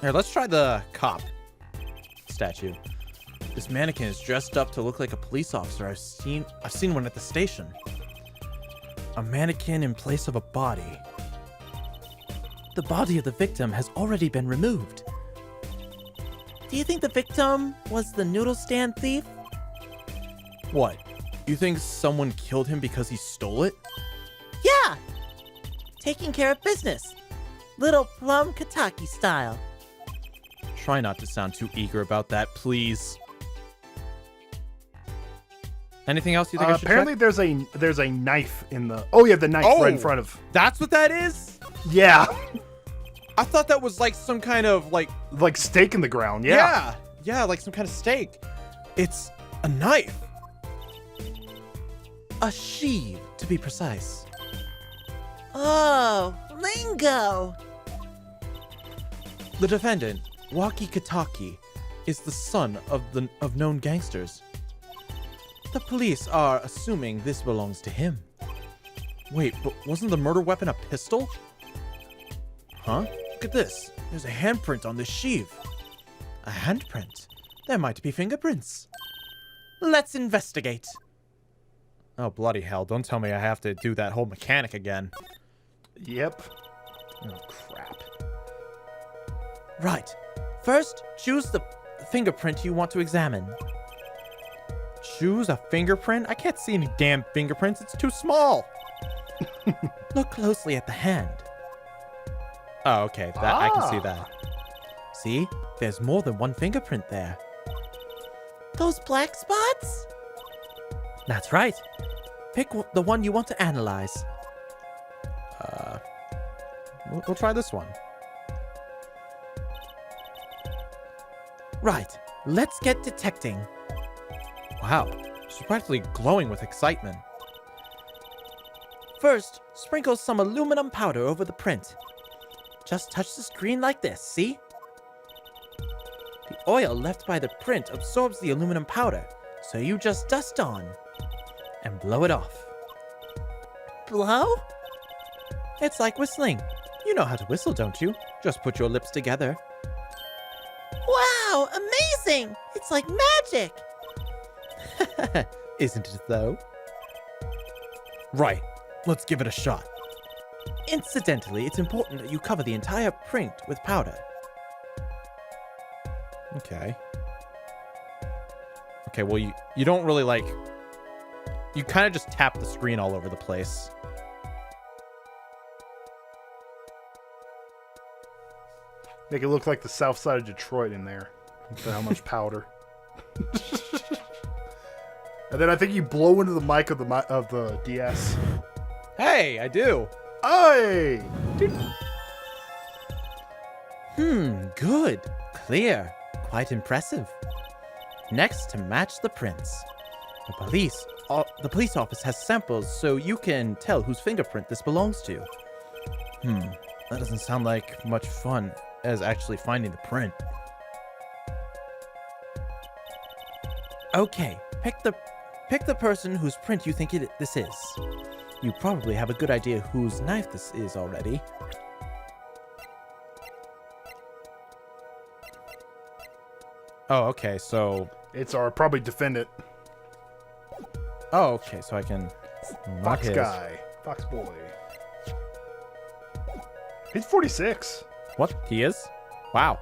Here, let's try the cop statue. This mannequin is dressed up to look like a police officer. I've seen one at the station. A mannequin in place of a body. The body of the victim has already been removed. Do you think the victim was the noodle stand thief? What? You think someone killed him because he stole it? Yeah! Taking care of business. Little Plum Kataki style. Try not to sound too eager about that, please. Anything else you think I should apparently check? there's a knife in the... Oh, yeah, the knife right in front of... That's what that is? Yeah. I thought that was like some kind of like stake in the ground. Yeah. Yeah, like some kind of stake. It's a knife. A sheave, to be precise. Oh, lingo! The defendant, Waki Kataki, is the son of known gangsters. The police are assuming this belongs to him. Wait, but wasn't the murder weapon a pistol? Huh? Look at this. There's a handprint on this sheave. A handprint? There might be fingerprints. Let's investigate. Oh, bloody hell. Don't tell me I have to do that whole mechanic again. Yep. Oh, crap. Right. First, choose the fingerprint you want to examine. Choose a fingerprint? I can't see any damn fingerprints. It's too small. Look closely at the hand. Oh, okay. I can see that. See? There's more than one fingerprint there. Those black spots? That's right. Pick the one you want to analyze. We'll try this one. Right. Let's get detecting. Wow, she's practically glowing with excitement. First, sprinkle some aluminum powder over the print. Just touch the screen like this, see? The oil left by the print absorbs the aluminum powder, so you just dust on and blow it off. Blow? It's like whistling. You know how to whistle, don't you? Just put your lips together. Wow, amazing! It's like magic! Isn't it though? Right, let's give it a shot. Incidentally, it's important that you cover the entire print with powder. Okay. Okay, well, you don't really like... You kind of just tap the screen all over the place. Make it look like the south side of Detroit in there. Look at how much powder. And then I think you blow into the mic of the DS. Hey, I do. Hey! Good. Clear. Quite impressive. Next, to match the prints. The police office has samples, so you can tell whose fingerprint this belongs to. That doesn't sound like much fun as actually finding the print. Okay, pick the person whose print you think this is. You probably have a good idea whose knife this is already. Oh, okay, so... It's our probably defendant. Oh, okay, so I can... Fox guy. Fox boy. He's 46. What? He is? Wow.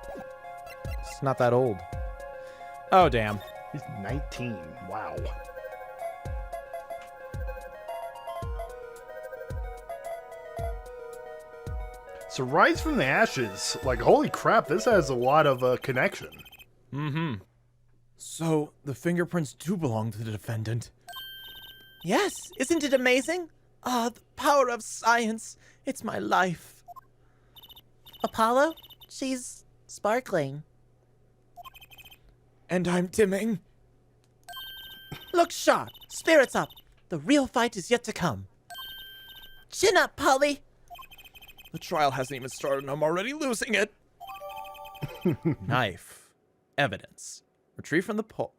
It's not that old. Oh, damn. He's 19. Wow. So Rise from the Ashes, like, holy crap, this has a lot of connection. Mm-hmm. So, the fingerprints do belong to the defendant. Yes, isn't it amazing? Ah, the power of science. It's my life. Apollo? She's sparkling. And I'm dimming. Look sharp. Spirits up. The real fight is yet to come. Chin up, Polly. The trial hasn't even started and I'm already losing it. Knife. Evidence. Retrieved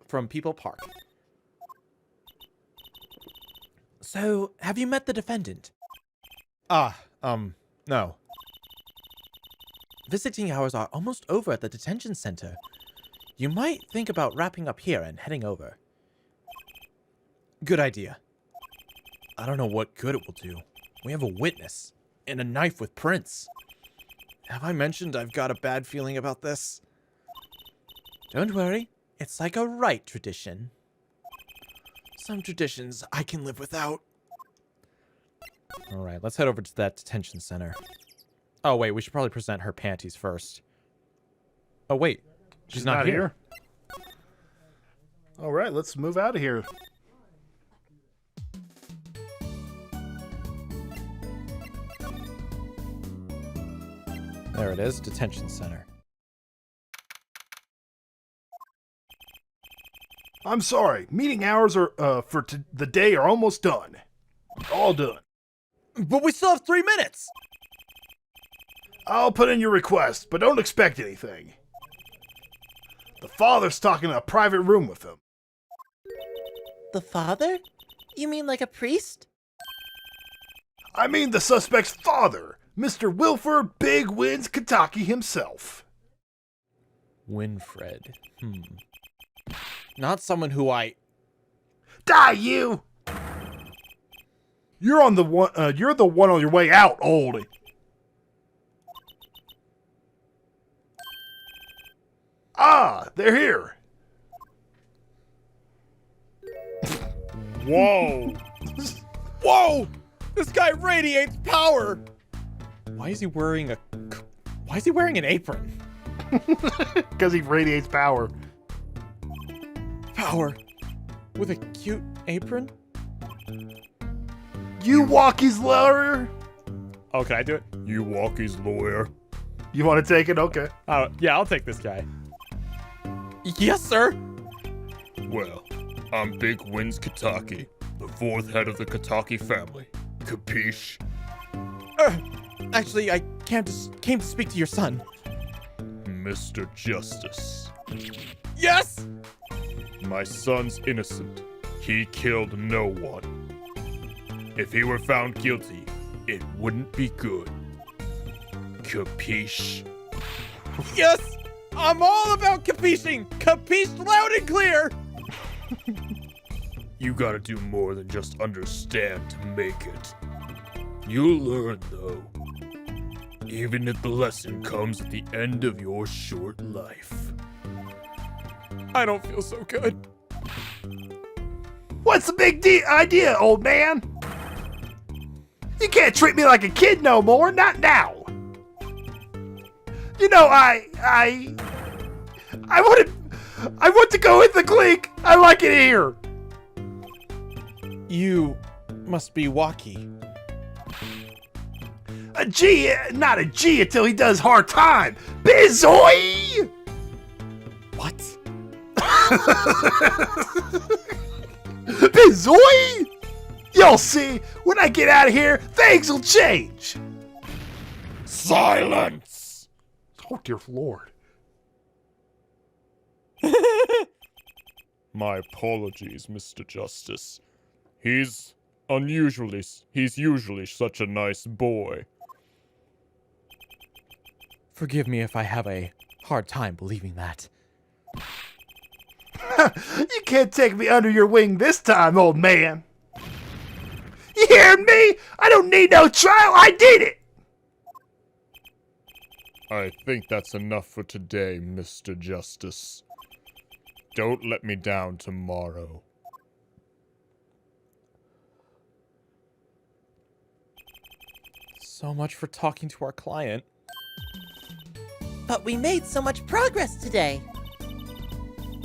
from People Park. So, have you met the defendant? No. Visiting hours are almost over at the detention center. You might think about wrapping up here and heading over. Good idea. I don't know what good it will do. We have a witness. And a knife with prints. Have I mentioned I've got a bad feeling about this? Don't worry. It's like a Wright tradition. Some traditions I can live without. Alright, let's head over to that detention center. Oh, wait, we should probably present her panties first. Oh, wait. She's not here. Alright, let's move out of here. There it is, detention center. I'm sorry. Meeting hours are for the day are almost done. All done. But we still have 3 minutes! I'll put in your request, but don't expect anything. The father's talking in a private room with him. The father? You mean like a priest? I mean the suspect's father, Mr. Wilford Big Wins Kataki himself. Winfred. Not someone who I... Die, you! You're on the one. You're the one on your way out, oldie. Ah, they're here. Whoa! Whoa! This guy radiates power! Why is he wearing an apron? Because he radiates power. Power. With a cute apron? You walk his lawyer. Oh, can I do it? You walk his lawyer. You want to take it? Okay. Yeah, I'll take this guy. Yes, sir. Well, I'm Big Wins Kataki, the fourth head of the Kataki family. Capiche? Actually, I came to speak to your son. Mr. Justice. Yes! My son's innocent. He killed no one. If he were found guilty, it wouldn't be good. Capiche? Yes! I'm all about capiching! Capiche loud and clear! You gotta do more than just understand to make it. You'll learn, though. Even if the lesson comes at the end of your short life. I don't feel so good. What's the big idea, old man? You can't treat me like a kid no more, not now. You know, I want to go with the clique. I like it here. You must be Waki. A G, not a G until he does hard time. Bizoy! What? Bizoy! You'll see, when I get out of here, things will change. Silence! Oh, dear Lord. My apologies, Mr. Justice. He's usually such a nice boy. Forgive me if I have a hard time believing that. You can't take me under your wing this time, old man. You hearing me? I don't need no trial. I did it. I think that's enough for today, Mr. Justice. Don't let me down tomorrow. So much for talking to our client. But we made so much progress today.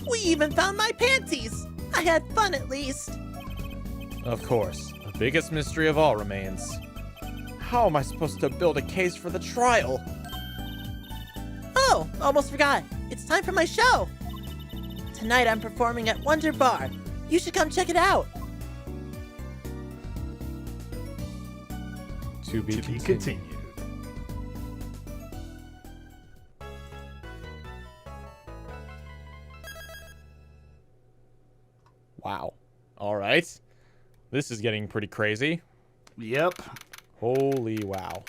We even found my panties. I had fun at least. Of course, the biggest mystery of all remains. How am I supposed to build a case for the trial? Oh, almost forgot. It's time for my show. Tonight I'm performing at Wonder Bar. You should come check it out. To be continued. Wow. All right. This is getting pretty crazy. Yep. Holy wow.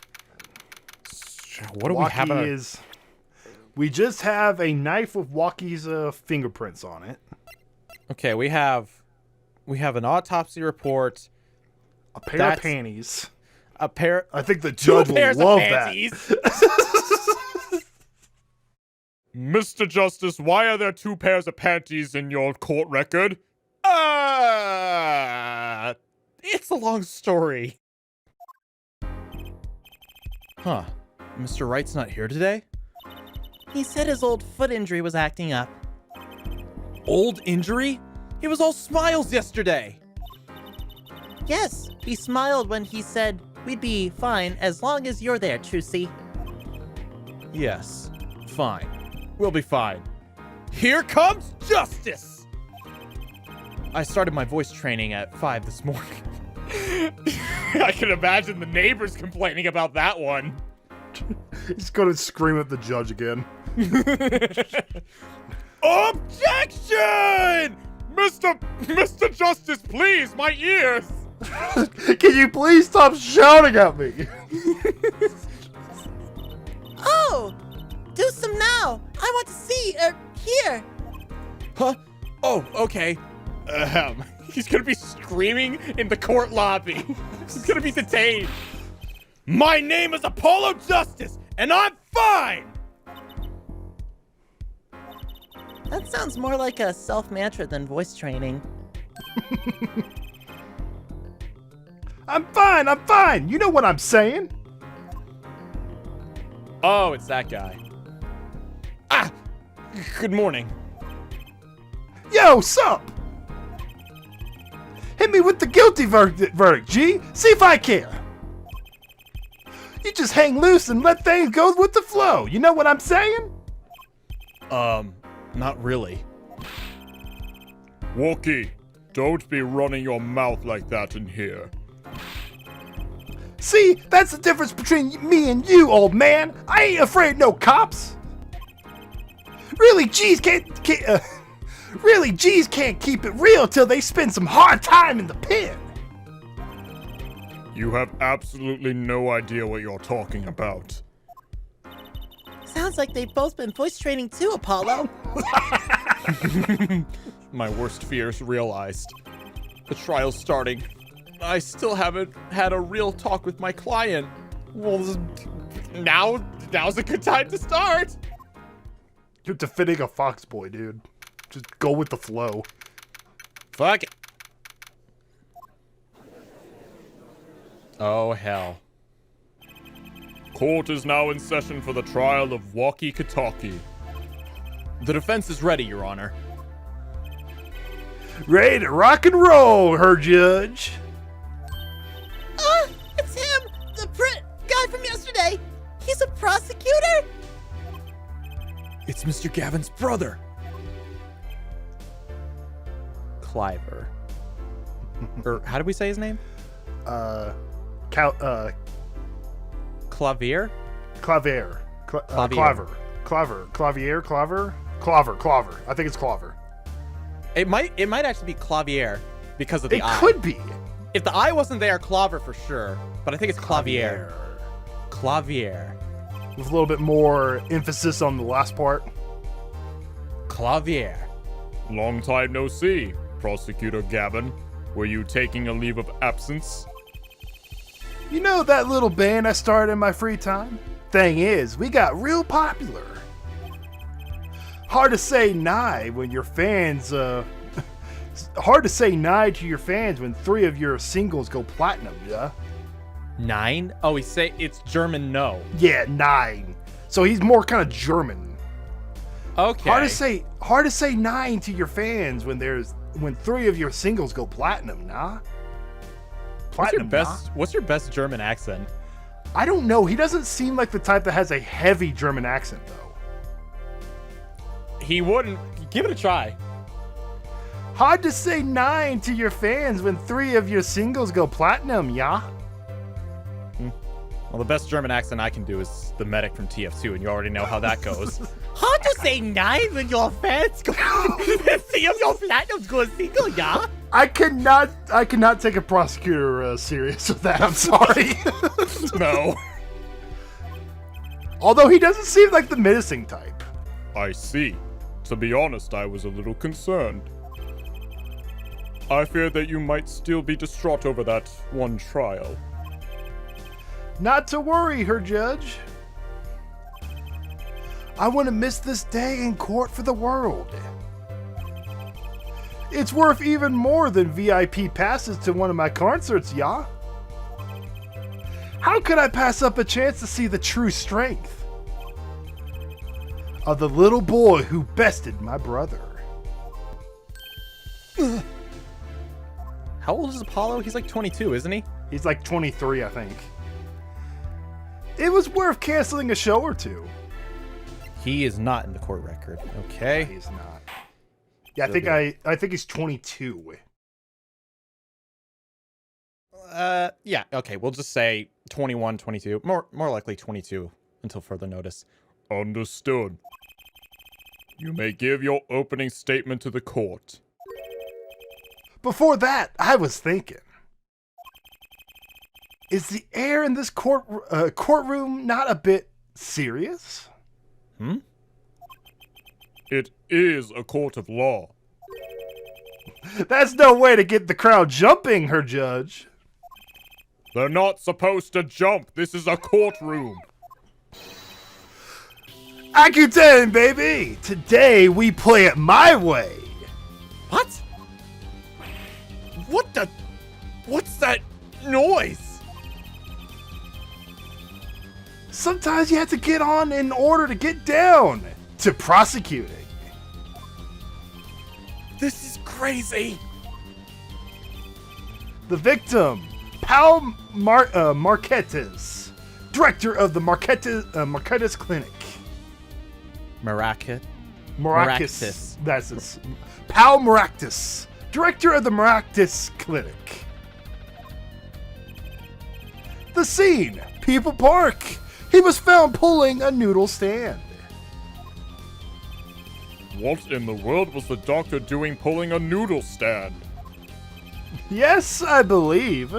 What do we Waki have? We just have a knife with Waki's fingerprints on it. Okay, we have an autopsy report. A pair of panties. A pair. I think the judge will love that. Mr. Justice, why are there 2 pairs of panties in your court record? It's a long story. Huh. Mr. Wright's not here today? He said his old foot injury was acting up. Old injury? He was all smiles yesterday. Yes, he smiled when he said we'd be fine as long as you're there, Trucy. Yes, fine. We'll be fine. Here comes justice! I started my voice training at 5 this morning. I can imagine the neighbors complaining about that one. He's gonna scream at the judge again. Objection! Mr. Justice, please, my ears! Can you please stop shouting at me? Oh! Do some now! I want to see, hear! Huh? Oh, okay. He's gonna be screaming in the court lobby. He's gonna be detained. My name is Apollo Justice, and I'm fine! That sounds more like a self-mantra than voice training. I'm fine. You know what I'm saying? Oh, it's that guy. Ah! Good morning. Yo, sup? Hit me with the guilty verdict, G. See if I care. You just hang loose and let things go with the flow. You know what I'm saying? Not really. Wookie, Don't be running your mouth like that in here. See, that's the difference between me and you, old man. I ain't afraid of no cops. Really, G's can't keep it real till they spend some hard time in the pen. You have absolutely no idea what you're talking about. Sounds like they've both been voice training too, Apollo. My worst fears realized. The trial's starting. I still haven't had a real talk with my client. Well, now's a good time to start. You're defending a fox boy, dude. Just go with the flow. Fuck it. Oh, hell. Court is now in session for the trial of Kataki. The defense is ready, Your Honor. Ready to rock and roll, her judge. It's him, the guy from yesterday. He's a prosecutor? It's Mr. Gavin's brother. Cliver. Or how did we say his name? Clavier? Clavier? Clavier. Claver. I think it's Claver. It might actually be Clavier because of the eye. It could be. If the eye wasn't there, Claver for sure. But I think it's Clavier. Clavier. With a little bit more emphasis on the last part. Clavier. Long time no see, Prosecutor Gavin. Were you taking a leave of absence? You know that little band I started in my free time? Thing is, we got real popular. Hard to say nigh when your fans, hard to say nigh to your fans when 3 of your singles go platinum, yeah? 9? Oh, it's German no. Yeah, 9. So he's more kind of German. Okay. Hard to say 9 to your fans when 3 of your singles go platinum, nah? What's your best German accent? I don't know. He doesn't seem like the type that has a heavy German accent, though. He wouldn't. Give it a try. Hard to say 9 to your fans when 3 of your singles go platinum, yeah? Well, the best German accent I can do is the medic from TF2, and you already know how that goes. Hard to say 9 when your fans go. See if your platinums go single, yeah? I cannot take a prosecutor serious with that. I'm sorry. No. Although he doesn't seem like the menacing type. I see. To be honest, I was a little concerned. I feared that you might still be distraught over that one trial. Not to worry, her judge. I wouldn't miss this day in court for the world. It's worth even more than VIP passes to one of my concerts, yeah? How could I pass up a chance to see the true strength of the little boy who bested my brother? How old is Apollo? He's like 22, isn't he? He's like 23, I think. It was worth canceling a show or two. He is not in the court record. Okay. He's not. Yeah, I think he's 22. Yeah, okay. We'll just say 21, 22. More likely 22 until further notice. Understood. You may give your opening statement to the court. Before that, I was thinking. Is the air in this courtroom not a bit serious? It is a court of law. That's no way to get the crowd jumping, her judge. They're not supposed to jump. This is a courtroom. Akuten, baby! Today we play it my way. What? What's that noise? Sometimes you have to get on in order to get down to prosecuting. This is crazy. The victim, Paul Marquetes, director of the Marquetes Clinic. Maracas. Maracas. That's it. Paul Maracas, director of the Maractus Clinic. The scene, People Park. He was found pulling a noodle stand. What in the world was the doctor doing pulling a noodle stand? Yes, I believe.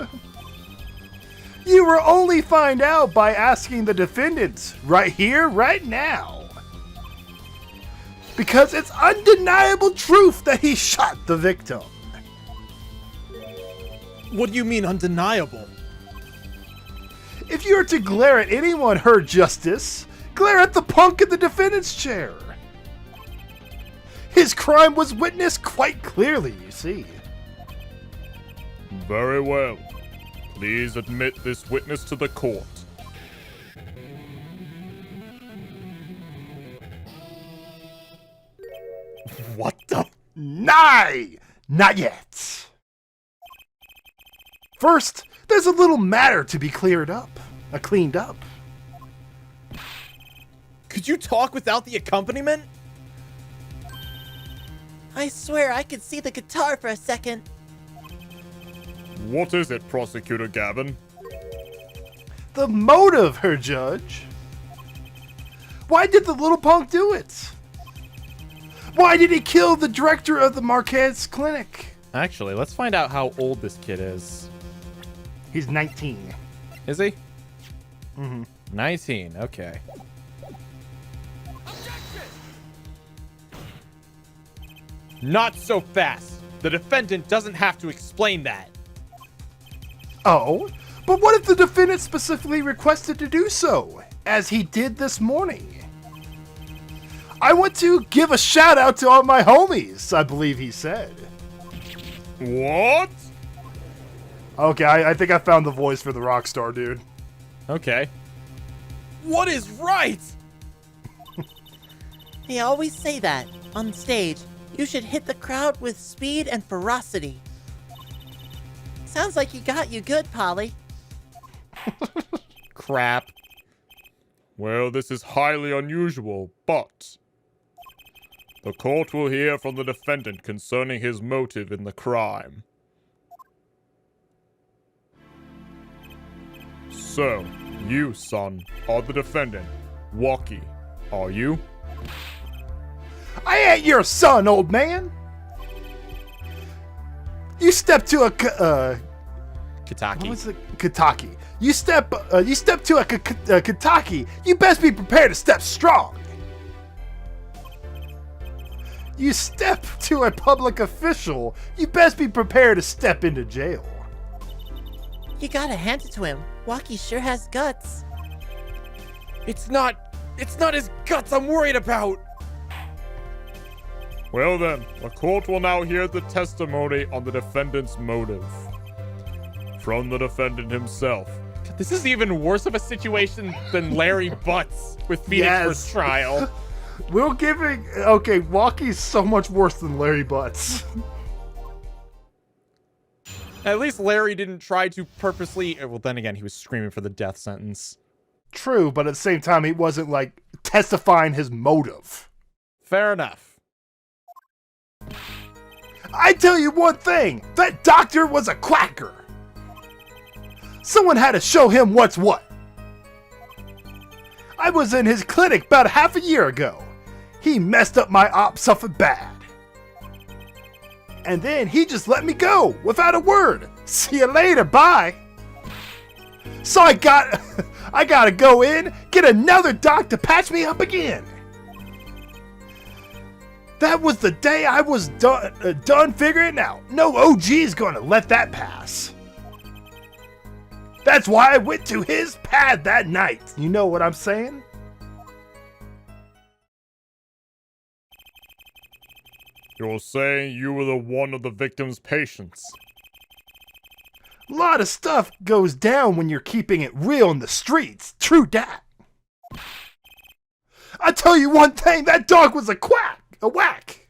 You will only find out by asking the defendant right here, right now. Because it's undeniable truth that he shot the victim. What do you mean undeniable? If you are to glare at anyone, Her Justice, glare at the punk in the defendant's chair. His crime was witnessed quite clearly, you see. Very well. Please admit this witness to the court. What the? Nay! Not yet. First, there's a little matter to be cleaned up. Could you talk without the accompaniment? I swear I could see the guitar for a second. What is it, Prosecutor Gavin? The motive, Her Judge. Why did the little punk do it? Why did he kill the director of the Marquez Clinic? Actually, let's find out how old this kid is. He's 19. Is he? Mm-hmm. 19, okay. Not so fast. The defendant doesn't have to explain that. Oh, but what if the defendant specifically requested to do so, as he did this morning? I want to give a shout out to all my homies, I believe he said. What? Okay, I think I found the voice for the rock star, dude. Okay. What is right? They always say that on stage. You should hit the crowd with speed and ferocity. Sounds like he got you good, Polly. Crap. Well, this is highly unusual, but the court will hear from the defendant concerning his motive in the crime. So, you, son, are the defendant. Walkie, are you? I ain't your son, old man. You step to a Kataki. what was it? Kataki. You step to a Kataki. You best be prepared to step strong. You step to a public official. You best be prepared to step into jail. You gotta hand it to him. Walkie sure has guts. It's not his guts I'm worried about. Well then, the court will now hear the testimony on the defendant's motive. From the defendant himself. This is even worse of a situation than Larry Butts with Phoenix Yes. for trial. We're giving... Okay, Walkie's so much worse than Larry Butts. At least Larry didn't try to purposely... Well, then again, he was screaming for the death sentence. True, but at the same time, he wasn't, like, testifying his motive. Fair enough. I tell you one thing, that doctor was a quacker. Someone had to show him what's what. I was in his clinic about half a year ago. He messed up my op suffered bad. And then he just let me go without a word. See you later, bye. So I gotta go in, get another doc to patch me up again. That was the day I was done figuring out. No OG's gonna let that pass. That's why I went to his pad that night. You know what I'm saying? You're saying you were the one of the victim's patients. A lot of stuff goes down when you're keeping it real in the streets. True dat. I tell you one thing, that dog was a whack.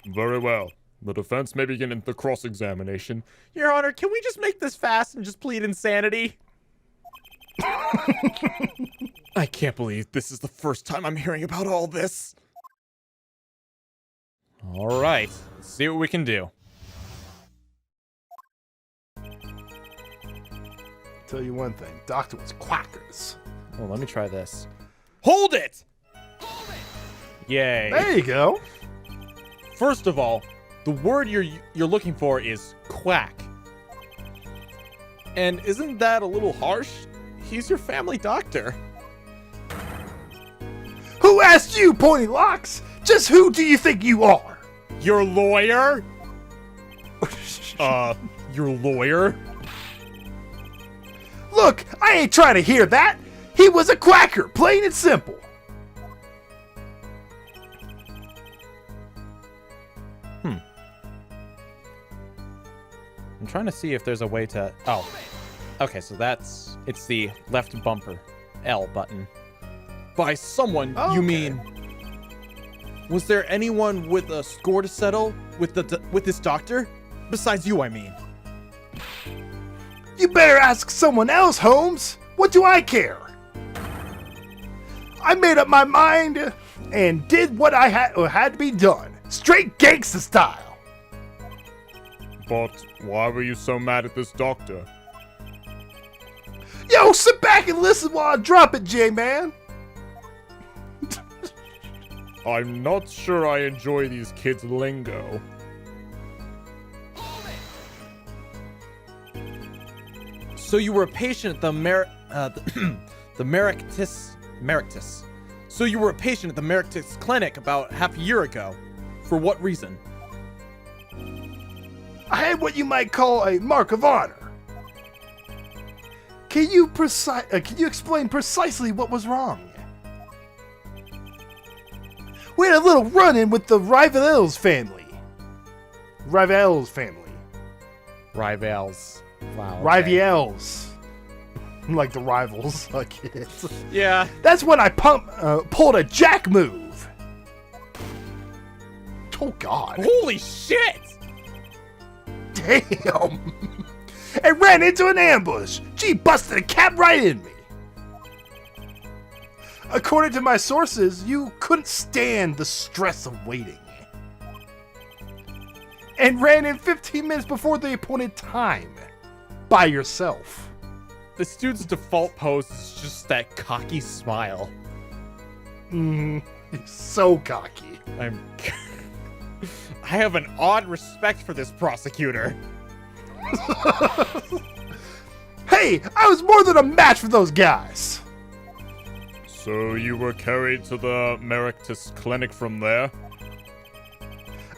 Very well. The defense may begin the cross-examination. Your Honor, can we just make this fast and just plead insanity? I can't believe this is the first time I'm hearing about all this. All right, let's see what we can do. Tell you one thing, Doctor was quackers. Well, let me try this. Hold it! Yay. There you go. First of all, the word you're looking for is quack. And isn't that a little harsh? He's your family doctor. Who asked you, Pony Locks? Just who do you think you are? Your lawyer? Your lawyer? Look, I ain't trying to hear that. He was a quacker, plain and simple. I'm trying to see if there's a way to... Oh. Okay, so it's the left bumper. L button. By someone, you mean... Was there anyone with a score to settle with this doctor? Besides you, I mean. You better ask someone else, Holmes. What do I care? I made up my mind and did what I had to be done. Straight gangsta style. But why were you so mad at this doctor? Yo, sit back and listen while I drop it, J-Man. I'm not sure I enjoy these kids' lingo. So you were a patient at the Merictus. So you were a patient at the Merictus clinic about half a year ago. For what reason? I had what you might call a mark of honor. Can you explain precisely what was wrong? We had a little run-in with the Rivals family. Rivals. Wow. Okay. Rivals. Like the rivals, like it. Yeah. That's when I pulled a jack move. Oh, God. Holy shit! Damn. And ran into an ambush. Gee, busted a cap right in me. According to my sources, you couldn't stand the stress of waiting. And ran in 15 minutes before the appointed time. By yourself. This dude's default pose is just that cocky smile. He's so cocky. I have an odd respect for this prosecutor. Hey, I was more than a match for those guys. So you were carried to the Merictus clinic from there?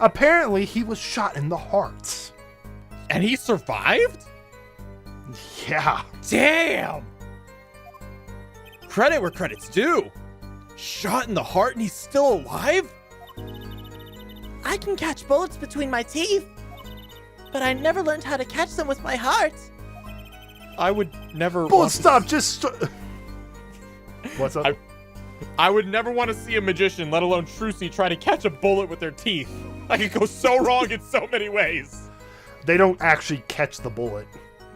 Apparently, he was shot in the heart. And he survived? Yeah. Damn! Credit where credit's due. Shot in the heart and he's still alive? I can catch bullets between my teeth, but I never learned how to catch them with my heart. I would never... Bullet stop, just... What's up? I would never want to see a magician, let alone Trucy, try to catch a bullet with their teeth. I could go so wrong in so many ways. They don't actually catch the bullet.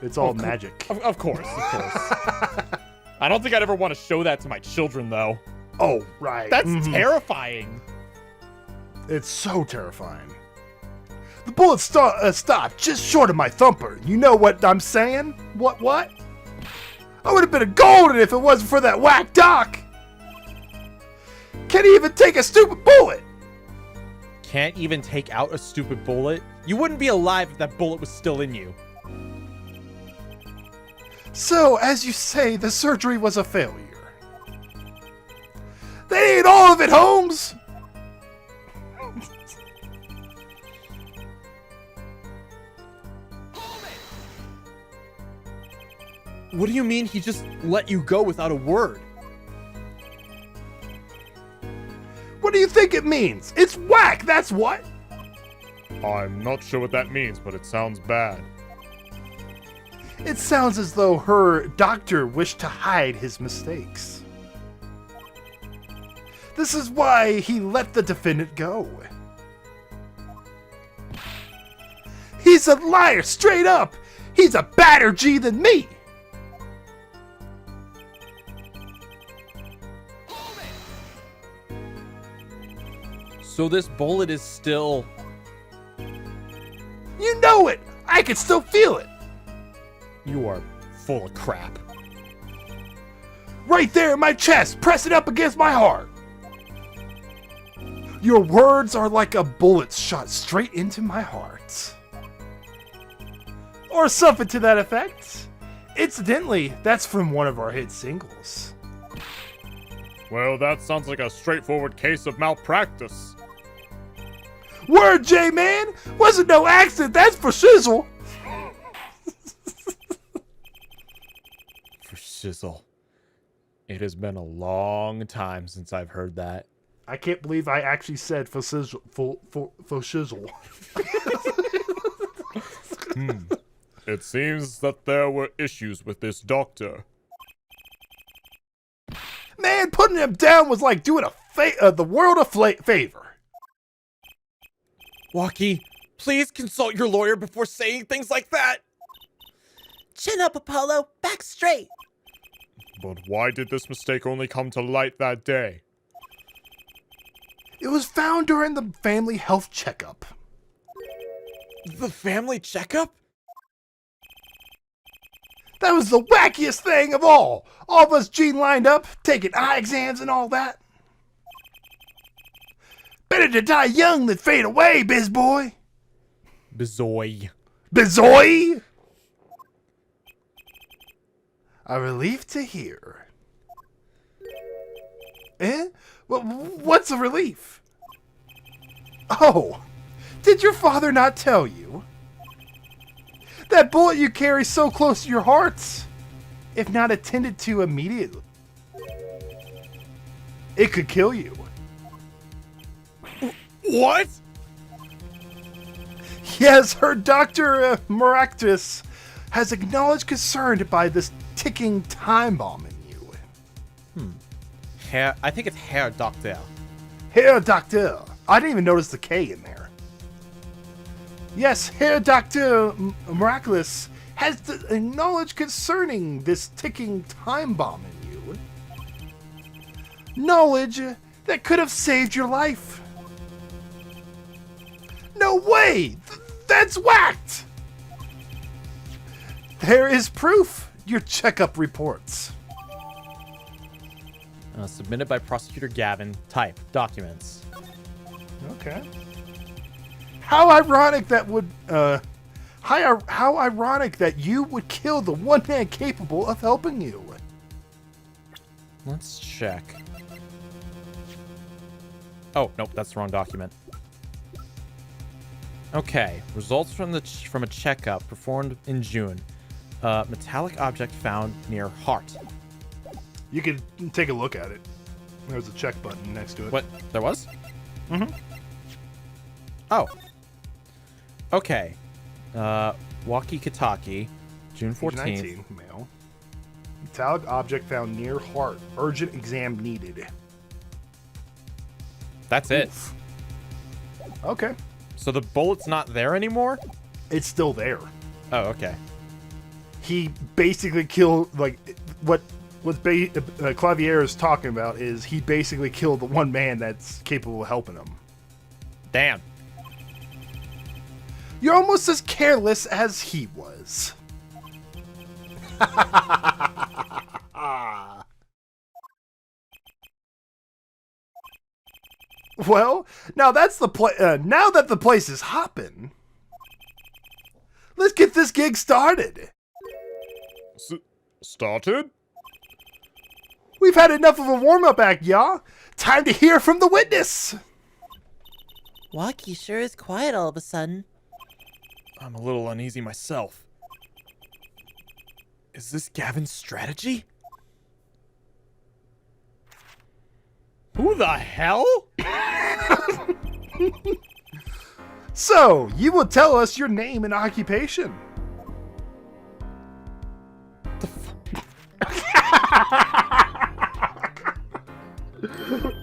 It's all magic. Of course. I don't think I'd ever want to show that to my children, though. Oh, right. That's terrifying. It's so terrifying. The bullet stopped just short of my thumper. You know what I'm saying? What? I would have been a golden if it wasn't for that whack doc. Can't even take a stupid bullet. Can't even take out a stupid bullet? You wouldn't be alive if that bullet was still in you. So, as you say, the surgery was a failure. That ain't all of it, Holmes! What do you mean he just let you go without a word? What do you think it means? It's whack, that's what! I'm not sure what that means, but it sounds bad. It sounds as though her doctor wished to hide his mistakes. This is why he let the defendant go. He's a liar, straight up! He's a badder G than me! So this bullet is still... You know it! I can still feel it! You are full of crap. Right there in my chest! Press it up against my heart! Your words are like a bullet shot straight into my heart. Or something to that effect. Incidentally, that's from one of our hit singles. Well, that sounds like a straightforward case of malpractice. Word, J-Man! Wasn't no accident, that's for shizzle! For shizzle. It has been a long time since I've heard that. I can't believe I actually said for shizzle. For shizzle. It seems that there were issues with this doctor. Man, putting him down was like doing the world a favor. Walkie, please consult your lawyer before saying things like that. Chin up, Apollo. Back straight. But why did this mistake only come to light that day? It was found during the family health checkup. The family checkup? That was the wackiest thing of all. All of us gene lined up, taking eye exams and all that. Better to die young than fade away, biz boy. Bizoy. Bizoy? A relief to hear. Eh? What's a relief? Oh, did your father not tell you? That bullet you carry so close to your heart, if not attended to immediately, it could kill you. What? Yes, her Dr. Maractus has acknowledged concern by this ticking time bomb in you. I think it's Herr Doctor. Herr Doctor. I didn't even notice the K in there. Yes, Herr Dr. Miraculous has acknowledged concerning this ticking time bomb in you. Knowledge that could have saved your life. No way! That's whacked! There is proof. Your checkup reports. Submitted by Prosecutor Gavin. Type. Documents. Okay. How ironic that would, how ironic that you would kill the one man capable of helping you. Let's check. Oh, nope, that's the wrong document. Okay, results from a checkup performed in June. Metallic object found near heart. You could take a look at it. There's a check button next to it. What? There was? Mm-hmm. Oh. Okay. Walkie Kataki, June 14th. 19, male. Metallic object found near heart. Urgent exam needed. That's it. Oof. Okay. So the bullet's not there anymore? It's still there. Oh, okay. He basically killed, like, what Clavier is talking about is he basically killed the one man that's capable of helping him. Damn. You're almost as careless as he was. Well, now that's the now that the place is hopping, let's get this gig started. Started? We've had enough of a warm-up act, y'all. Time to hear from the witness. Walkie sure is quiet all of a sudden. I'm a little uneasy myself. Is this Gavin's strategy? Who the hell? So, you will tell us your name and occupation.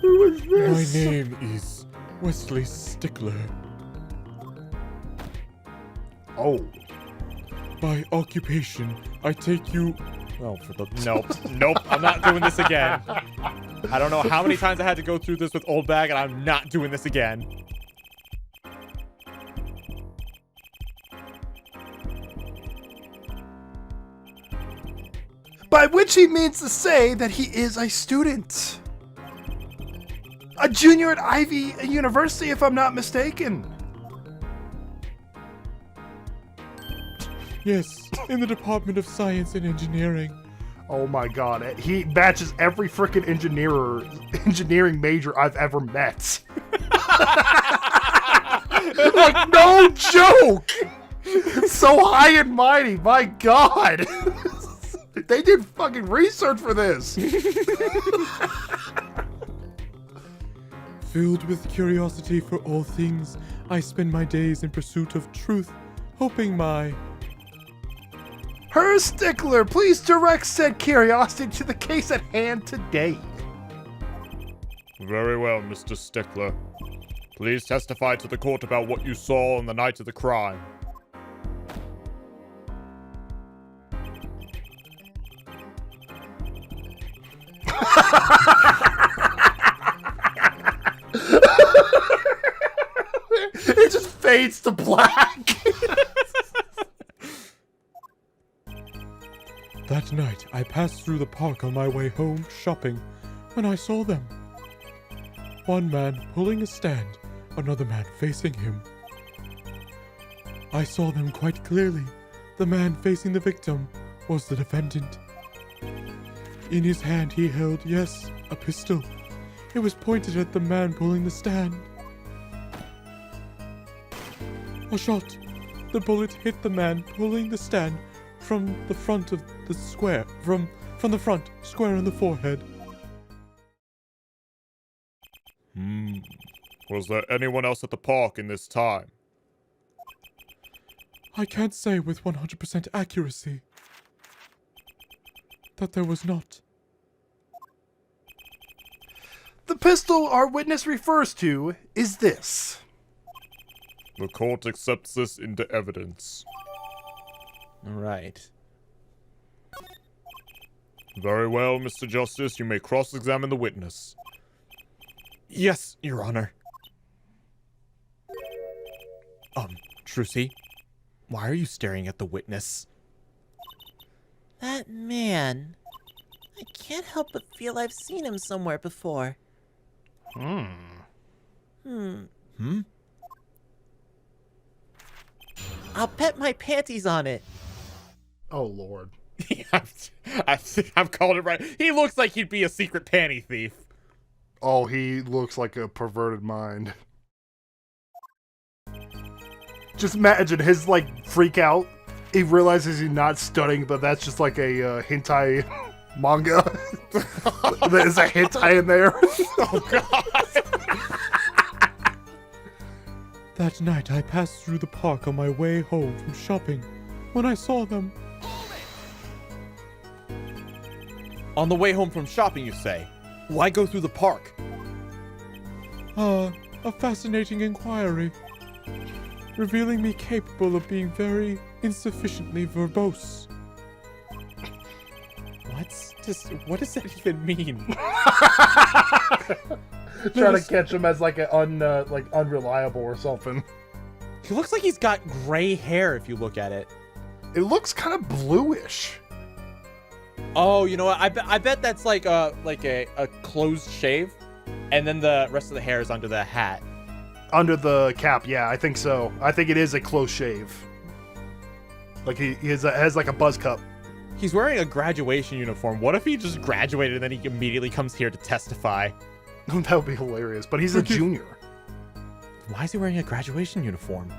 Who is this? My name is Wesley Stickler. Oh. By occupation, I take you Oh, nope. I'm not doing this again. I don't know how many times I had to go through this with Old Bag, and I'm not doing this again. By which he means to say that he is a student. A junior at Ivy University, if I'm not mistaken. Yes, in the Department of Science and Engineering. Oh my god, he matches every freaking engineering major I've ever met. Like, no joke! So high and mighty, my god! They did fucking research for this! Filled with curiosity for all things, I spend my days in pursuit of truth, hoping my... Her Stickler, please direct said curiosity to the case at hand today. Very well, Mr. Stickler. Please testify to the court about what you saw on the night of the crime. It just fades to black. That night, I passed through the park on my way home shopping when I saw them. One man pulling a stand, another man facing him. I saw them quite clearly. The man facing the victim was the defendant. In his hand he held, yes, a pistol. It was pointed at the man pulling the stand. A shot. The bullet hit the man pulling the stand from the front of the square, from the front, square in the forehead. Was there anyone else at the park in this time? I can't say with 100% accuracy that there was not. The pistol our witness refers to is this. The court accepts this into evidence. Right. Very well, Mr. Justice, you may cross-examine the witness. Yes, Your Honor. Trucy, why are you staring at the witness? That man. I can't help but feel I've seen him somewhere before. I'll bet my panties on it. Oh, Lord. I'm calling it right. He looks like he'd be a secret panty thief. Oh, he looks like a perverted mind. Just imagine his, like, freak out. He realizes he's not studying, but that's just like a hentai manga. There's a hentai in there. Oh, God. That night, I passed through the park on my way home from shopping when I saw them. On the way home from shopping, you say? Why go through the park? A fascinating inquiry, revealing me capable of being very insufficiently verbose. What does that even mean? Trying to catch him as like unreliable or something. He looks like he's got gray hair if you look at it. It looks kind of bluish. Oh, you know what? I bet that's like a closed shave, and then the rest of the hair is under the hat. Under the cap, yeah, I think so. I think it is a close shave. Like he has like a buzz cut. He's wearing a graduation uniform. What if he just graduated and then he immediately comes here to testify? That would be hilarious. But he's a junior. Why is he wearing a graduation uniform?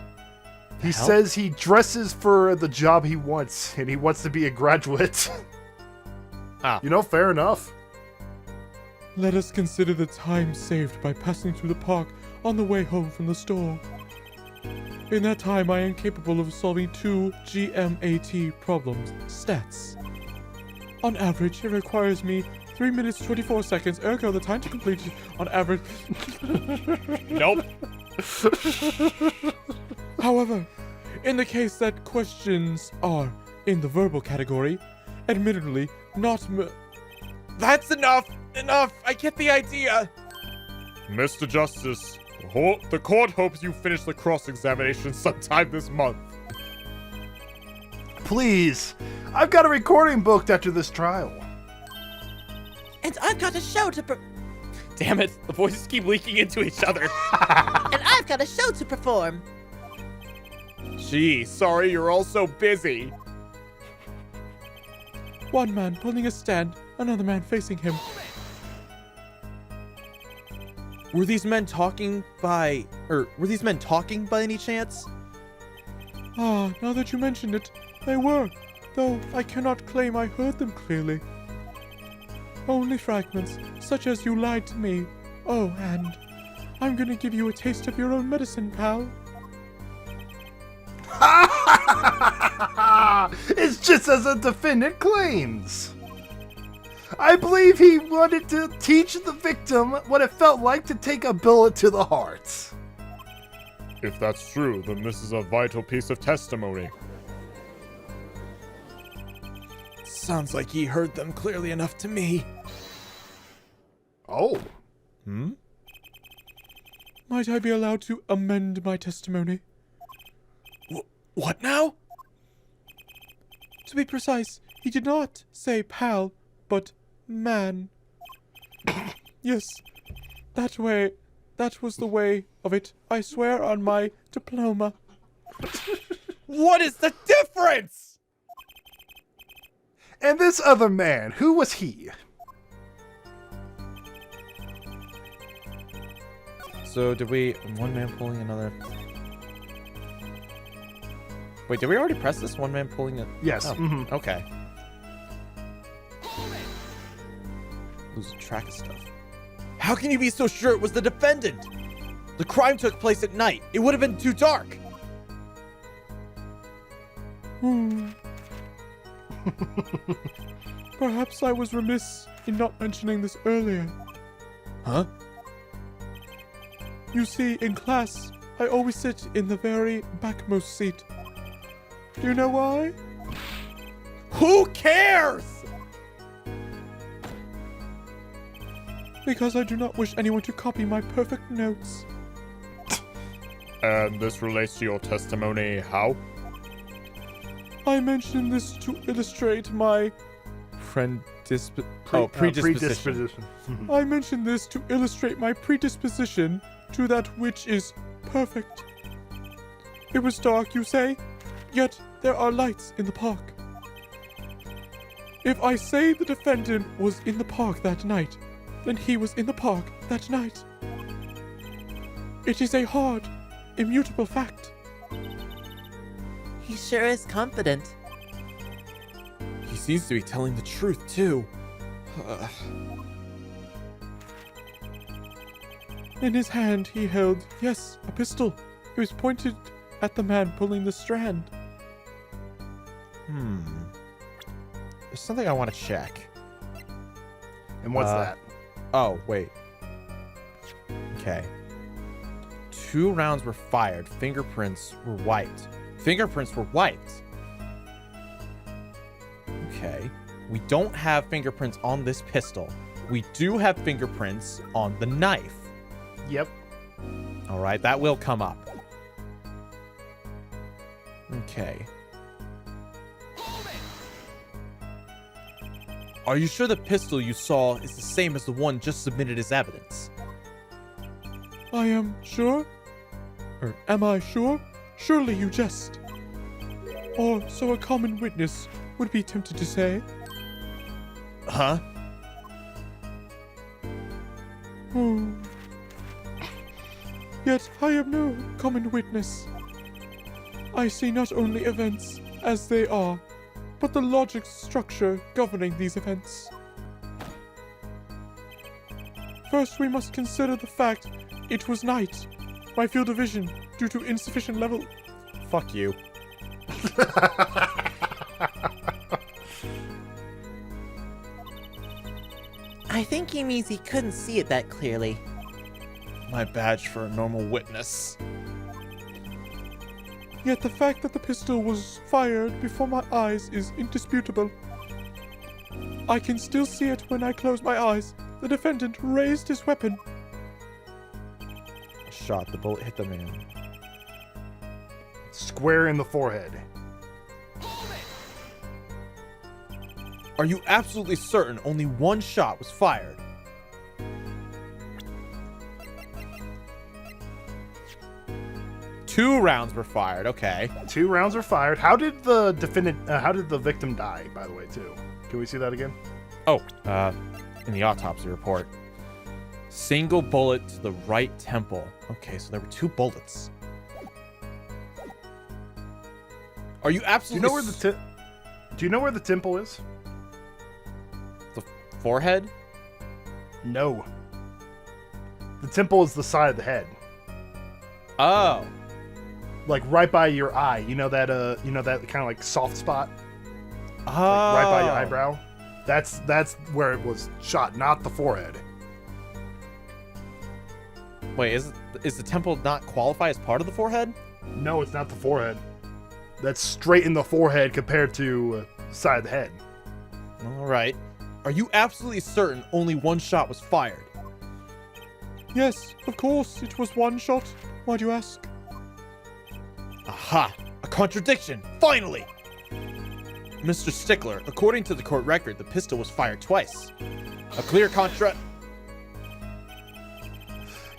He says he dresses for the job he wants, and he wants to be a graduate. Ah. You know, fair enough. Let us consider the time saved by passing through the park on the way home from the store. In that time, I am capable of solving 2 GMAT problems, stats. On average, it requires me 3 minutes 24 seconds, ergo the time to complete it on average... Nope. However, in the case that questions are in the verbal category, admittedly not That's enough! Enough! I get the idea! Mr. Justice, the court hopes you finish the cross-examination sometime this month. Please, I've got a recording booked after this trial. And I've got a show to Damn it, the voices keep leaking into each other. and I've got a show to perform. Gee, sorry you're all so busy. One man pulling a stand, another man facing him. Were these men talking by any chance? Ah, now that you mention it, they were, though I cannot claim I heard them clearly. Only fragments, such as you lied to me. Oh, and I'm gonna give you a taste of your own medicine, pal. It's just as a defendant claims. I believe he wanted to teach the victim what it felt like to take a bullet to the heart. If that's true, then this is a vital piece of testimony. Sounds like he heard them clearly enough to me. Oh. Might I be allowed to amend my testimony? What now? To be precise, he did not say pal, but man. Yes, that was the way of it, I swear on my diploma. What is the difference? And this other man, who was he? So did we... One man pulling another... Wait, did we already press this? One man pulling it? Yes. Oh, okay. Lose track of stuff. How can you be so sure it was the defendant? The crime took place at night. It would have been too dark. Perhaps I was remiss in not mentioning this earlier. Huh? You see, in class, I always sit in the very backmost seat. Do you know why? Who cares? Because I do not wish anyone to copy my perfect notes. And this relates to your testimony how? I mention this to illustrate my... predisposition. I mention this to illustrate my predisposition to that which is perfect. It was dark, you say? Yet there are lights in the park. If I say the defendant was in the park that night, then he was in the park that night. It is a hard, immutable fact. He sure is confident. He seems to be telling the truth, too. In his hand he held, yes, a pistol. It was pointed at the man pulling the strand. There's something I want to check. And what's that? Oh, wait. Okay. 2 rounds were fired. Fingerprints were wiped. Fingerprints were wiped. Okay. We don't have fingerprints on this pistol. We do have fingerprints on the knife. Yep. All right, that will come up. Okay. Are you sure the pistol you saw is the same as the one just submitted as evidence? I am sure? Or am I sure? Surely you jest. Or so a common witness would be tempted to say. Huh? Oh. Yet I am no common witness. I see not only events as they are, but the logic structure governing these events. First, we must consider the fact it was night. My field of vision, due to insufficient level... Fuck you. I think he means he couldn't see it that clearly. My badge for a normal witness. Yet the fact that the pistol was fired before my eyes is indisputable. I can still see it when I close my eyes. The defendant raised his weapon. Shot. The bullet hit the man. Square in the forehead. Are you absolutely certain only one shot was fired? Two rounds were fired. Okay. 2 rounds were fired. How did the how did the victim die, by the way, too? Can we see that again? Oh, in the autopsy report. Single bullet to the right temple. Okay, so there were 2 bullets. Are you Do you absolutely know where Do you know where the temple is? the forehead? No. The temple is the side of the head. Oh. Like right by your eye. You know that kind of like soft spot? Oh. Like right by your eyebrow? That's where it was shot, not the forehead. Wait, is the temple not qualify as part of the forehead? No, it's not the forehead. That's straight in the forehead compared to side of the head. All right. Are you absolutely certain only one shot was fired? Yes, of course, it was one shot. Why'd you ask? Aha! A contradiction! Finally! Mr. Stickler, according to the court record, the pistol was fired twice. A clear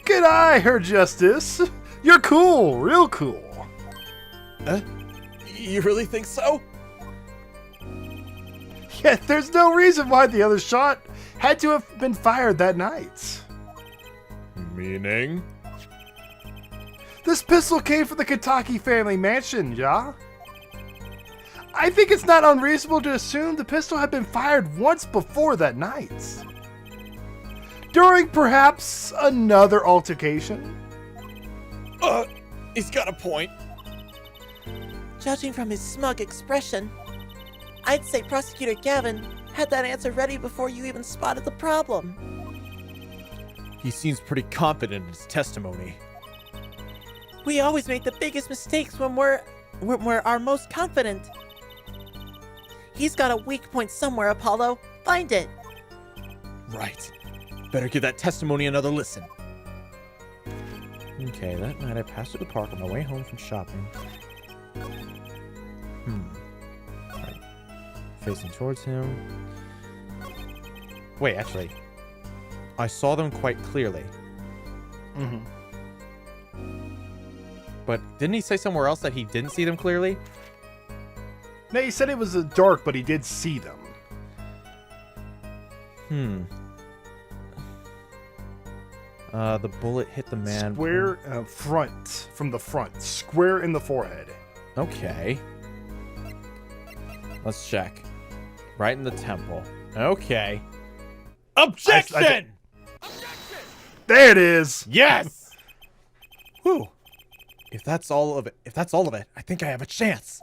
Good eye, Her Justice. You're cool, real cool. You really think so? Yeah, there's no reason why the other shot had to have been fired that night. Meaning? This pistol came from the Kataki family mansion, yeah? I think it's not unreasonable to assume the pistol had been fired once before that night. During perhaps another altercation. He's got a point. Judging from his smug expression, I'd say Prosecutor Gavin had that answer ready before you even spotted the problem. He seems pretty confident in his testimony. We always make the biggest mistakes when we're our most confident. He's got a weak point somewhere, Apollo. Find it. Right. Better give that testimony another listen. Okay, that night I passed through the park on my way home from shopping. Right. Facing towards him. Wait, actually. I saw them quite clearly. Mm-hmm. But didn't he say somewhere else that he didn't see them clearly? No, he said it was dark, but he did see them. The bullet hit the man. Square front, from the front. Square in the forehead. Okay. Let's check. Right in the temple. Okay. Objection! There it is! Yes! Whew. If that's all of it, I think I have a chance.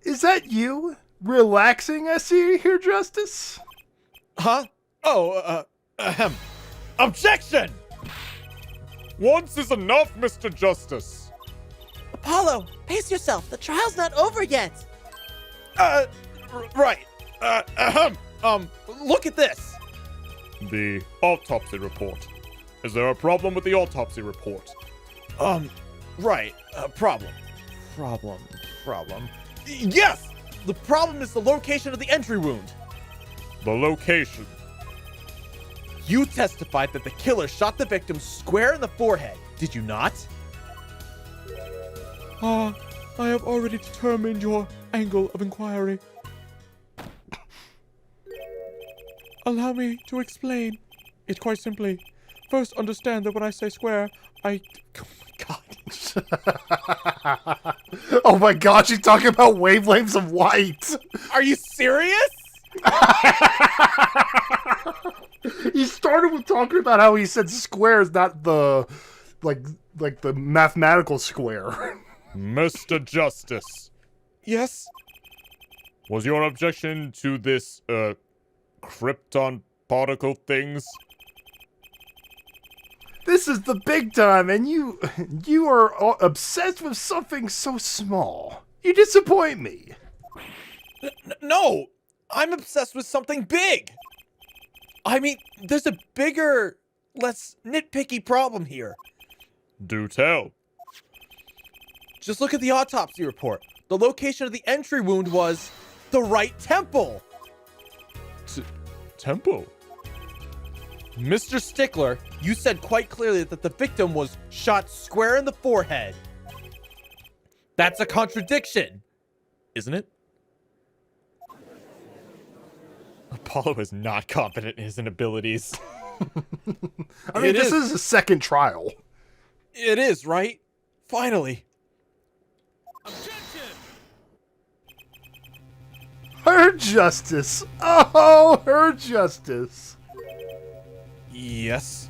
Is that you? Relaxing, I see here, Justice? Huh? Oh, ahem. Objection! Once is enough, Mr. Justice. Apollo, pace yourself. The trial's not over yet. Right. Ahem. Look at this. The autopsy report. Is there a problem with the autopsy report? Right. Problem. Yes! The problem is the location of the entry wound. The location. You testified that the killer shot the victim square in the forehead, did you not? I have already determined your angle of inquiry. Allow me to explain it quite simply. First, understand that when I say square, I... Oh my god. Oh my gosh, he's talking about wavelengths of white! Are you serious? He started with talking about how he said square is not the... like the mathematical square. Mr. Justice. Yes? Was your objection to this, krypton particle things? This is the big time, and you are obsessed with something so small. You disappoint me. No! I'm obsessed with something big. I mean, there's a bigger, less nitpicky problem here. Do tell. Just look at the autopsy report. The location of the entry wound was the right temple. Temple? Mr. Stickler, you said quite clearly that the victim was shot square in the forehead. That's a contradiction, isn't it? Apollo is not confident in his abilities. I mean, this is a second trial. It is, right? Finally. Her justice. Oh, her justice. Yes.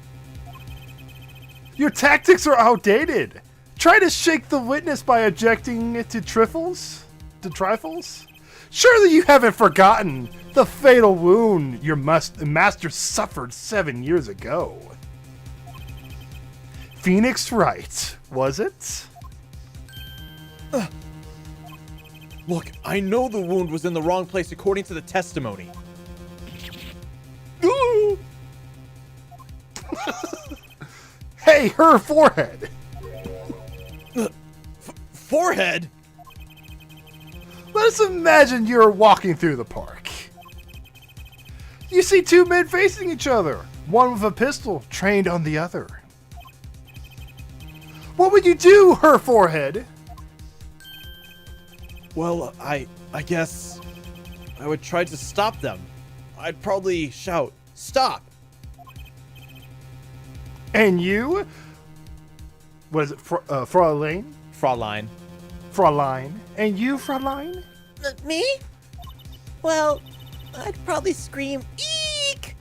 Your tactics are outdated. Try to shake the witness by objecting to trifles? To trifles? Surely you haven't forgotten the fatal wound your master suffered 7 years ago. Phoenix Wright, was it? Look, I know the wound was in the wrong place according to the testimony. Hey, her forehead. Forehead? Let us imagine you're walking through the park. You see two men facing each other, one with a pistol trained on the other. What would you do, her forehead? Well, I guess I would try to stop them. I'd probably shout, "Stop!" And you? What is it, Fraulein? Fraulein. Fraulein. And you, Fraulein? Me? Well, I'd probably scream, "Eek!"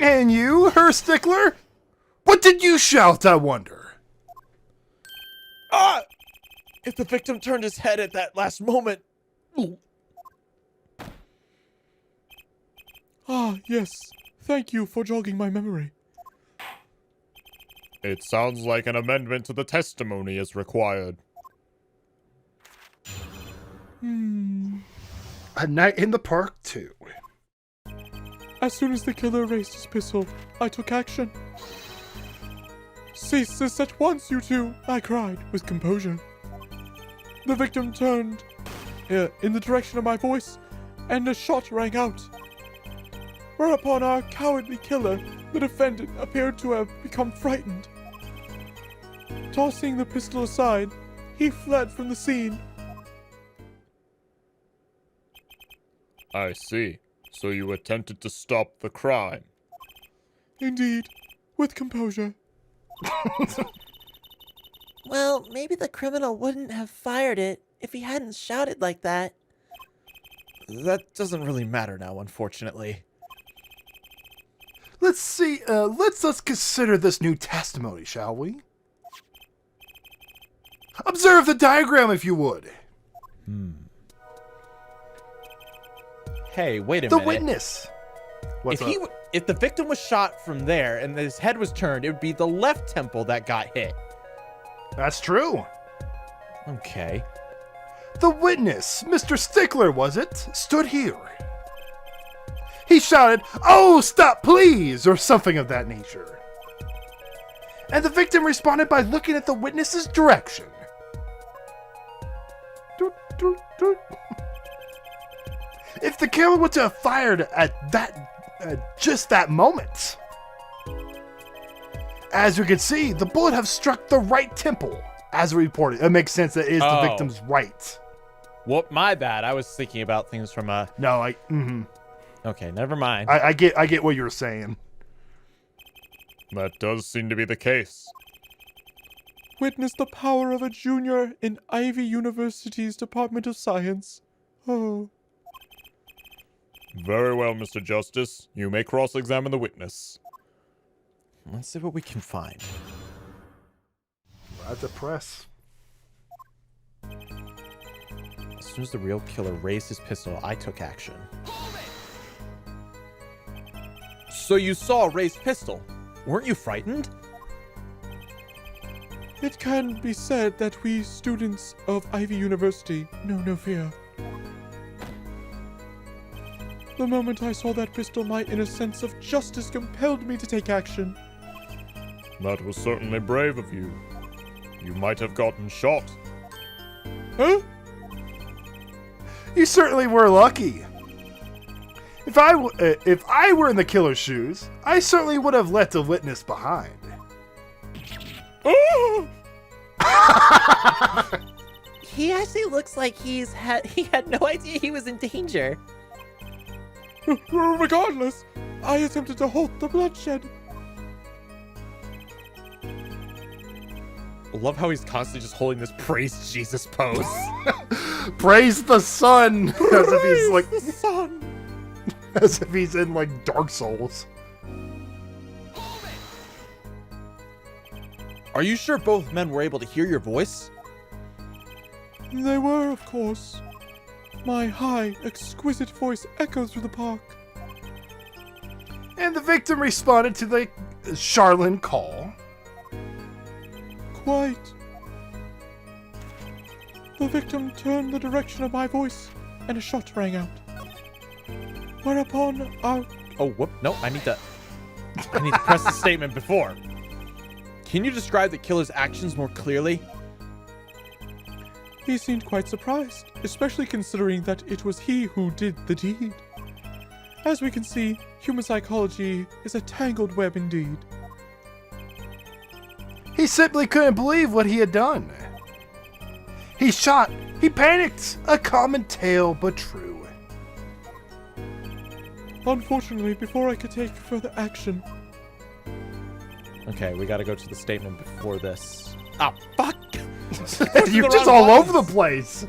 And you, her Stickler? What did you shout, I wonder? Ah! If the victim turned his head at that last moment. Ah, yes. Thank you for jogging my memory. It sounds like an amendment to the testimony is required. A Night in the Park 2. As soon as the killer raised his pistol, I took action. "Cease this at once, you two!" I cried with composure. The victim turned in the direction of my voice, and a shot rang out. Whereupon our cowardly killer, the defendant, appeared to have become frightened. Tossing the pistol aside, he fled from the scene. I see. So you attempted to stop the crime. Indeed, with composure. Well, maybe the criminal wouldn't have fired it if he hadn't shouted like that. That doesn't really matter now, unfortunately. Let's see, let's consider this new testimony, shall we? Observe the diagram, if you would. Hey, wait a The minute. witness. What's up? If the victim was shot from there and his head was turned, it would be the left temple that got hit. That's true. Okay. The witness, Mr. Stickler, was it? Stood here. He shouted, "Oh, stop, please," or something of that nature. And the victim responded by looking at the witness's direction. Doot, doot, doot. If the killer were to have fired at just that moment, as you can see, the bullet have struck the right temple, as reported. It makes sense that it is the victim's right. What? My bad. I was thinking about things from a. No, Okay, never mind. I get what you're saying. That does seem to be the case. Witness the power of a junior in Ivy University's Department of Science. Oh. Very well, Mr. Justice. You may cross-examine the witness. Let's see what we can find. At the press. As soon as the real killer raised his pistol, I took action. So you saw a raised pistol. Weren't you frightened? It can be said that we students of Ivy University know no fear. The moment I saw that pistol, my inner sense of justice compelled me to take action. That was certainly brave of you. You might have gotten shot. Huh? You certainly were lucky. If I were in the killer's shoes, I certainly would have left a witness behind. Oh! He actually looks like he had no idea he was in danger. Regardless, I attempted to halt the bloodshed. I love how he's constantly just holding this praise Jesus pose. Praise the sun, as if he's like, the sun. as if he's in like Dark Souls. Are you sure both men were able to hear your voice? They were, of course. My high, exquisite voice echoed through the park. And the victim responded to the Charlene call. Quite. The victim turned the direction of my voice, and a shot rang out. Whereupon our... Oh, whoop. No, I need to press the statement before. Can you describe the killer's actions more clearly? He seemed quite surprised, especially considering that it was he who did the deed. As we can see, human psychology is a tangled web indeed. He simply couldn't believe what he had done. He shot. He panicked. A common tale, but true. Unfortunately, before I could take further action... Okay, we gotta go to the statement before this. Oh, fuck! You're just all over the place.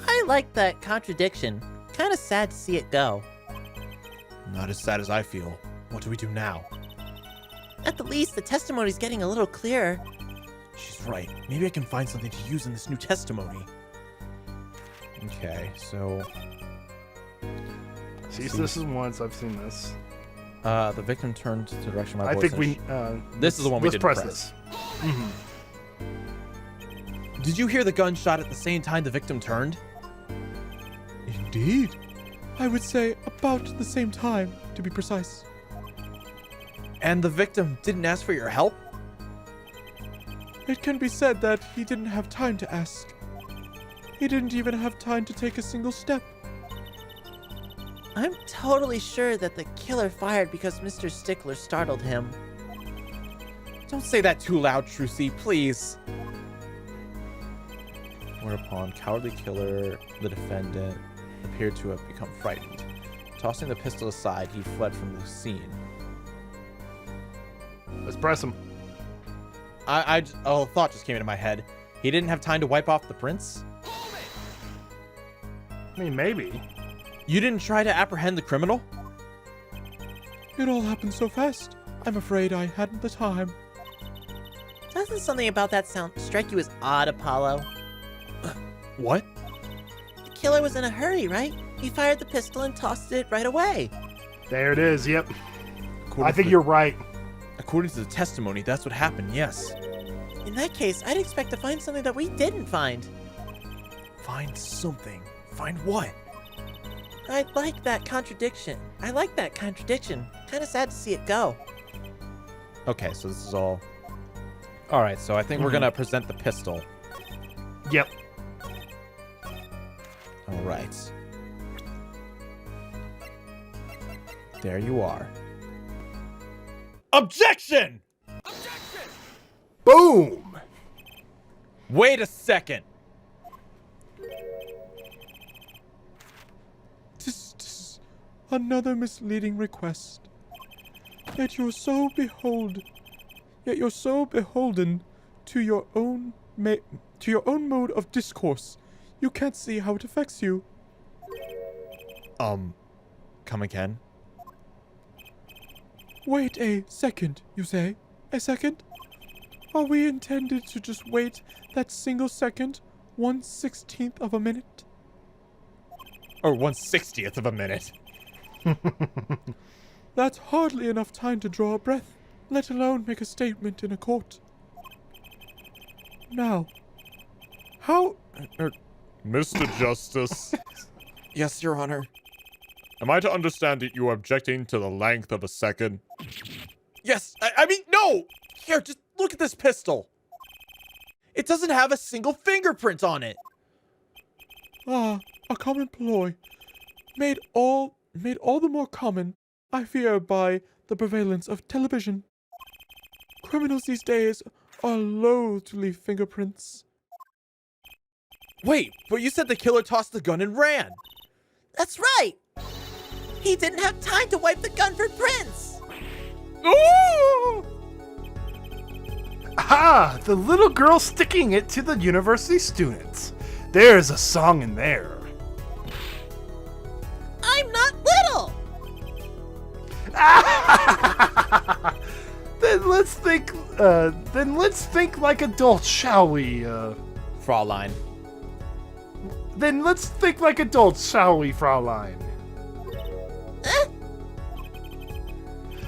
I like that contradiction. Kind of sad to see it go. Not as sad as I feel. What do we do now? At the least, the testimony's getting a little clearer. She's right. Maybe I can find something to use in this new testimony. Okay, so... See, this is once I've seen this. The victim turned to the direction of my I voice. think we... this is the one we let's didn't press press. this. Mm-hmm. Did you hear the gunshot at the same time the victim turned? Indeed. I would say about the same time, to be precise. And the victim didn't ask for your help? It can be said that he didn't have time to ask. He didn't even have time to take a single step. I'm totally sure that the killer fired because Mr. Stickler startled him. Don't say that too loud, Trucy, please. Whereupon, cowardly killer, the defendant, appeared to have become frightened. Tossing the pistol aside, he fled from the scene. Let's press him. A thought just came into my head. He didn't have time to wipe off the prints? I mean, maybe. You didn't try to apprehend the criminal? It all happened so fast. I'm afraid I hadn't the time. Doesn't something about that strike you as odd, Apollo? What? The killer was in a hurry, right? He fired the pistol and tossed it right away. There it is, yep. According I think you're right. According to the testimony, that's what happened, yes. In that case, I'd expect to find something that we didn't find. Find something. Find what? I like that contradiction. Kind of sad to see it go. Okay, so this is all... Alright, so I think we're gonna present the pistol. Yep. Alright. There you are. Objection! Boom! Wait a second. Tis another misleading request. Yet you're so beholden to your own mode of discourse. You can't see how it affects you. Come again? Wait a second, you say? A second? Are we intended to just wait that single second, 1/16th of a minute? Or 1/60th of a minute. That's hardly enough time to draw a breath, let alone make a statement in a court. Now, how... Mr. Justice, Yes, Your Honor. Am I to understand that you are objecting to the length of a second? Yes, I mean, no! Here, just look at this pistol. It doesn't have a single fingerprint on it. Ah, a common ploy. Made all the more common, I fear, by the prevalence of television. Criminals these days are loath to leave fingerprints. Wait, but you said the killer tossed the gun and ran. That's right! He didn't have time to wipe the gun for prints! Ooh! Ah, the little girl sticking it to the university students. There's a song in there. I'm not little! Then let's think like adults, shall we? Fraulein. Then let's think like adults, shall we, Fraulein?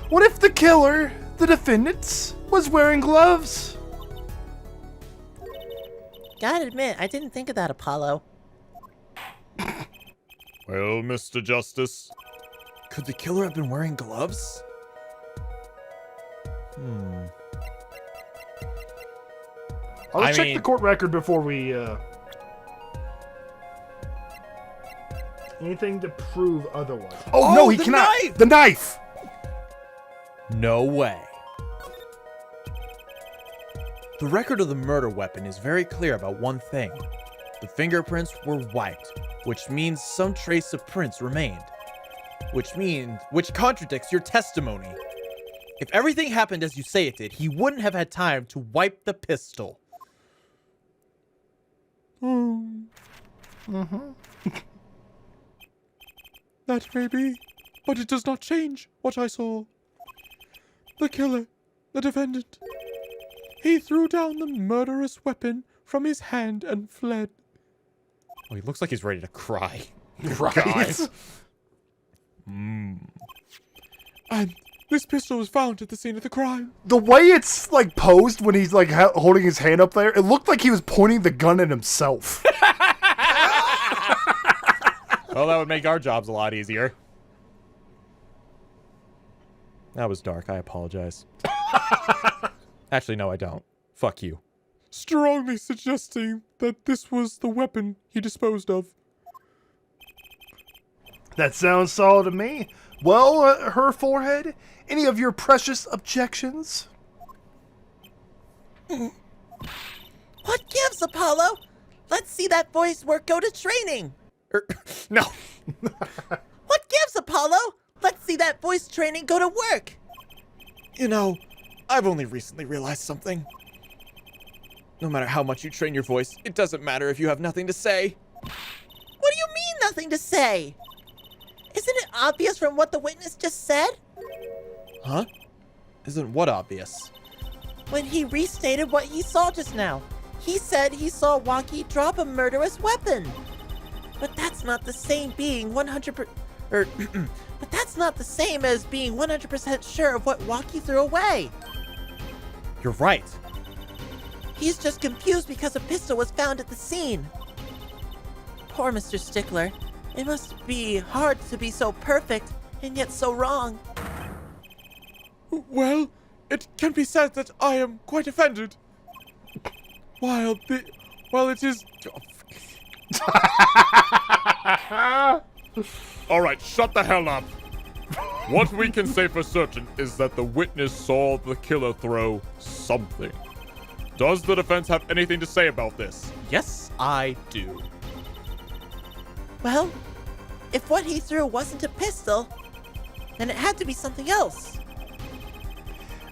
What if the killer, the defendant, was wearing gloves? Gotta admit, I didn't think of that, Apollo. Well, Mr. Justice, Could the killer have been wearing gloves? Let's I check mean- the court record before we, anything to prove otherwise. Oh, no, he the cannot! knife! The knife! No way. The record of the murder weapon is very clear about one thing. The fingerprints were wiped, which means some trace of prints remained. Which contradicts your testimony. If everything happened as you say it did, he wouldn't have had time to wipe the pistol. That may be, but it does not change what I saw. The killer, the defendant. He threw down the murderous weapon from his hand and fled. Oh, he looks like he's ready to cry. Right? And this pistol was found at the scene of the crime. The way it's, like, posed when he's, like, holding his hand up there, it looked like he was pointing the gun at himself. Well, that would make our jobs a lot easier. That was dark. I apologize. Actually, no, I don't. Fuck you. Strongly suggesting that this was the weapon he disposed of. That sounds solid to me. Well, her forehead, any of your precious objections? What gives, Apollo? Let's see that voice work go to training. No. What gives, Apollo? Let's see that voice training go to work. You know, I've only recently realized something. No matter how much you train your voice, it doesn't matter if you have nothing to say. What do you mean, nothing to say? Isn't it obvious from what the witness just said? Huh? Isn't what obvious? When he restated what he saw just now. He said he saw Wonky drop a murderous weapon. But that's not the same being 100%... but that's not the same as being 100% sure of what Wonky threw away. You're right. He's just confused because a pistol was found at the scene. Poor Mr. Stickler. It must be hard to be so perfect and yet so wrong. Well, it can be said that I am quite offended. While it is... all right, shut the hell up. What we can say for certain is that the witness saw the killer throw something. Does the defense have anything to say about this? Yes, I do. Well, if what he threw wasn't a pistol, then it had to be something else.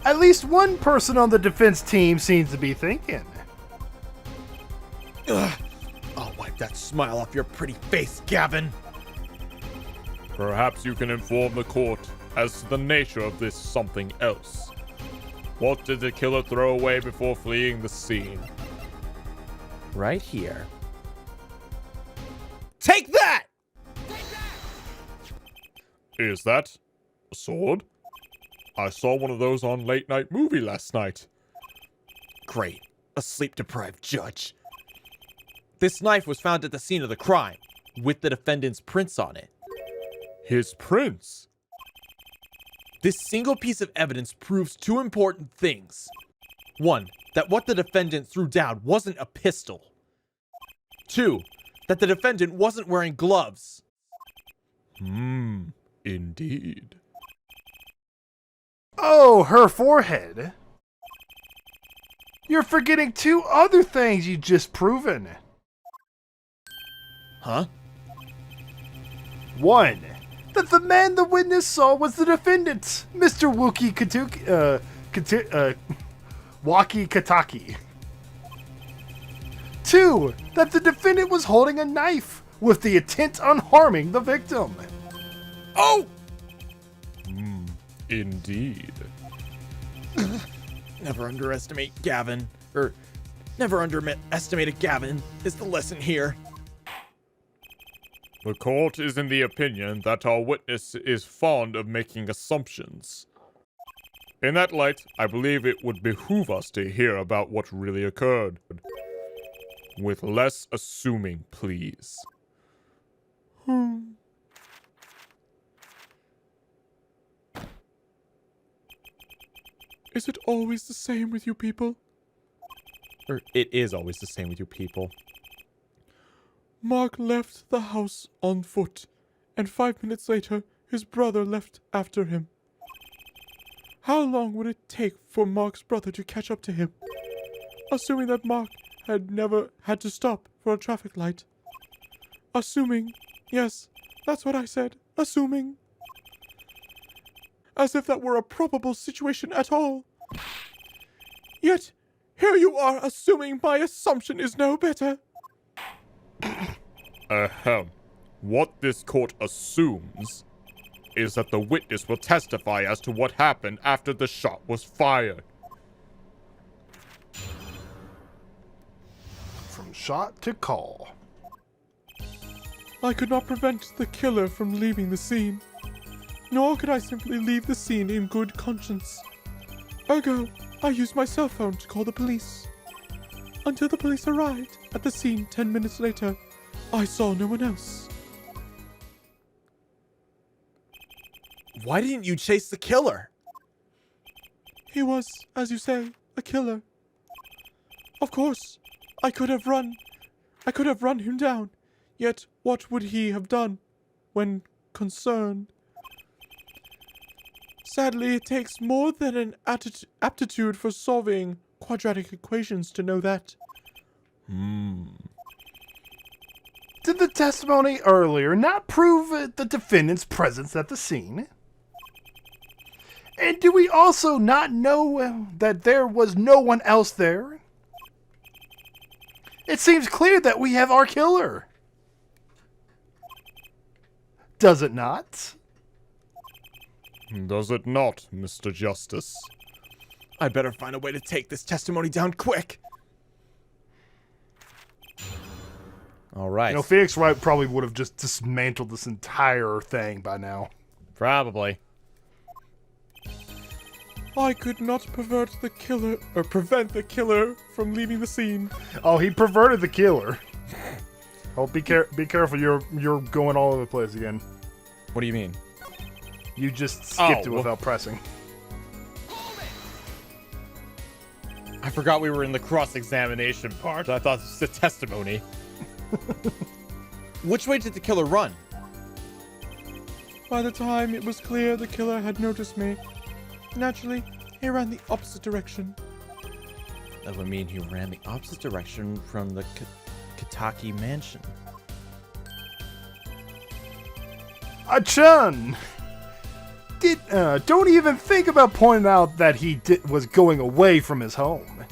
At least one person on the defense team seems to be thinking. Ugh. I'll wipe that smile off your pretty face, Gavin. Perhaps you can inform the court as to the nature of this something else. What did the killer throw away before fleeing the scene? Right here. Take that! Is that a sword? I saw one of those on Late Night Movie last night. Great. A sleep-deprived judge. This knife was found at the scene of the crime, with the defendant's prints on it. His prints. This single piece of evidence proves two important things. One, that what the defendant threw down wasn't a pistol. Two, that the defendant wasn't wearing gloves. Indeed. Oh, her forehead. You're forgetting two other things you just proven. Huh? One, that the man the witness saw was the defendant, Mr. Waki Kataki. Two, that the defendant was holding a knife with the intent on harming the victim. Oh! Indeed. Never underestimate Gavin. Never underestimate Gavin is the lesson here. The court is in the opinion that our witness is fond of making assumptions. In that light, I believe it would behoove us to hear about what really occurred. With less assuming, please. Is it always the same with you people? It is always the same with you people. Mark left the house on foot, and 5 minutes later, his brother left after him. How long would it take for Mark's brother to catch up to him? Assuming that Mark had never had to stop for a traffic light. Assuming, yes, that's what I said, assuming. As if that were a probable situation at all. Yet, here you are assuming my assumption is no better. Ahem. What this court assumes is that the witness will testify as to what happened after the shot was fired. From shot to call. I could not prevent the killer from leaving the scene. Nor could I simply leave the scene in good conscience. Ergo, I used my cell phone to call the police. Until the police arrived at the scene 10 minutes later, I saw no one else. Why didn't you chase the killer? He was, as you say, a killer. Of course, I could have run him down. Yet, what would he have done when concerned? Sadly, it takes more than an aptitude for solving quadratic equations to know that. Did the testimony earlier not prove the defendant's presence at the scene? And do we also not know that there was no one else there? It seems clear that we have our killer. Does it not? Does it not, Mr. Justice? I better find a way to take this testimony down quick. All right. You know, Felix Wright probably would have just dismantled this entire thing by now. Probably. I could not prevent the killer from leaving the scene. Oh, he perverted the killer. Oh, be careful! You're going all over the place again. What do you mean? You just skipped it without pressing. I forgot we were in the cross-examination part. I thought this was a testimony. Which way did the killer run? By the time it was clear the killer had noticed me, naturally, he ran the opposite direction. That would mean he ran the opposite direction from the Kataki mansion. Achun! Don't even think about pointing out that he was going away from his home.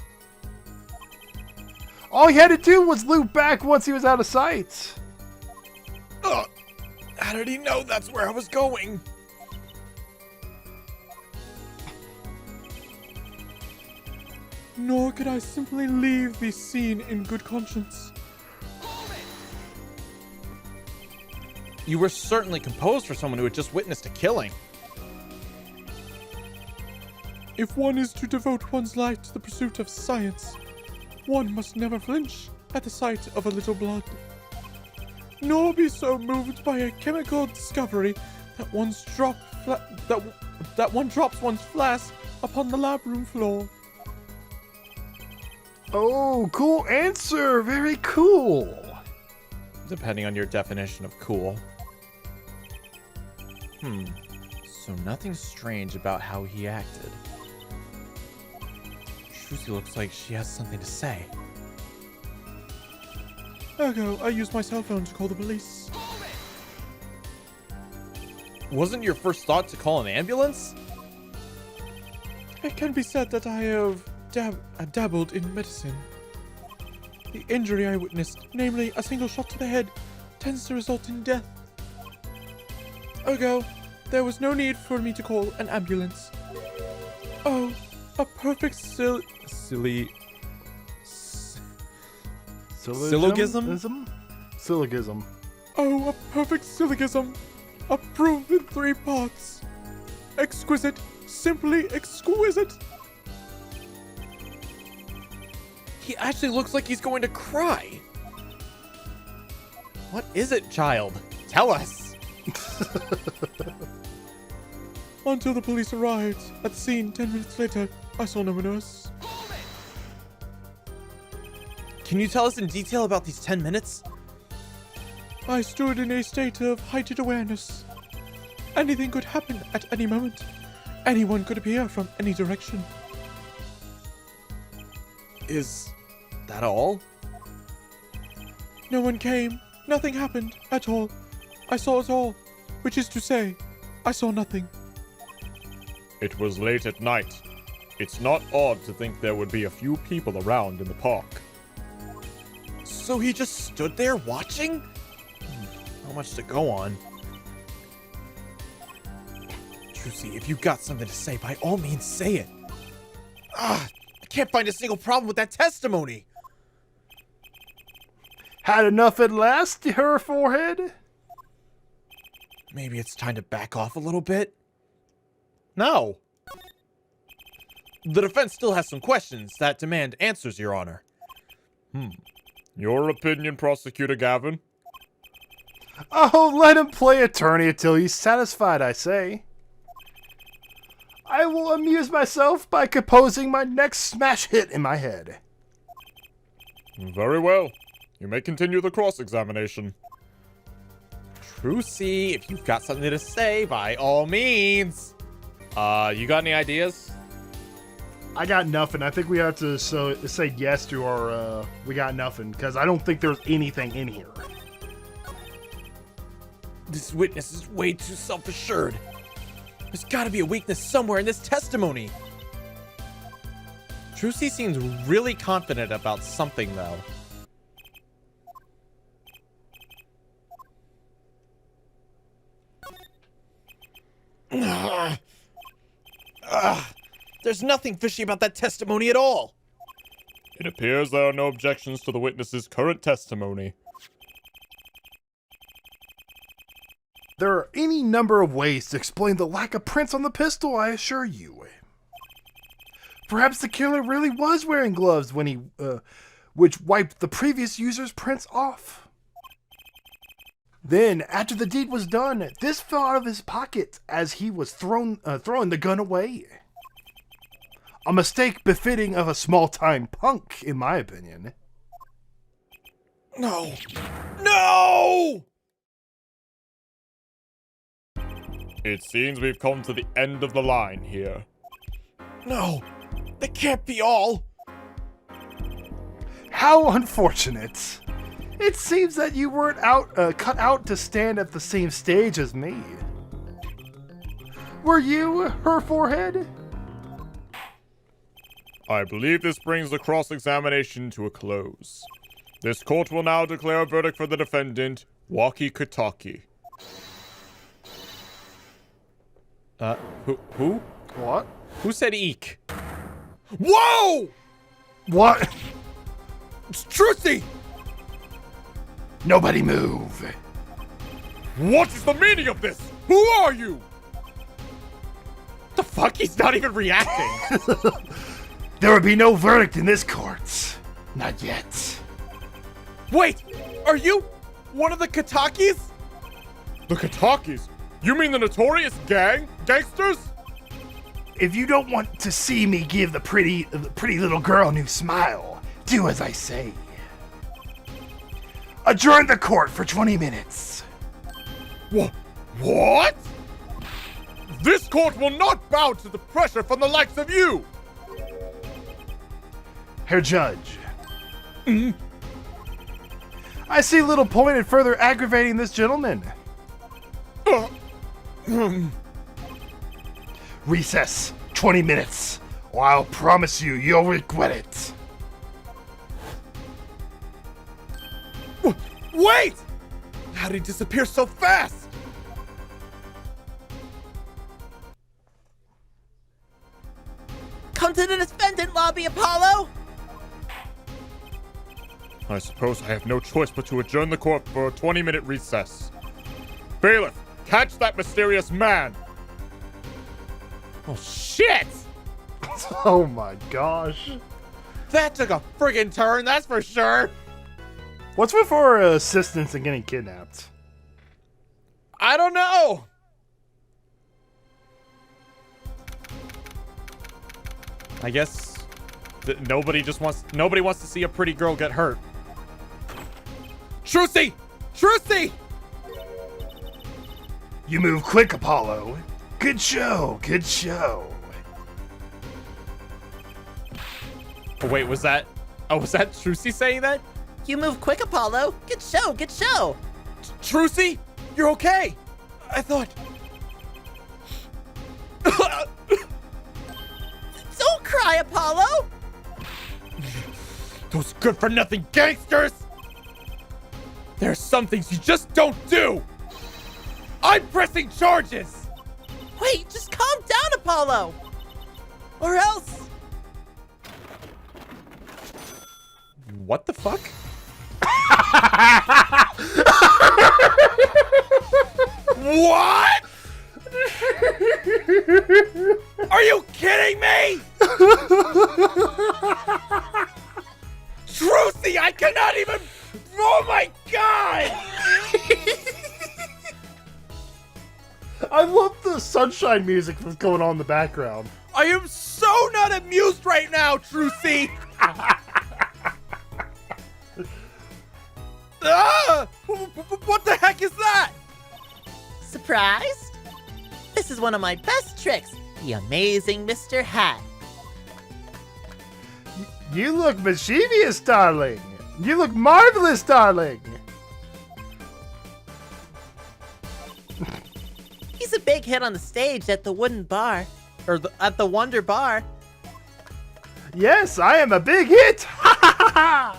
All he had to do was loop back once he was out of sight. How did he know that's where I was going? Nor could I simply leave the scene in good conscience. You were certainly composed for someone who had just witnessed a killing. If one is to devote one's life to the pursuit of science, one must never flinch at the sight of a little blood, nor be so moved by a chemical discovery That one drops one's flask upon the lab room floor. Oh, cool answer. Very cool. Depending on your definition of cool. So nothing strange about how he acted. Trucy looks like she has something to say. Ergo, I used my cell phone to call the police. Wasn't your first thought to call an ambulance? It can be said that I have dabbled in medicine. The injury I witnessed, namely a single shot to the head, tends to result in death. Ergo, there was no need for me to call an ambulance. Oh, a perfect Syllogism? Syllogism. Oh, a perfect syllogism. Approved in 3 parts. Exquisite. Simply exquisite. He actually looks like he's going to cry. What is it, child? Tell us. Until the police arrived. At the scene 10 minutes later, I saw no one else. Can you tell us in detail about these 10 minutes? I stood in a state of heightened awareness. Anything could happen at any moment. Anyone could appear from any direction. Is that all? No one came. Nothing happened at all. I saw it all. Which is to say, I saw nothing. It was late at night. It's not odd to think there would be a few people around in the park. So he just stood there watching? Not much to go on. Trucy, if you've got something to say, by all means say it. I can't find a single problem with that testimony. Had enough at last, her forehead? Maybe it's time to back off a little bit? No. The defense still has some questions that demand answers, Your Honor. Your opinion, Prosecutor Gavin? Oh, let him play attorney until he's satisfied, I say. I will amuse myself by composing my next smash hit in my head. Very well. You may continue the cross-examination. Trucy, if you've got something to say, by all means. You got any ideas? I got nothing. I think we have to say yes to our, we got nothing, because I don't think there's anything in here. This witness is way too self-assured. There's gotta be a weakness somewhere in this testimony. Trucy seems really confident about something, though. There's nothing fishy about that testimony at all. It appears there are no objections to the witness's current testimony. There are any number of ways to explain the lack of prints on the pistol, I assure you. Perhaps the killer really was wearing gloves when he, which wiped the previous user's prints off. Then, after the deed was done, this fell out of his pocket as he was throwing the gun away. A mistake befitting of a small-time punk, in my opinion. No! No! It seems we've come to the end of the line here. No! That can't be all! How unfortunate. It seems that you weren't cut out to stand at the same stage as me. Were you her forehead? I believe this brings the cross-examination to a close. This court will now declare a verdict for the defendant, Kataki. Who? What? Who said eek? Whoa! What? It's Trucy! Nobody move. What is the meaning of this? Who are you? The fuck? He's not even reacting. There will be no verdict in this court. Not yet. Wait! Are you one of the Katakis? The Katakis? You mean the notorious gangsters? If you don't want to see me give the pretty little girl a new smile, do as I say. Adjourn the court for 20 minutes. What? This court will not bow to the pressure from the likes of you! Herr Judge. I see little point in further aggravating this gentleman. Recess, 20 minutes, or I'll promise you, you'll regret it. Wait! How did he disappear so fast? Come to the defendant lobby, Apollo! I suppose I have no choice but to adjourn the court for a 20-minute recess. Bailiff, catch that mysterious man! Oh, shit! Oh my gosh. That took a friggin' turn, that's for sure. What's with for assistance in getting kidnapped? I don't know. I guess nobody wants to see a pretty girl get hurt. Trucy! Trucy! You move quick, Apollo. Good show, good show. Oh, wait, was that Trucy saying that? You move quick, Apollo. Good show, good show. Trucy? You're okay. I thought... Don't cry, Apollo. Those good-for-nothing gangsters! There are some things you just don't do! I'm pressing charges! Wait, just calm down, Apollo. Or else... What the fuck? What? Are you kidding me? Trucy, I cannot even... Oh my god! I love the sunshine music that's going on in the background. I am so not amused right now, Trucy! Ah! What the heck is that? Surprised? This is one of my best tricks, the amazing Mr. Hat. You look mischievous, darling. You look marvelous, darling. He's a big hit on the stage at the Wooden Bar, or at the Wonder Bar. Yes, I am a big hit. Ha ha ha!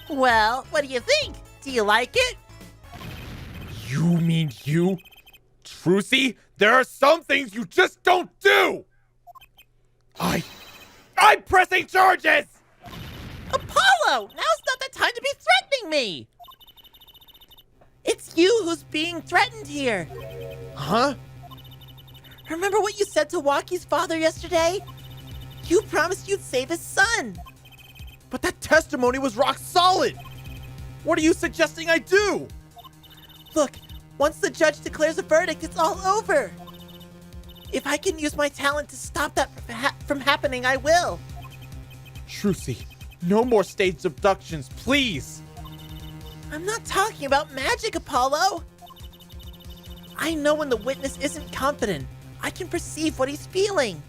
Well, what do you think? Do you like it? You mean you? Trucy, there are some things you just don't do! I'm pressing charges! Apollo! Now's not the time to be threatening me! It's you who's being threatened here. Huh? Remember what you said to Walkie's father yesterday? You promised you'd save his son. But that testimony was rock solid! What are you suggesting I do? Look, once the judge declares a verdict, it's all over. If I can use my talent to stop that from happening, I will. Trucy, no more staged abductions, please! I'm not talking about magic, Apollo. I know when the witness isn't confident. I can perceive what he's feeling.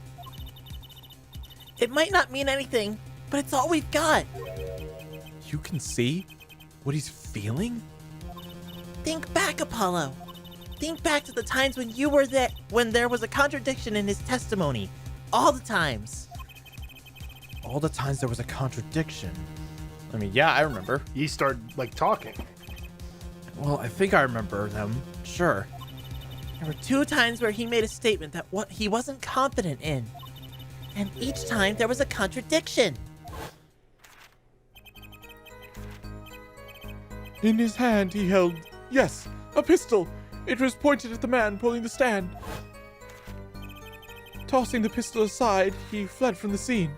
It might not mean anything, but it's all we've got. You can see what he's feeling? Think back, Apollo. Think back to the times when you were there, when there was a contradiction in his testimony. All the times. All the times there was a contradiction. I mean, yeah, I remember. You start like talking. Well, I think I remember them. Sure. There were 2 times where he made a statement that what he wasn't confident in. And each time there was a contradiction. In his hand he held, yes, a pistol. It was pointed at the man pulling the stand. Tossing the pistol aside, he fled from the scene.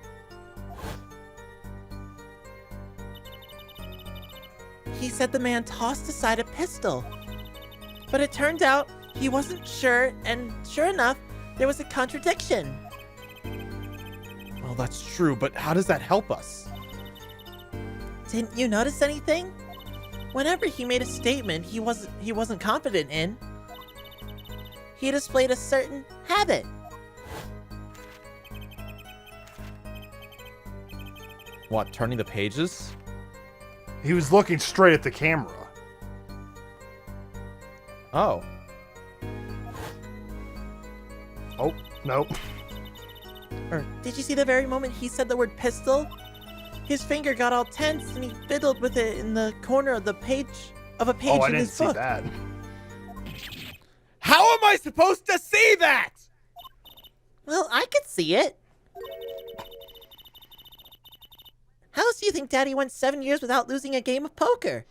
He said the man tossed aside a pistol. But it turned out he wasn't sure, and sure enough, there was a contradiction. Well, that's true, but how does that help us? Didn't you notice anything? Whenever he made a statement he wasn't confident in, he displayed a certain habit. What, turning the pages? He was looking straight at the camera. Oh. Oh, no. Or did you see the very moment he said the word pistol? His finger got all tense and he fiddled with it in the corner of the page Oh, I in didn't his see book. that. How am I supposed to see that? Well, I could see it. How else do you think Daddy went 7 years without losing a game of poker?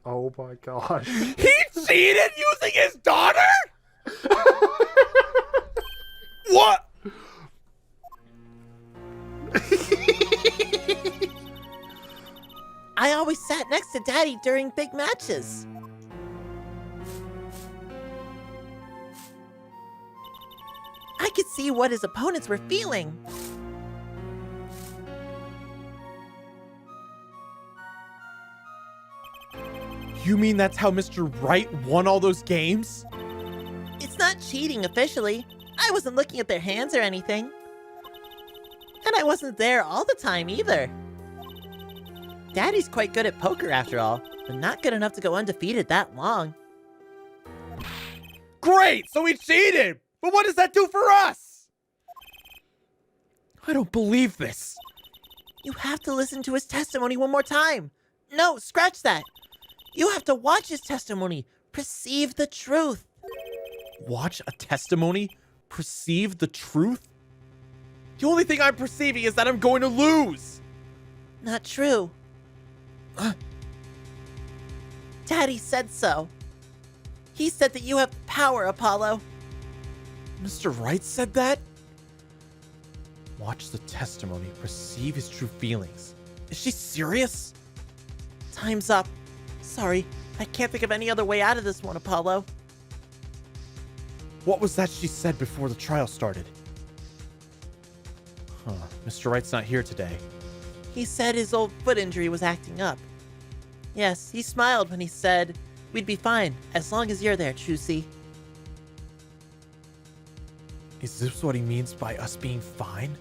Oh my gosh. He cheated using his daughter? What? I always sat next to Daddy during big matches. I could see what his opponents were feeling. You mean that's how Mr. Wright won all those games? It's not cheating officially. I wasn't looking at their hands or anything. And I wasn't there all the time either. Daddy's quite good at poker after all, but not good enough to go undefeated that long. Great, so he cheated! But what does that do for us? I don't believe this. You have to listen to his testimony one more time. No, scratch that. You have to watch his testimony. Perceive the truth. Watch a testimony? Perceive the truth? The only thing I'm perceiving is that I'm going to lose. Not true. Daddy said so. He said that you have power, Apollo. Mr. Wright said that? Watch the testimony, perceive his true feelings. Is she serious? Time's up. Sorry, I can't think of any other way out of this one, Apollo. What was that she said before the trial started? Huh, Mr. Wright's not here today. He said his old foot injury was acting up. Yes, he smiled when he said, "We'd be fine, as long as you're there, Trucy." Is this what he means by us being fine?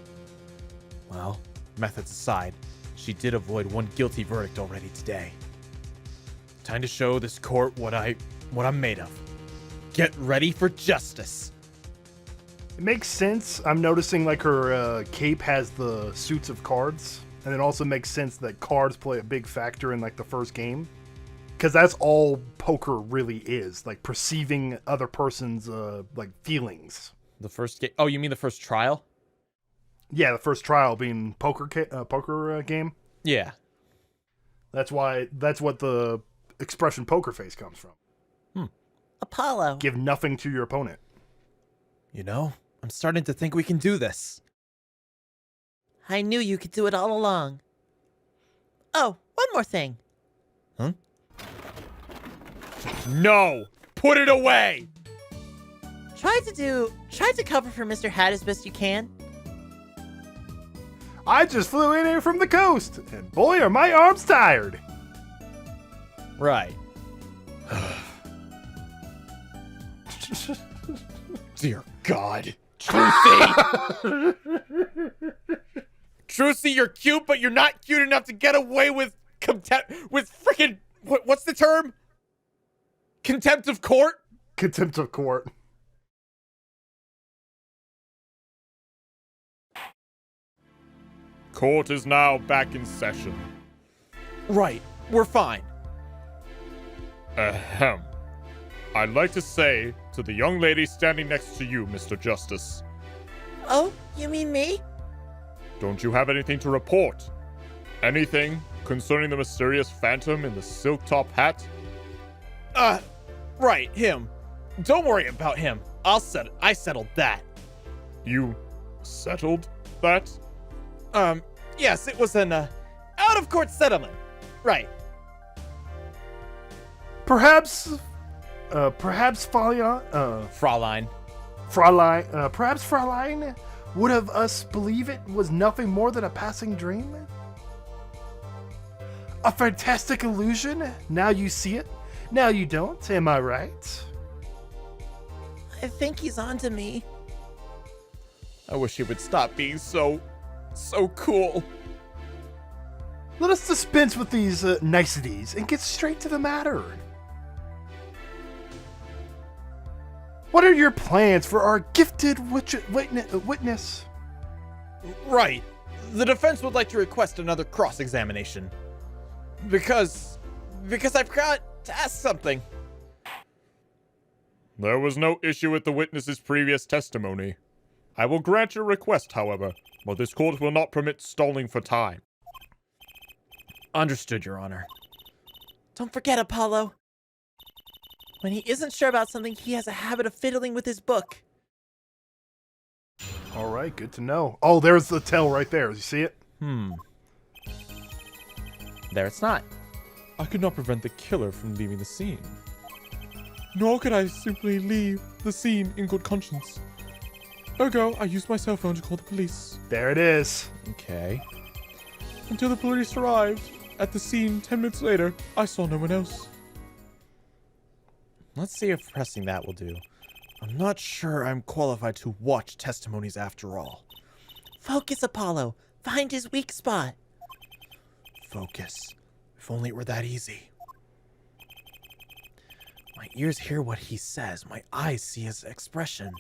Well, methods aside, she did avoid one guilty verdict already today. Time to show this court what I'm made of. Get ready for justice. It makes sense. I'm noticing like her cape has the suits of cards. And it also makes sense that cards play a big factor in like the first game. Because that's all poker really is. Like perceiving other person's like feelings. The first game? Oh, you mean the first trial? Yeah, the first trial being poker game. Yeah. That's what the expression poker face comes from. Apollo. Give nothing to your opponent. You know, I'm starting to think we can do this. I knew you could do it all along. Oh, one more thing. Huh? No! Put it away! Try to cover for Mr. Hat as best you can. I just flew in here from the coast, and boy are my arms tired. Right. Dear God. Trucy! Trucy, you're cute, but you're not cute enough to get away with freaking, what's the term? Contempt of court? Contempt of court. Court is now back in session. Right, we're fine. Ahem. I'd like to say to the young lady standing next to you, Mr. Justice, Oh, you mean me? don't you have anything to report? Anything concerning the mysterious phantom in the silk top hat? Right, him. Don't worry about him. I settled that. You settled that? Yes, it was an, out-of-court settlement. Right. Perhaps Perhaps Fraulein. Perhaps Fraulein would have us believe it was nothing more than a passing dream? A fantastic illusion? Now you see it, now you don't, am I right? I think he's onto me. I wish he would stop being so cool. Let us dispense with these niceties and get straight to the matter. What are your plans for our gifted witness? Right. The defense would like to request another cross-examination. Because I forgot to ask something. There was no issue with the witness's previous testimony. I will grant your request, however, but this court will not permit stalling for time. Understood, Your Honor. Don't forget, Apollo. When he isn't sure about something, he has a habit of fiddling with his book. All right, good to know. Oh, there's the tell right there. You see it? There it's not. I could not prevent the killer from leaving the scene. Nor could I simply leave the scene in good conscience. Ergo, I used my cell phone to call the police. There it is. Okay. Until the police arrived at the scene 10 minutes later, I saw no one else. Let's see if pressing that will do. I'm not sure I'm qualified to watch testimonies after all. Focus, Apollo. Find his weak spot. Focus. If only it were that easy. My ears hear what he says. My eyes see his expression.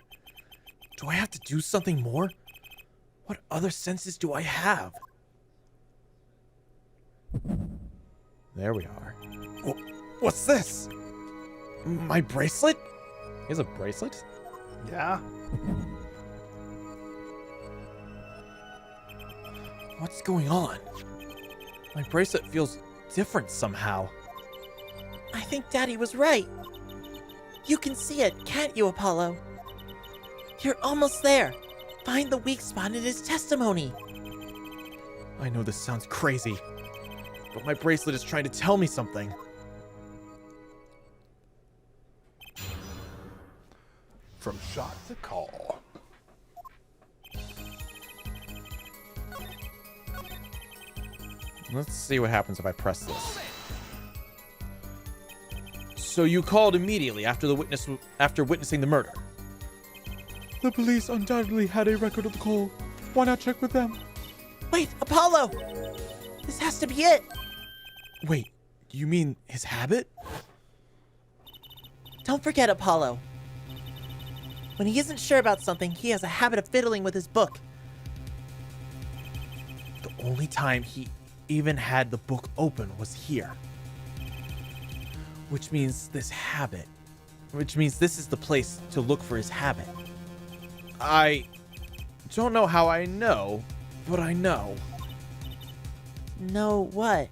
Do I have to do something more? What other senses do I have? There we are. What's this? My bracelet? He has a bracelet? Yeah. What's going on? My bracelet feels different somehow. I think Daddy was right. You can see it, can't you, Apollo? You're almost there. Find the weak spot in his testimony. I know this sounds crazy, but my bracelet is trying to tell me something. From shot to call. Let's see what happens if I press this. So you called immediately after witnessing the murder? The police undoubtedly had a record of the call. Why not check with them? Wait, Apollo! This has to be it. Wait, you mean his habit? Don't forget, Apollo. When he isn't sure about something, he has a habit of fiddling with his book. The only time he even had the book open was here. Which means this is the place to look for his habit. I don't know how I know, but I know. Know what?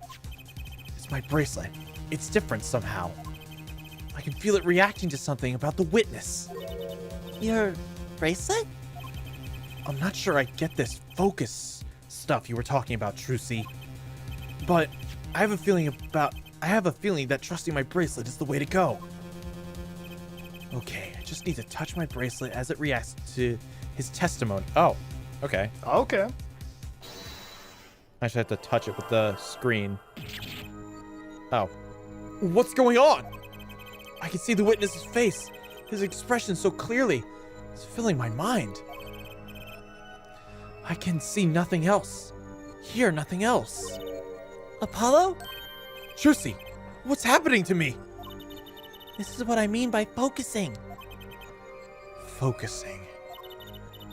It's my bracelet. It's different somehow. I can feel it reacting to something about the witness. Your bracelet? I'm not sure I get this focus stuff you were talking about, Trucy. But I have a feeling that trusting my bracelet is the way to go. Okay, I just need to touch my bracelet as it reacts to his testimony. Oh, okay. Okay. I should have to touch it with the screen. Oh. What's going on? I can see the witness's face. His expression so clearly. It's filling my mind. I can see nothing else. Hear nothing else. Apollo? Trucy, what's happening to me? This is what I mean by focusing. Focusing.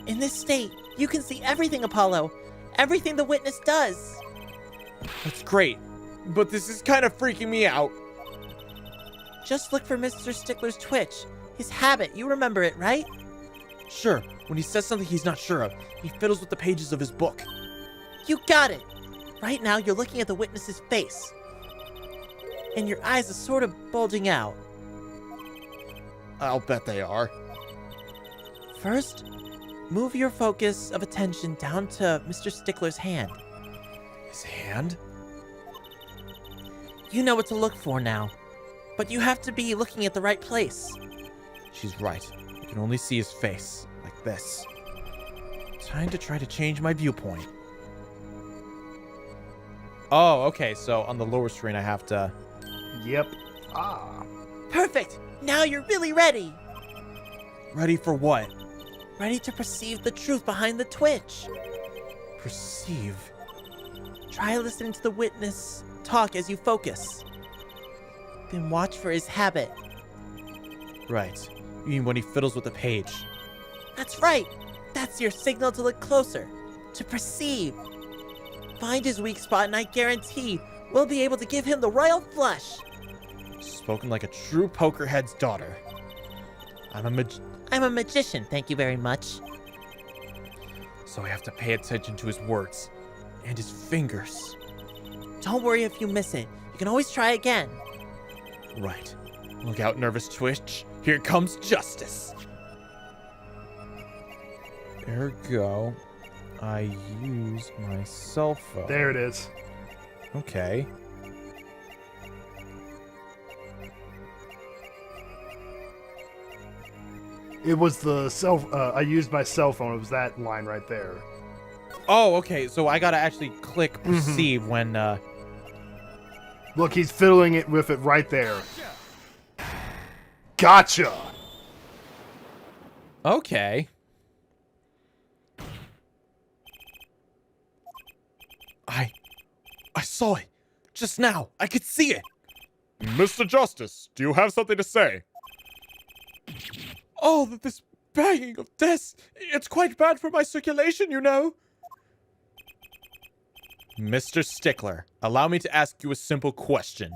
In this state, you can see everything, Apollo. Everything the witness does. That's great, but this is kind of freaking me out. Just look for Mr. Stickler's twitch. His habit, you remember it, right? Sure, when he says something he's not sure of, he fiddles with the pages of his book. You got it. Right now, you're looking at the witness's face. And your eyes are sort of bulging out. I'll bet they are. First, move your focus of attention down to Mr. Stickler's hand. His hand? You know what to look for now. But you have to be looking at the right place. She's right. I can only see his face, like this. Time to try to change my viewpoint. Oh, okay, so on the lower screen I have to... Yep. Ah. Perfect! Now you're really ready! Ready for what? Ready to perceive the truth behind the twitch. Perceive. Try listening to the witness talk as you focus. Then watch for his habit. Right. You mean when he fiddles with the page? That's right! That's your signal to look closer. To perceive. Find his weak spot and I guarantee we'll be able to give him the royal flush. Spoken like a true pokerhead's daughter. I'm a magician, thank you very much. So I have to pay attention to his words. And his fingers. Don't worry if you miss it. You can always try again. Right. Look out, nervous twitch. Here comes justice. Ergo, I use my cell phone. There it is. Okay. It was the I used my cell phone. It was that line right there. Oh, okay. So I gotta actually click perceive when, Look, he's fiddling it with it right there. Gotcha! Okay. I saw it. Just now. I could see it. Mr. Justice, do you have something to say? Oh, this banging of desks. It's quite bad for my circulation, you know. Mr. Stickler, allow me to ask you a simple question.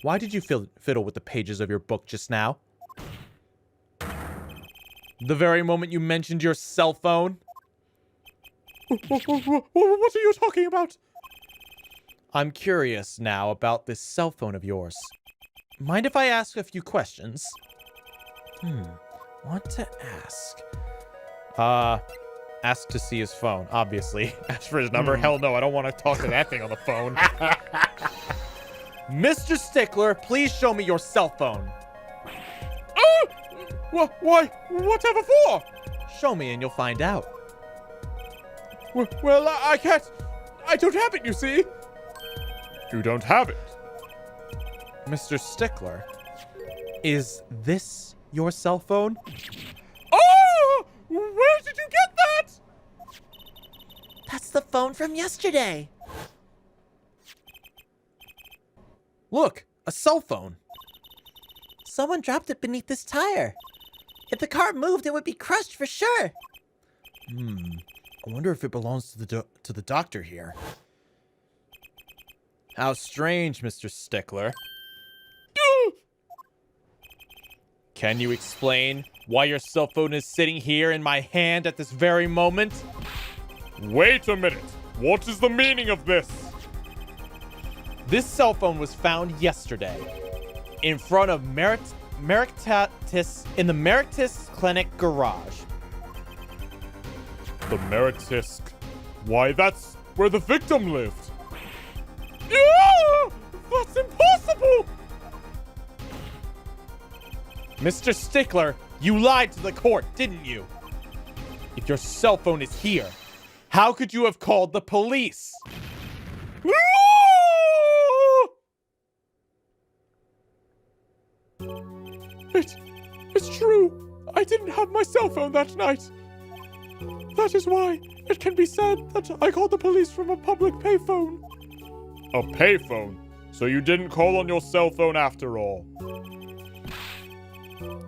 Why did you fiddle with the pages of your book just now? The very moment you mentioned your cell phone? What are you talking about? I'm curious now about this cell phone of yours. Mind if I ask a few questions? What to ask? Ask to see his phone, obviously. Ask for his number? Hell no, I don't want to talk to that thing on the phone. Mr. Stickler, please show me your cell phone. Why? Whatever for? Show me and you'll find out. Well, I can't. I don't have it, you see. You don't have it. Mr. Stickler, is this your cell phone? Oh! Where did you get that? That's the phone from yesterday. Look, a cell phone. Someone dropped it beneath this tire. If the car moved, it would be crushed for sure. I wonder if it belongs to the doctor here. How strange, Mr. Stickler. Can you explain why your cell phone is sitting here in my hand at this very moment? Wait a minute. What is the meaning of this? This cell phone was found yesterday in front of in the Meritus Clinic garage. The Meritisk. Why, that's where the victim lived. That's impossible! Mr. Stickler, you lied to the court, didn't you? If your cell phone is here, how could you have called the police? It's true. I didn't have my cell phone that night. That is why it can be said that I called the police from a public payphone. A payphone? So you didn't call on your cell phone after all?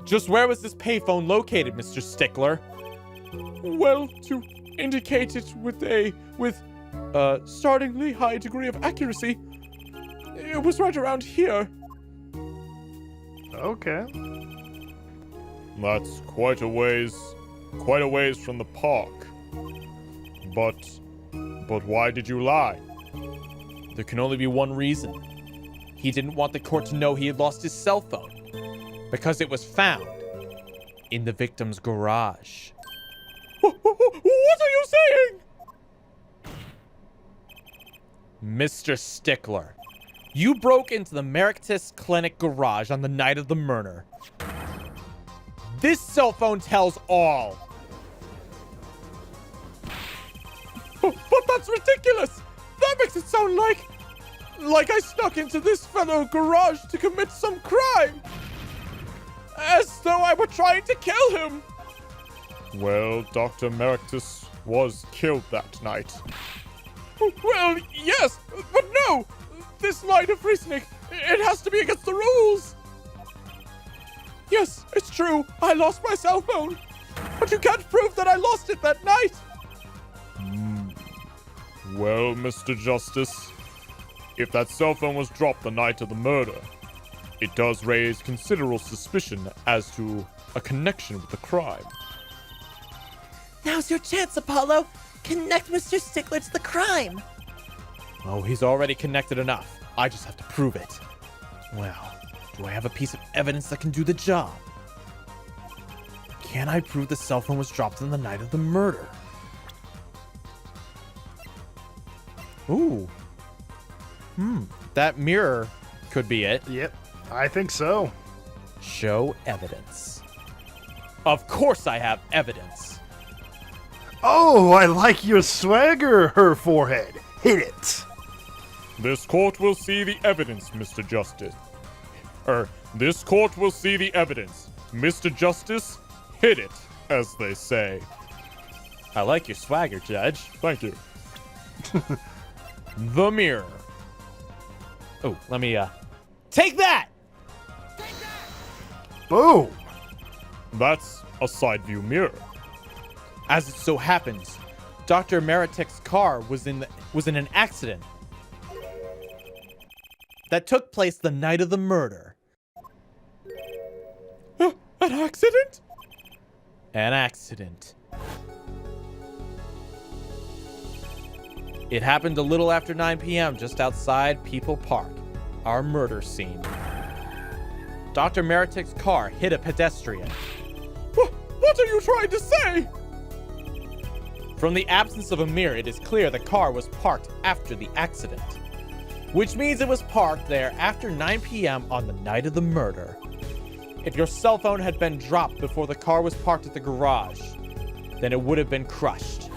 Just where was this payphone located, Mr. Stickler? Well, to indicate it with a startlingly high degree of accuracy, it was right around here. Okay. That's quite a ways from the park. But why did you lie? There can only be one reason. He didn't want the court to know he had lost his cell phone. Because it was found in the victim's garage. What are you saying? Mr. Stickler, You broke into the Merectus Clinic garage on the night of the murder. This cell phone tells all. But that's ridiculous! That makes it sound like I snuck into this fellow garage to commit some crime! As though I were trying to kill him! Well, Dr. Merectus was killed that night. Well, yes, but no! This line of reasoning, it has to be against the rules! Yes, it's true, I lost my cell phone. But you can't prove that I lost it that night! Well, Mr. Justice, if that cell phone was dropped the night of the murder, it does raise considerable suspicion as to a connection with the crime. Now's your chance, Apollo. Connect Mr. Stickler to the crime. Oh, he's already connected enough. I just have to prove it. Well, do I have a piece of evidence that can do the job? Can I prove the cell phone was dropped on the night of the murder? Ooh. That mirror could be it. Yep, I think so. Show evidence. Of course I have evidence. Oh, I like your swagger, her forehead. Hit it. This court will see the evidence, Mr. Justice. This court will see the evidence. Mr. Justice, hit it, as they say. I like your swagger, Judge. Thank you. The mirror. Oh, let me, take that! Boom. That's a side view mirror. As it so happens, Dr. Meretek's car was in an accident that took place the night of the murder. An accident? An accident. It happened a little after 9 p.m. just outside People Park, our murder scene. Dr. Meretek's car hit a pedestrian. What are you trying to say? From the absence of a mirror, it is clear the car was parked after the accident, which means it was parked there after 9 p.m. on the night of the murder. If your cell phone had been dropped before the car was parked at the garage, then it would have been crushed.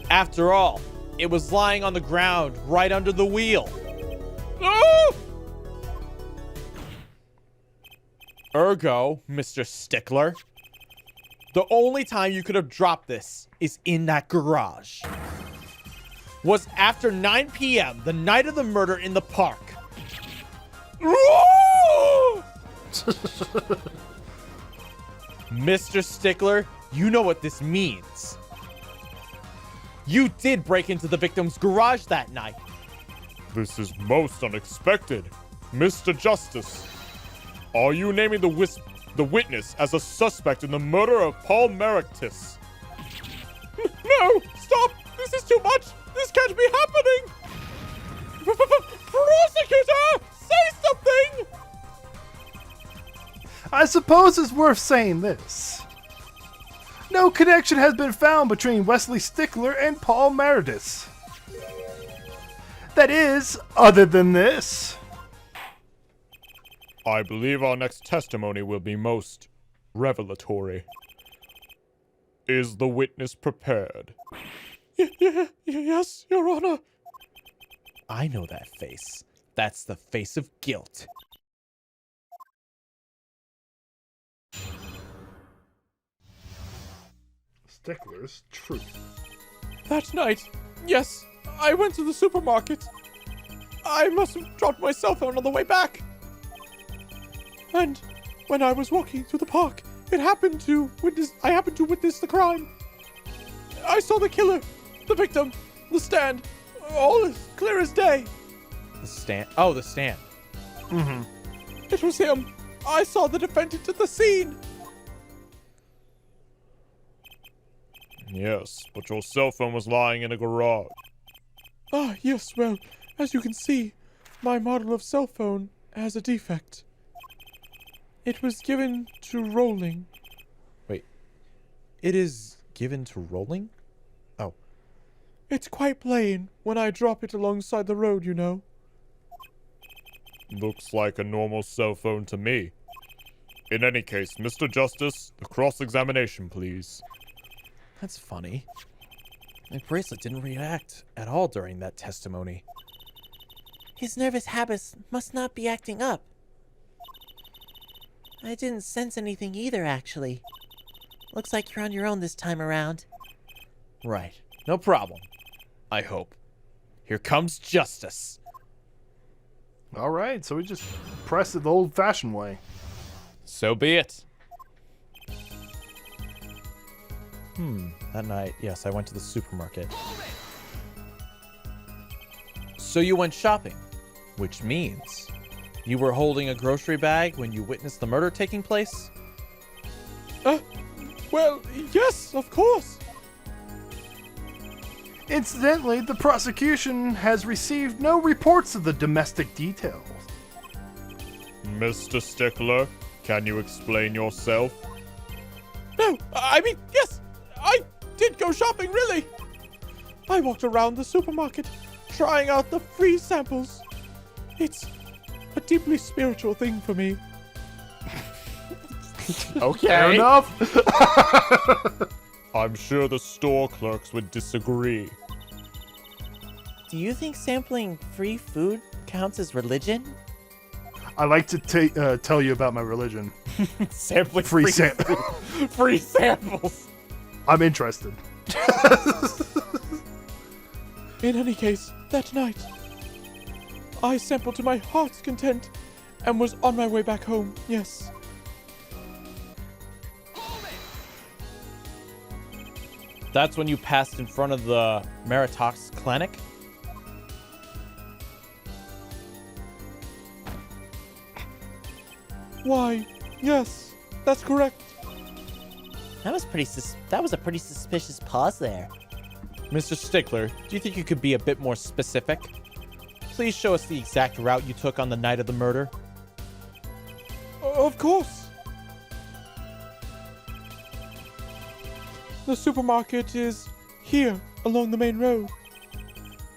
After all, it was lying on the ground right under the wheel. Oh! Ergo, Mr. Stickler, the only time you could have dropped this is in that garage. Was after 9 p.m., the night of the murder in the park. Mr. Stickler, you know what this means. You did break into the victim's garage that night. This is most unexpected. Mr. Justice, are you naming the witness as a suspect in the murder of Paul Merectus? No! Stop! This is too much! This can't be happening! Prosecutor! Say something! I suppose it's worth saying this. No connection has been found between Wesley Stickler and Paul Meredith. That is, other than this. I believe our next testimony will be most revelatory. Is the witness prepared? Yes, Your Honor. I know that face. That's the face of guilt. Stickler's truth. That night, yes, I went to the supermarket. I must have dropped my cell phone on the way back. And when I was walking through the park, I happened to witness the crime. I saw the killer, the victim, the stand, all as clear as day. The stand? Oh, the stand. Mm-hmm. It was him. I saw the defendant at the scene. Yes, but your cell phone was lying in a garage. Ah, yes, well, as you can see, my model of cell phone has a defect. It was given to rolling. Wait. It is given to rolling? Oh. It's quite plain when I drop it alongside the road, you know. Looks like a normal cell phone to me. In any case, Mr. Justice, the cross-examination, please. That's funny. My bracelet didn't react at all during that testimony. His nervous habits must not be acting up. I didn't sense anything either, actually. Looks like you're on your own this time around. Right. No problem. I hope. Here comes justice. All right, so we just press it the old-fashioned way. So be it. That night, yes, I went to the supermarket. So you went shopping, which means you were holding a grocery bag when you witnessed the murder taking place? Well, yes, of course. Incidentally, the prosecution has received no reports of the domestic details. Mr. Stickler, can you explain yourself? No, I mean, yes, I did go shopping, really. I walked around the supermarket, trying out the free samples. It's a deeply spiritual thing for me. Okay. Fair enough. I'm sure the store clerks would disagree. Do you think sampling free food counts as religion? I like to tell you about my religion. Sampling Free free samples. I'm interested. In any case, that night, I sampled to my heart's content and was on my way back home, yes. That's when you passed in front of the MasterOfZoroark clinic? Why, yes, that's correct. That was a pretty suspicious pause there. Mr. Stickler, do you think you could be a bit more specific? Please show us the exact route you took on the night of the murder. Of course. The supermarket is here, along the main road.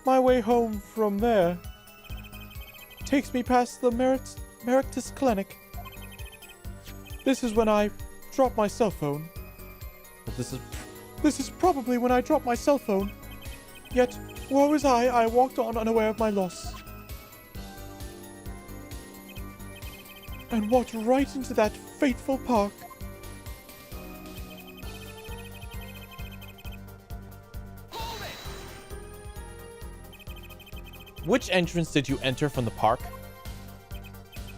My way home from there takes me past the MasterOfZoroark clinic. This is when I drop my cell phone. But This is probably when I dropped my cell phone. Yet, woe is I walked on unaware of my loss. And walked right into that fateful park. Which entrance did you enter from the park?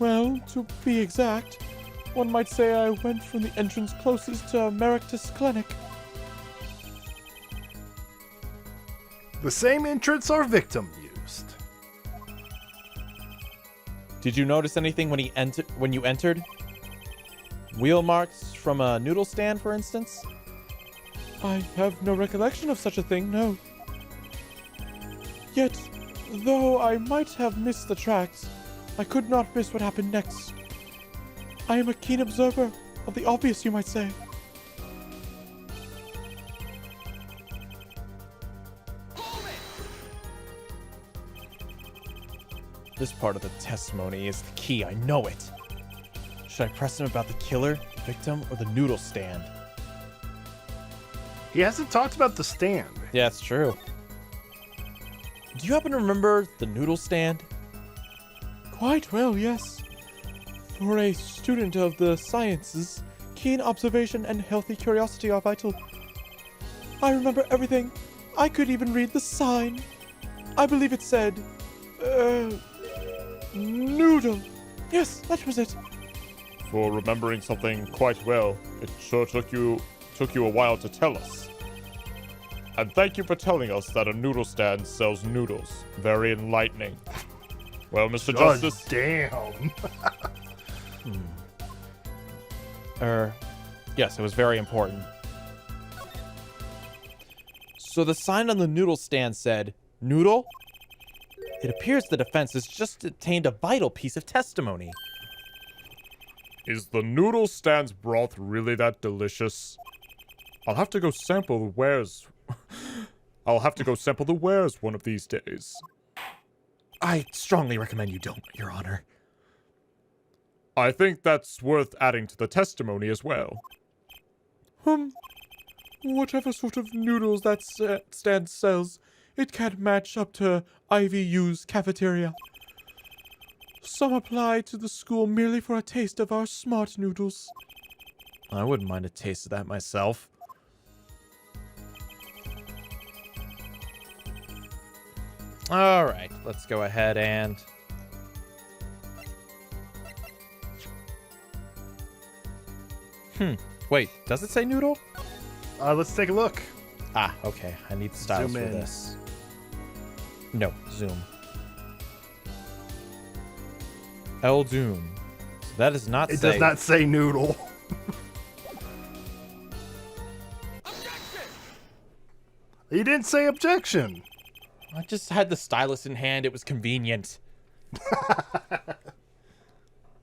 Well, to be exact, one might say I went from the entrance closest to MasterOfZoroark clinic. The same entrance our victim used. Did you notice anything when you entered? Wheel marks from a noodle stand, for instance? I have no recollection of such a thing, no. Yet, though I might have missed the tracks, I could not miss what happened next. I am a keen observer of the obvious, you might say. This part of the testimony is the key, I know it. Should I press him about the killer, the victim, or the noodle stand? He hasn't talked about the stand. Yeah, it's true. Do you happen to remember the noodle stand? Quite well, yes. For a student of the sciences, keen observation and healthy curiosity are vital. I remember everything. I could even read the sign. I believe it said, noodle. Yes, that was it. For remembering something quite well, it sure took you a while to tell us. And thank you for telling us that a noodle stand sells noodles. Very enlightening. Well, Mr. Justice... Damn. Yes, it was very important. So the sign on the noodle stand said, noodle? It appears the defense has just obtained a vital piece of testimony. Is the noodle stand's broth really that delicious? I'll have to go sample the wares I'll have to go sample the wares one of these days. I strongly recommend you don't, Your Honor. I think that's worth adding to the testimony as well. Whatever sort of noodles that stand sells, it can't match up to IVU's cafeteria. Some apply to the school merely for a taste of our smart noodles. I wouldn't mind a taste of that myself. Alright, let's go ahead and... Wait, does it say noodle? Let's take a look. Ah, okay. I need styles Zoom for in. this. No, zoom. Eldoon. So that does not It say... does not say noodle. He didn't say objection. I just had the stylus in hand. It was convenient.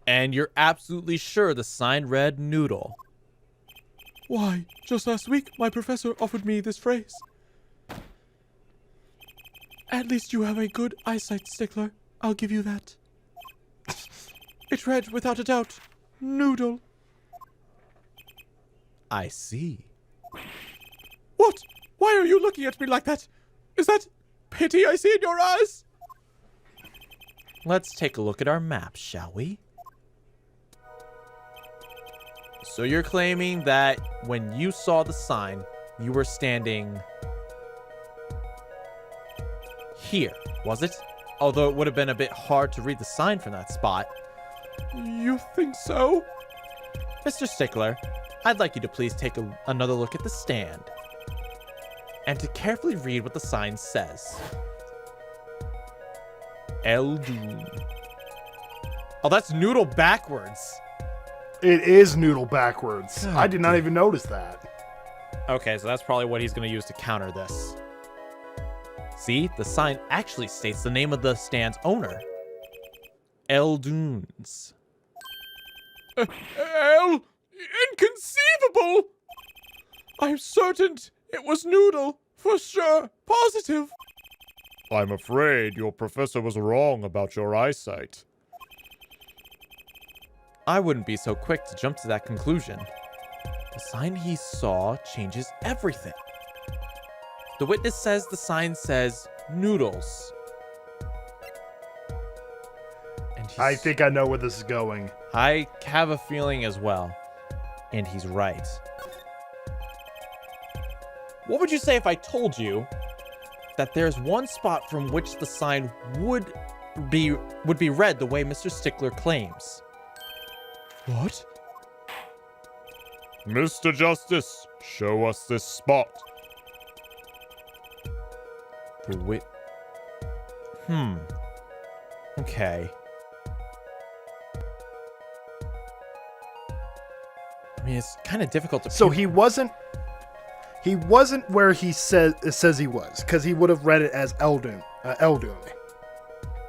And you're absolutely sure the sign read noodle. Why, just last week, my professor offered me this phrase. At least you have a good eyesight, Stickler. I'll give you that. It read, without a doubt, noodle. I see. What? Why are you looking at me like that? Is that pity I see in your eyes? Let's take a look at our map, shall we? So you're claiming that when you saw the sign, you were standing here, was it? Although it would have been a bit hard to read the sign from that spot. You think so? Mr. Stickler, I'd like you to please take another look at the stand and to carefully read what the sign says. Eldoon. Oh, that's noodle backwards. It is noodle backwards. God I did not even notice that. Okay, so that's probably what he's going to use to counter this. See, the sign actually states the name of the stand's owner. Eldoon's. Inconceivable! I'm certain it was noodle, for sure, positive. I'm afraid your professor was wrong about your eyesight. I wouldn't be so quick to jump to that conclusion. The sign he saw changes everything. The witness says the sign says noodles. And I think I know where this is going. I have a feeling as well. And he's right. What would you say if I told you that there's one spot from which the sign would be read the way Mr. Stickler claims? What? Mr. Justice, show us this spot. The Okay. I mean, it's kind of difficult to... So he wasn't where he says he was, because he would have read it as Eldoon. Eldoon.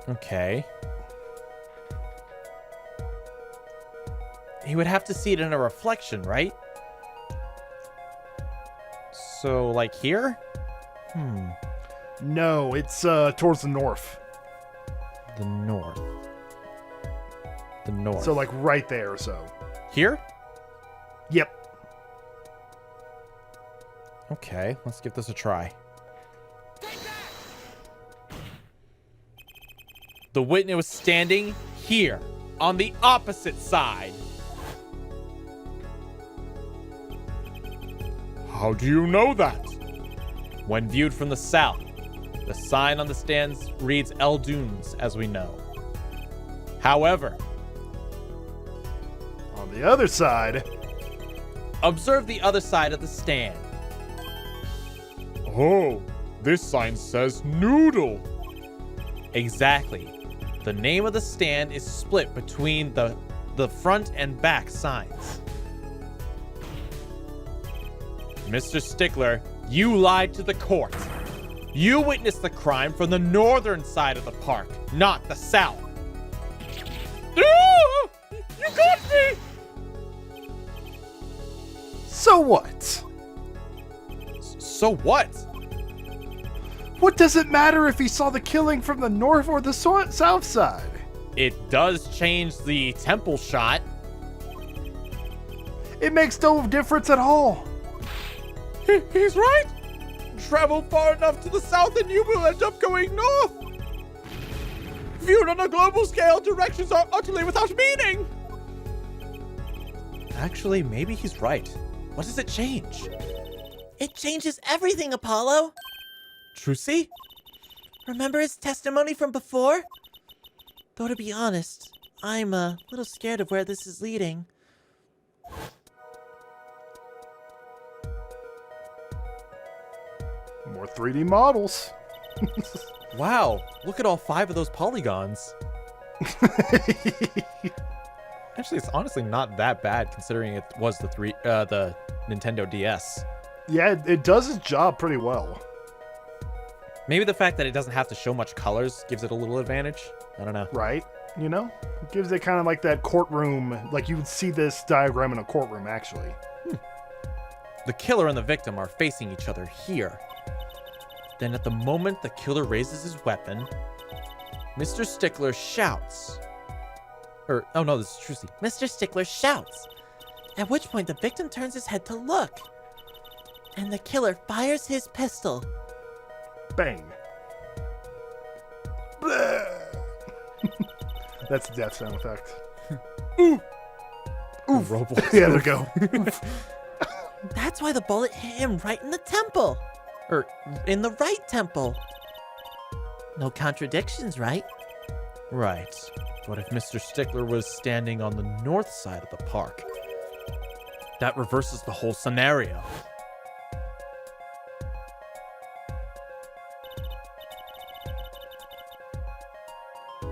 Okay. He would have to see it in a reflection, right? So, like here? No, it's towards the north. The north. The north. So like right there or so. Here? Yep. Okay, let's give this a try. The witness was standing here, on the opposite side. How do you know that? When viewed from the south, the sign on the stands reads Eldoon's, as we know. However, On the other side, observe the other side of the stand. Oh, this sign says noodle. Exactly. The name of the stand is split between the front and back signs. Mr. Stickler, you lied to the court. You witnessed the crime from the northern side of the park, not the south. Ah! You got me! so what? So what? What does it matter if he saw the killing from the north or the south side? It does change the temple shot. It makes no difference at all. He's right. Travel far enough to the south and you will end up going north. Viewed on a global scale, directions are utterly without meaning. Actually, maybe he's right. What does it change? It changes everything, Apollo. Trucy? Remember his testimony from before? Though to be honest, I'm a little scared of where this is leading. More 3D models. Wow, look at all 5 of those polygons. Actually, it's honestly not that bad considering it was the Nintendo DS. Yeah, it does its job pretty well. Maybe the fact that it doesn't have to show much colors gives it a little advantage. I don't know. Right? You know? It gives it kind of like that courtroom, like you would see this diagram in a courtroom, actually. The killer and the victim are facing each other here. Then at the moment the killer raises his weapon, Mr. Stickler shouts. Oh no, this is Trucy. Mr. Stickler shouts, at which point the victim turns his head to look. And the killer fires his pistol. Bang. That's the death sound effect. Ooh. Robo. Yeah, there we go. That's why the bullet hit him right in the temple. Or in the right temple. No contradictions, right? Right. But if Mr. Stickler was standing on the north side of the park, that reverses the whole scenario.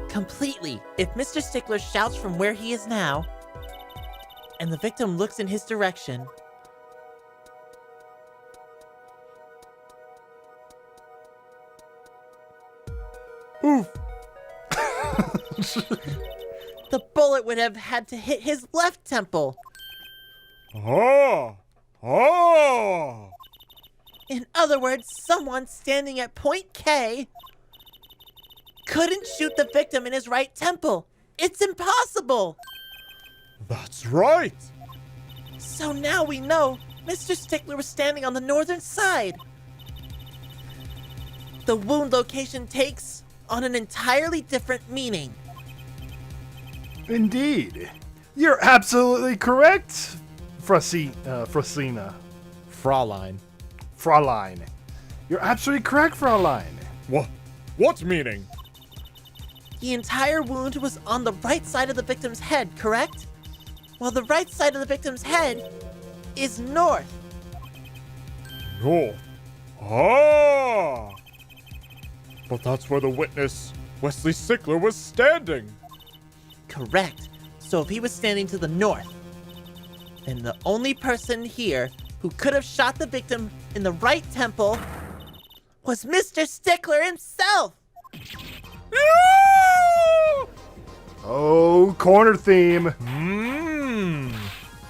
Completely. If Mr. Stickler shouts from where he is now, and the victim looks in his direction, Oof. the bullet would have had to hit his left temple. Oh! Oh! In other words, someone standing at point K couldn't shoot the victim in his right temple. It's impossible. That's right! So now we know Mr. Stickler was standing on the northern side. The wound location takes on an entirely different meaning. Indeed. You're absolutely correct, Frostina. Fraulein. Fraulein. You're absolutely correct, Fraulein. What meaning? The entire wound was on the right side of the victim's head, correct? While the right side of the victim's head is north. North. Ah! But that's where the witness, Wesley Stickler, was standing. Correct. So if he was standing to the north, then the only person here who could have shot the victim in the right temple was Mr. Stickler himself. Oh, corner theme.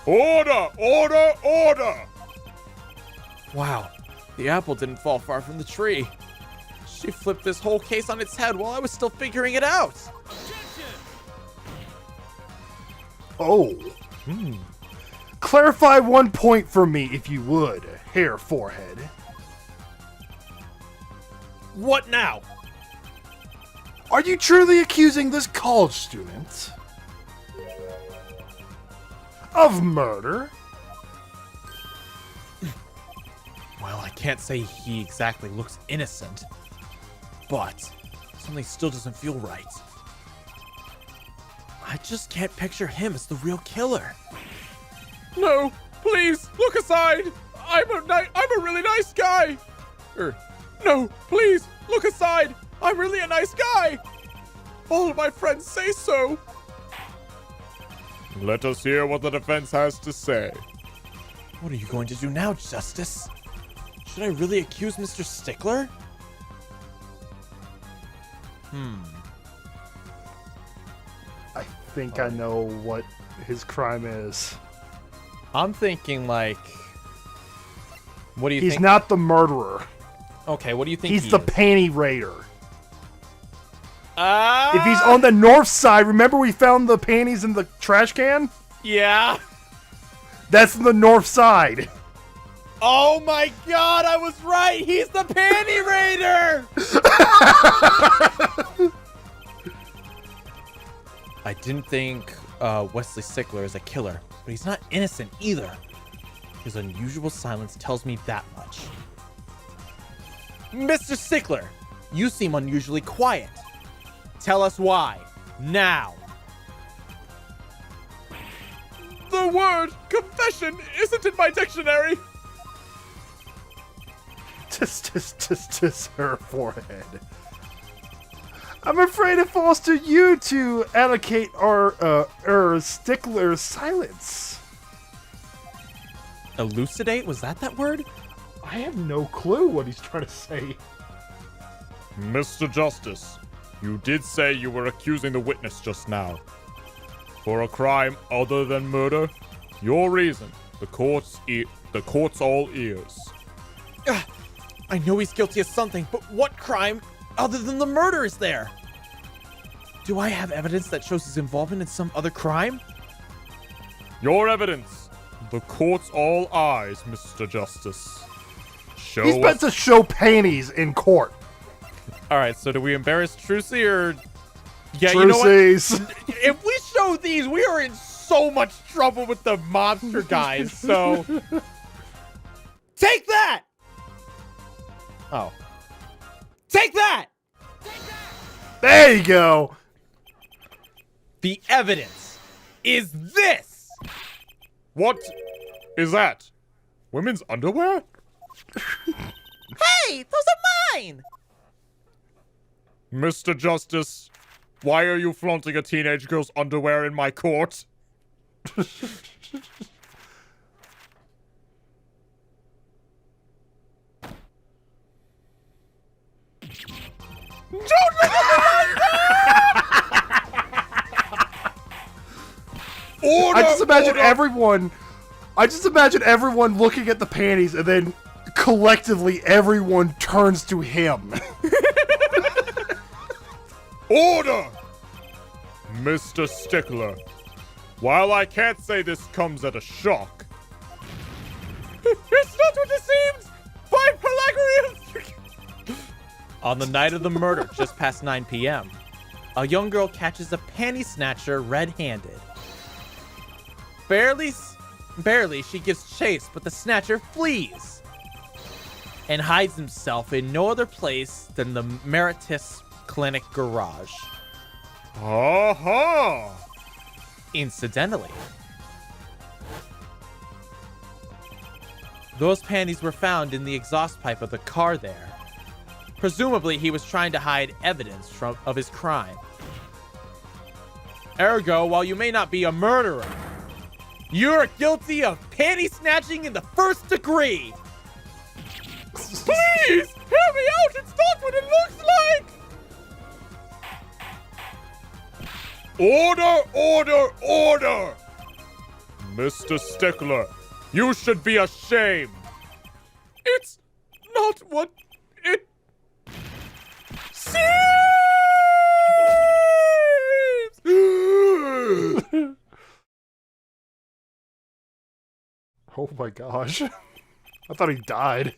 Order! Order! Order! Wow, the apple didn't fall far from the tree. She flipped this whole case on its head while I was still figuring it out. Oh. Clarify 1 point for me, if you would, Hair Forehead. What now? Are you truly accusing this college student of murder? Well, I can't say he exactly looks innocent, but something still doesn't feel right. I just can't picture him as the real killer. No, please, look aside. I'm a really nice guy. No, please, look aside. I'm really a nice guy. All of my friends say so. Let us hear what the defense has to say. What are you going to do now, Justice? Should I really accuse Mr. Stickler? I think I know what his crime is. I'm thinking like... What do you He's think? not the murderer. Okay, what do you think He's he the is? panty raider. If he's on the north side, remember we found the panties in the trash can? Yeah. That's the north side. Oh my god, I was right! He's the panty raider! I didn't think Wesley Stickler is a killer, but he's not innocent either. His unusual silence tells me that much. Mr. Stickler, you seem unusually quiet. Tell us why, now. The word confession isn't in my dictionary. Just her forehead. I'm afraid it falls to you to allocate our Stickler's silence. Elucidate? Was that word? I have no clue what he's trying to say. Mr. Justice, you did say you were accusing the witness just now. For a crime other than murder, your reason, the court's all ears. I know he's guilty of something, but what crime other than the murder is there? Do I have evidence that shows his involvement in some other crime? Your evidence, the court's all eyes, Mr. Justice. Show He's meant to show panties in court. All right, so do we embarrass Trucy or... Yeah, Trucy's. you know what? If we show these, we are in so much trouble with the mobster guys, so... Take that! Oh. Take that! There you go. The evidence is this! What is that? Women's underwear? Hey, those are mine! Mr. Justice, why are you flaunting a teenage girl's underwear in my court? Order, I just imagine order. everyone looking at the panties and then collectively everyone turns to him. Order! Mr. Stickler, while I can't say this comes at a shock, it's not what it seems! By Pelagrius! On the night of the murder, just past 9 p.m., a young girl catches a panty snatcher red-handed. Barely, she gives chase, but the snatcher flees and hides himself in no other place than the Meritus Clinic garage. Aha! Incidentally, those panties were found in the exhaust pipe of the car there. Presumably, he was trying to hide evidence of his crime. Ergo, while you may not be a murderer, you're guilty of panty snatching in the first degree. Please, hear me out. It's not what it looks like. Order, order, order! Mr. Stickler, you should be ashamed. It's not what it seems. Oh my gosh. I thought he died.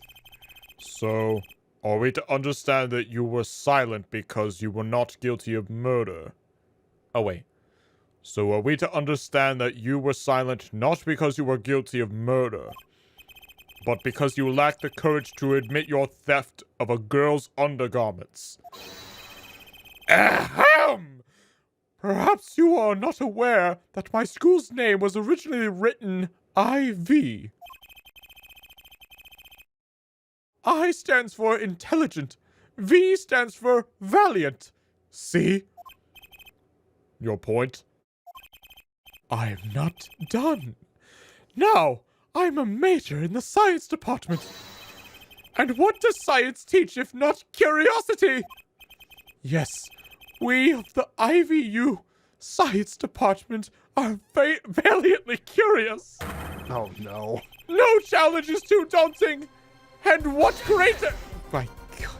So, are we to understand that you were silent because you were not guilty of murder? Oh, wait. So are we to understand that you were silent not because you were guilty of murder, but because you lacked the courage to admit your theft of a girl's undergarments? Ahem! Perhaps you are not aware that my school's name was originally written IV. I stands for intelligent. V stands for valiant. See? Your point? I'm not done. Now, I'm a major in the science department. And what does science teach if not curiosity? Yes, we of the IVU science department are valiantly curious. Oh no. No challenge is too daunting. And what greater... my god.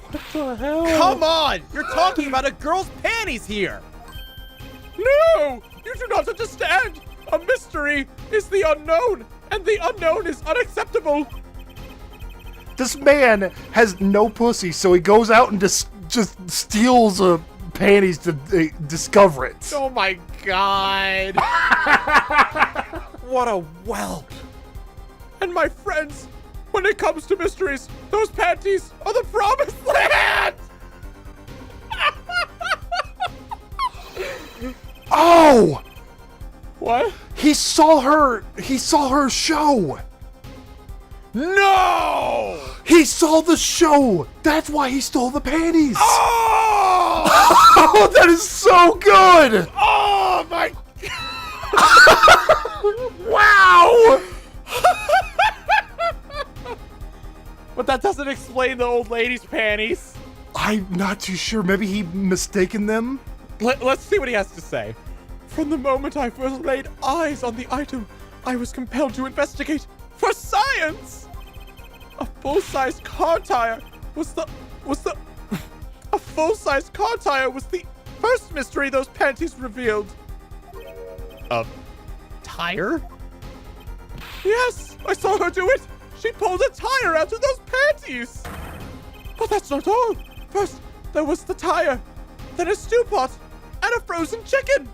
What the hell? Come on! You're talking about a girl's panties here! No! You do not understand! A mystery is the unknown, and the unknown is unacceptable! This man has no pussy, so he goes out and just steals panties to discover it. Oh my god! What a whelp! And my friends, when it comes to mysteries, those panties are the promised land! Oh! What? He saw her show. No! He saw the show. That's why he stole the panties. Oh! Oh, that is so good. Oh my! Wow. But that doesn't explain the old lady's panties. I'm not too sure. Maybe he mistaken them. Let's see what he has to say. From the moment I first laid eyes on the item, I was compelled to investigate for science. A full-size car tire was the a full-size car tire was the first mystery those panties revealed. A tire? Yes, I saw her do it. She pulled a tire out of those panties. But that's not all. First, there was the tire, then a stew pot, and a frozen chicken.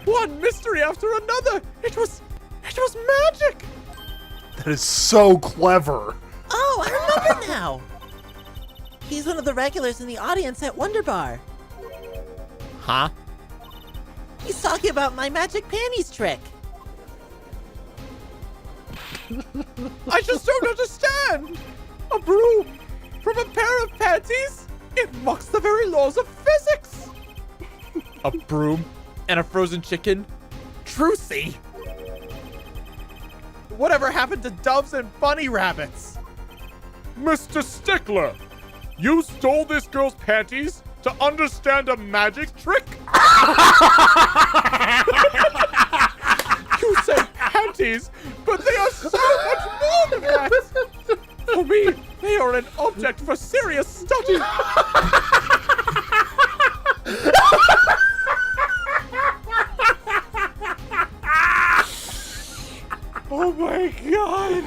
One mystery after another. It was magic. That is so clever. Oh, I remember now. He's one of the regulars in the audience at Wonder Bar. Huh? He's talking about my magic panties trick. I just don't understand. A broom from a pair of panties? It mocks the very laws of physics. A broom and a frozen chicken? Trucy! Whatever happened to doves and bunny rabbits? Mr. Stickler, you stole this girl's panties to understand a magic trick? You say panties, but they are so much more than that. For me, they are an object for serious study. Oh my god!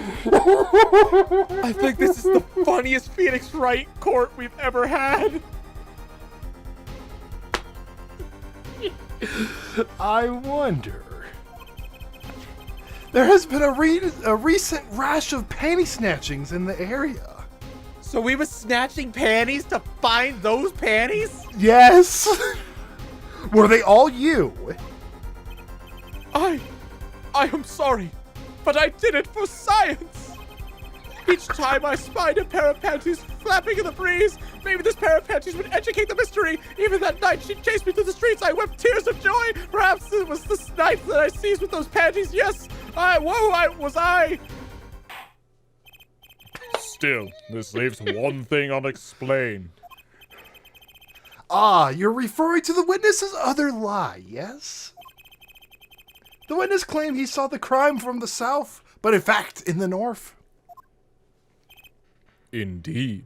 I think this is the funniest Phoenix Wright court we've ever had. I wonder. There has been a recent rash of panty snatchings in the area. So we was snatching panties to find those panties? Yes. Were they all you? I am sorry, but I did it for science. Each time I spied a pair of panties flapping in the breeze, maybe this pair of panties would educate the mystery. Even that night she chased me through the streets, I wept tears of joy. Perhaps it was this night that I seized with those panties. Yes, was I. Still, this leaves one thing unexplained. Ah, you're referring to the witness's other lie, yes? The witness claimed he saw the crime from the south, but in fact in the north. Indeed.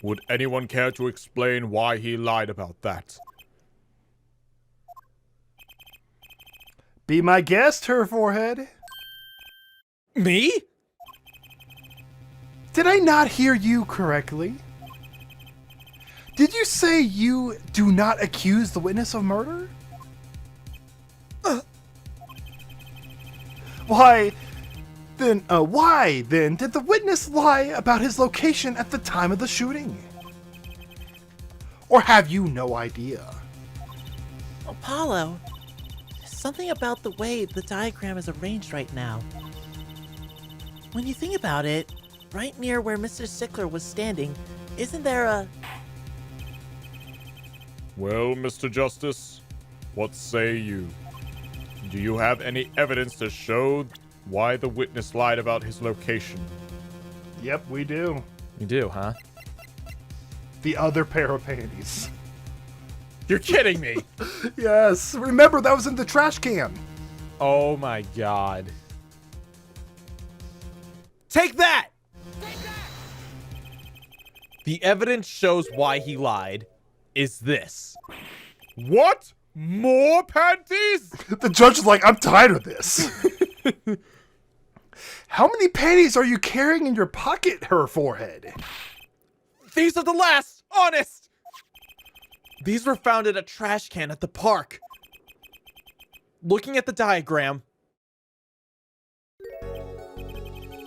Would anyone care to explain why he lied about that? Be my guest, her forehead. Me? Did I not hear you correctly? Did you say you do not accuse the witness of murder? Why then did the witness lie about his location at the time of the shooting? Or have you no idea? Apollo, there's something about the way the diagram is arranged right now. When you think about it, right near where Mr. Stickler was standing, isn't there a... Well, Mr. Justice, what say you? Do you have any evidence to show why the witness lied about his location? Yep, we do. You do, huh? The other pair of panties. You're kidding me! Yes, remember that was in the trash can. Oh my god. Take that! The evidence shows why he lied is this. What? More panties? The judge is like, I'm tired of this. How many panties are you carrying in your pocket, her forehead? These are the last, honest! These were found in a trash can at the park. Looking at the diagram,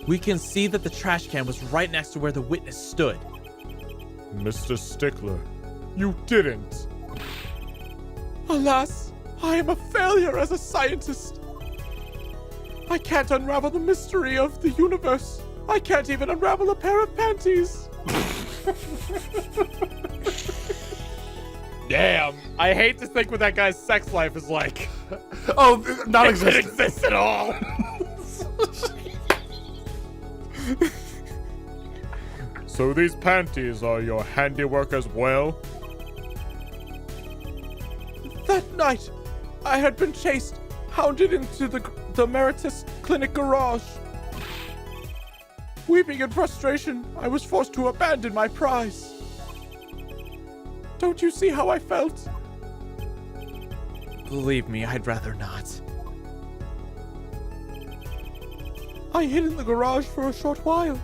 we can see that the trash can was right next to where the witness stood. Mr. Stickler, you didn't. Alas, I am a failure as a scientist. I can't unravel the mystery of the universe. I can't even unravel a pair of panties. Damn, I hate to think what that guy's sex life is like. Oh, It non-existent. exists at all. So these panties are your handiwork as well? That night, I had been chased, hounded into the Emeritus Clinic garage. Weeping in frustration, I was forced to abandon my prize. Don't you see how I felt? Believe me, I'd rather not. I hid in the garage for a short while.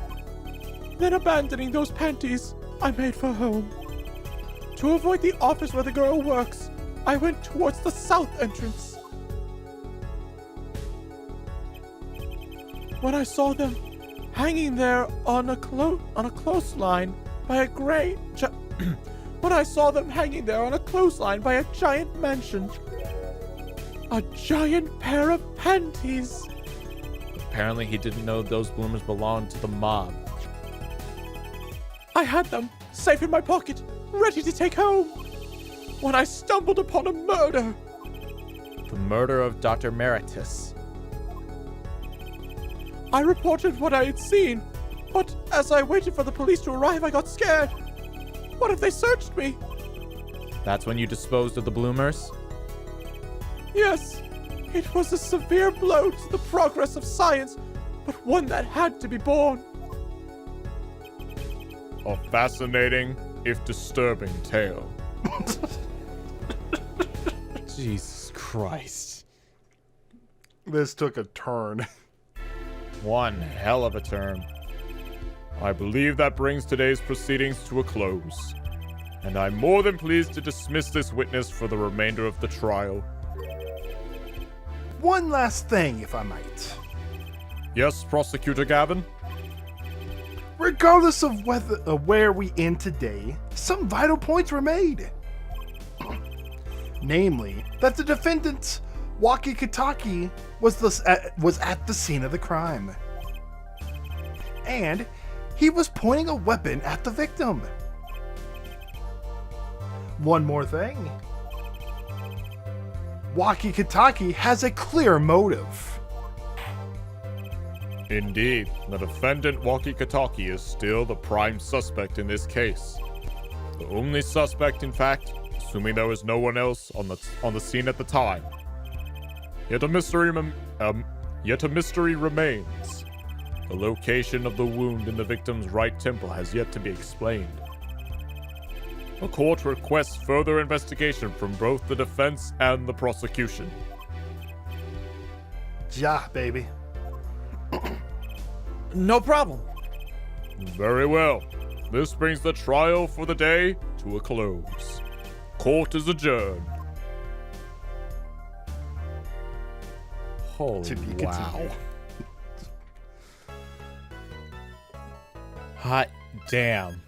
Then abandoning those panties, I made for home. To avoid the office where the girl works, I went towards the south entrance. When I saw them hanging there on a clothesline by a when I saw them hanging there on a clothesline by a giant mansion. A giant pair of panties. Apparently he didn't know those bloomers belonged to the mob. I had them safe in my pocket, ready to take home, when I stumbled upon a murder. The murder of Dr. Emeritus. I reported what I had seen, but as I waited for the police to arrive, I got scared. What if they searched me? That's when you disposed of the bloomers? Yes, it was a severe blow to the progress of science, but one that had to be borne. A fascinating, if disturbing, tale. Jesus Christ. This took a turn. One hell of a turn. I believe that brings today's proceedings to a close, and I'm more than pleased to dismiss this witness for the remainder of the trial. One last thing, if I might. Yes, Prosecutor Gavin? Regardless of where we end today, some vital points were made. Namely, that the defendant, Kataki, was at the scene of the crime. And he was pointing a weapon at the victim. One more thing. Kataki has a clear motive. Indeed, the defendant Kataki is still the prime suspect in this case. The only suspect, in fact, assuming there was no one else on the scene at the time. Yet a mystery remains. The location of the wound in the victim's right temple has yet to be explained. The court requests further investigation from both the defense and the prosecution. Yeah, baby. No problem. Very well. This brings the trial for the day to a close. Court is adjourned. Holy To be wow. continued. Hot damn.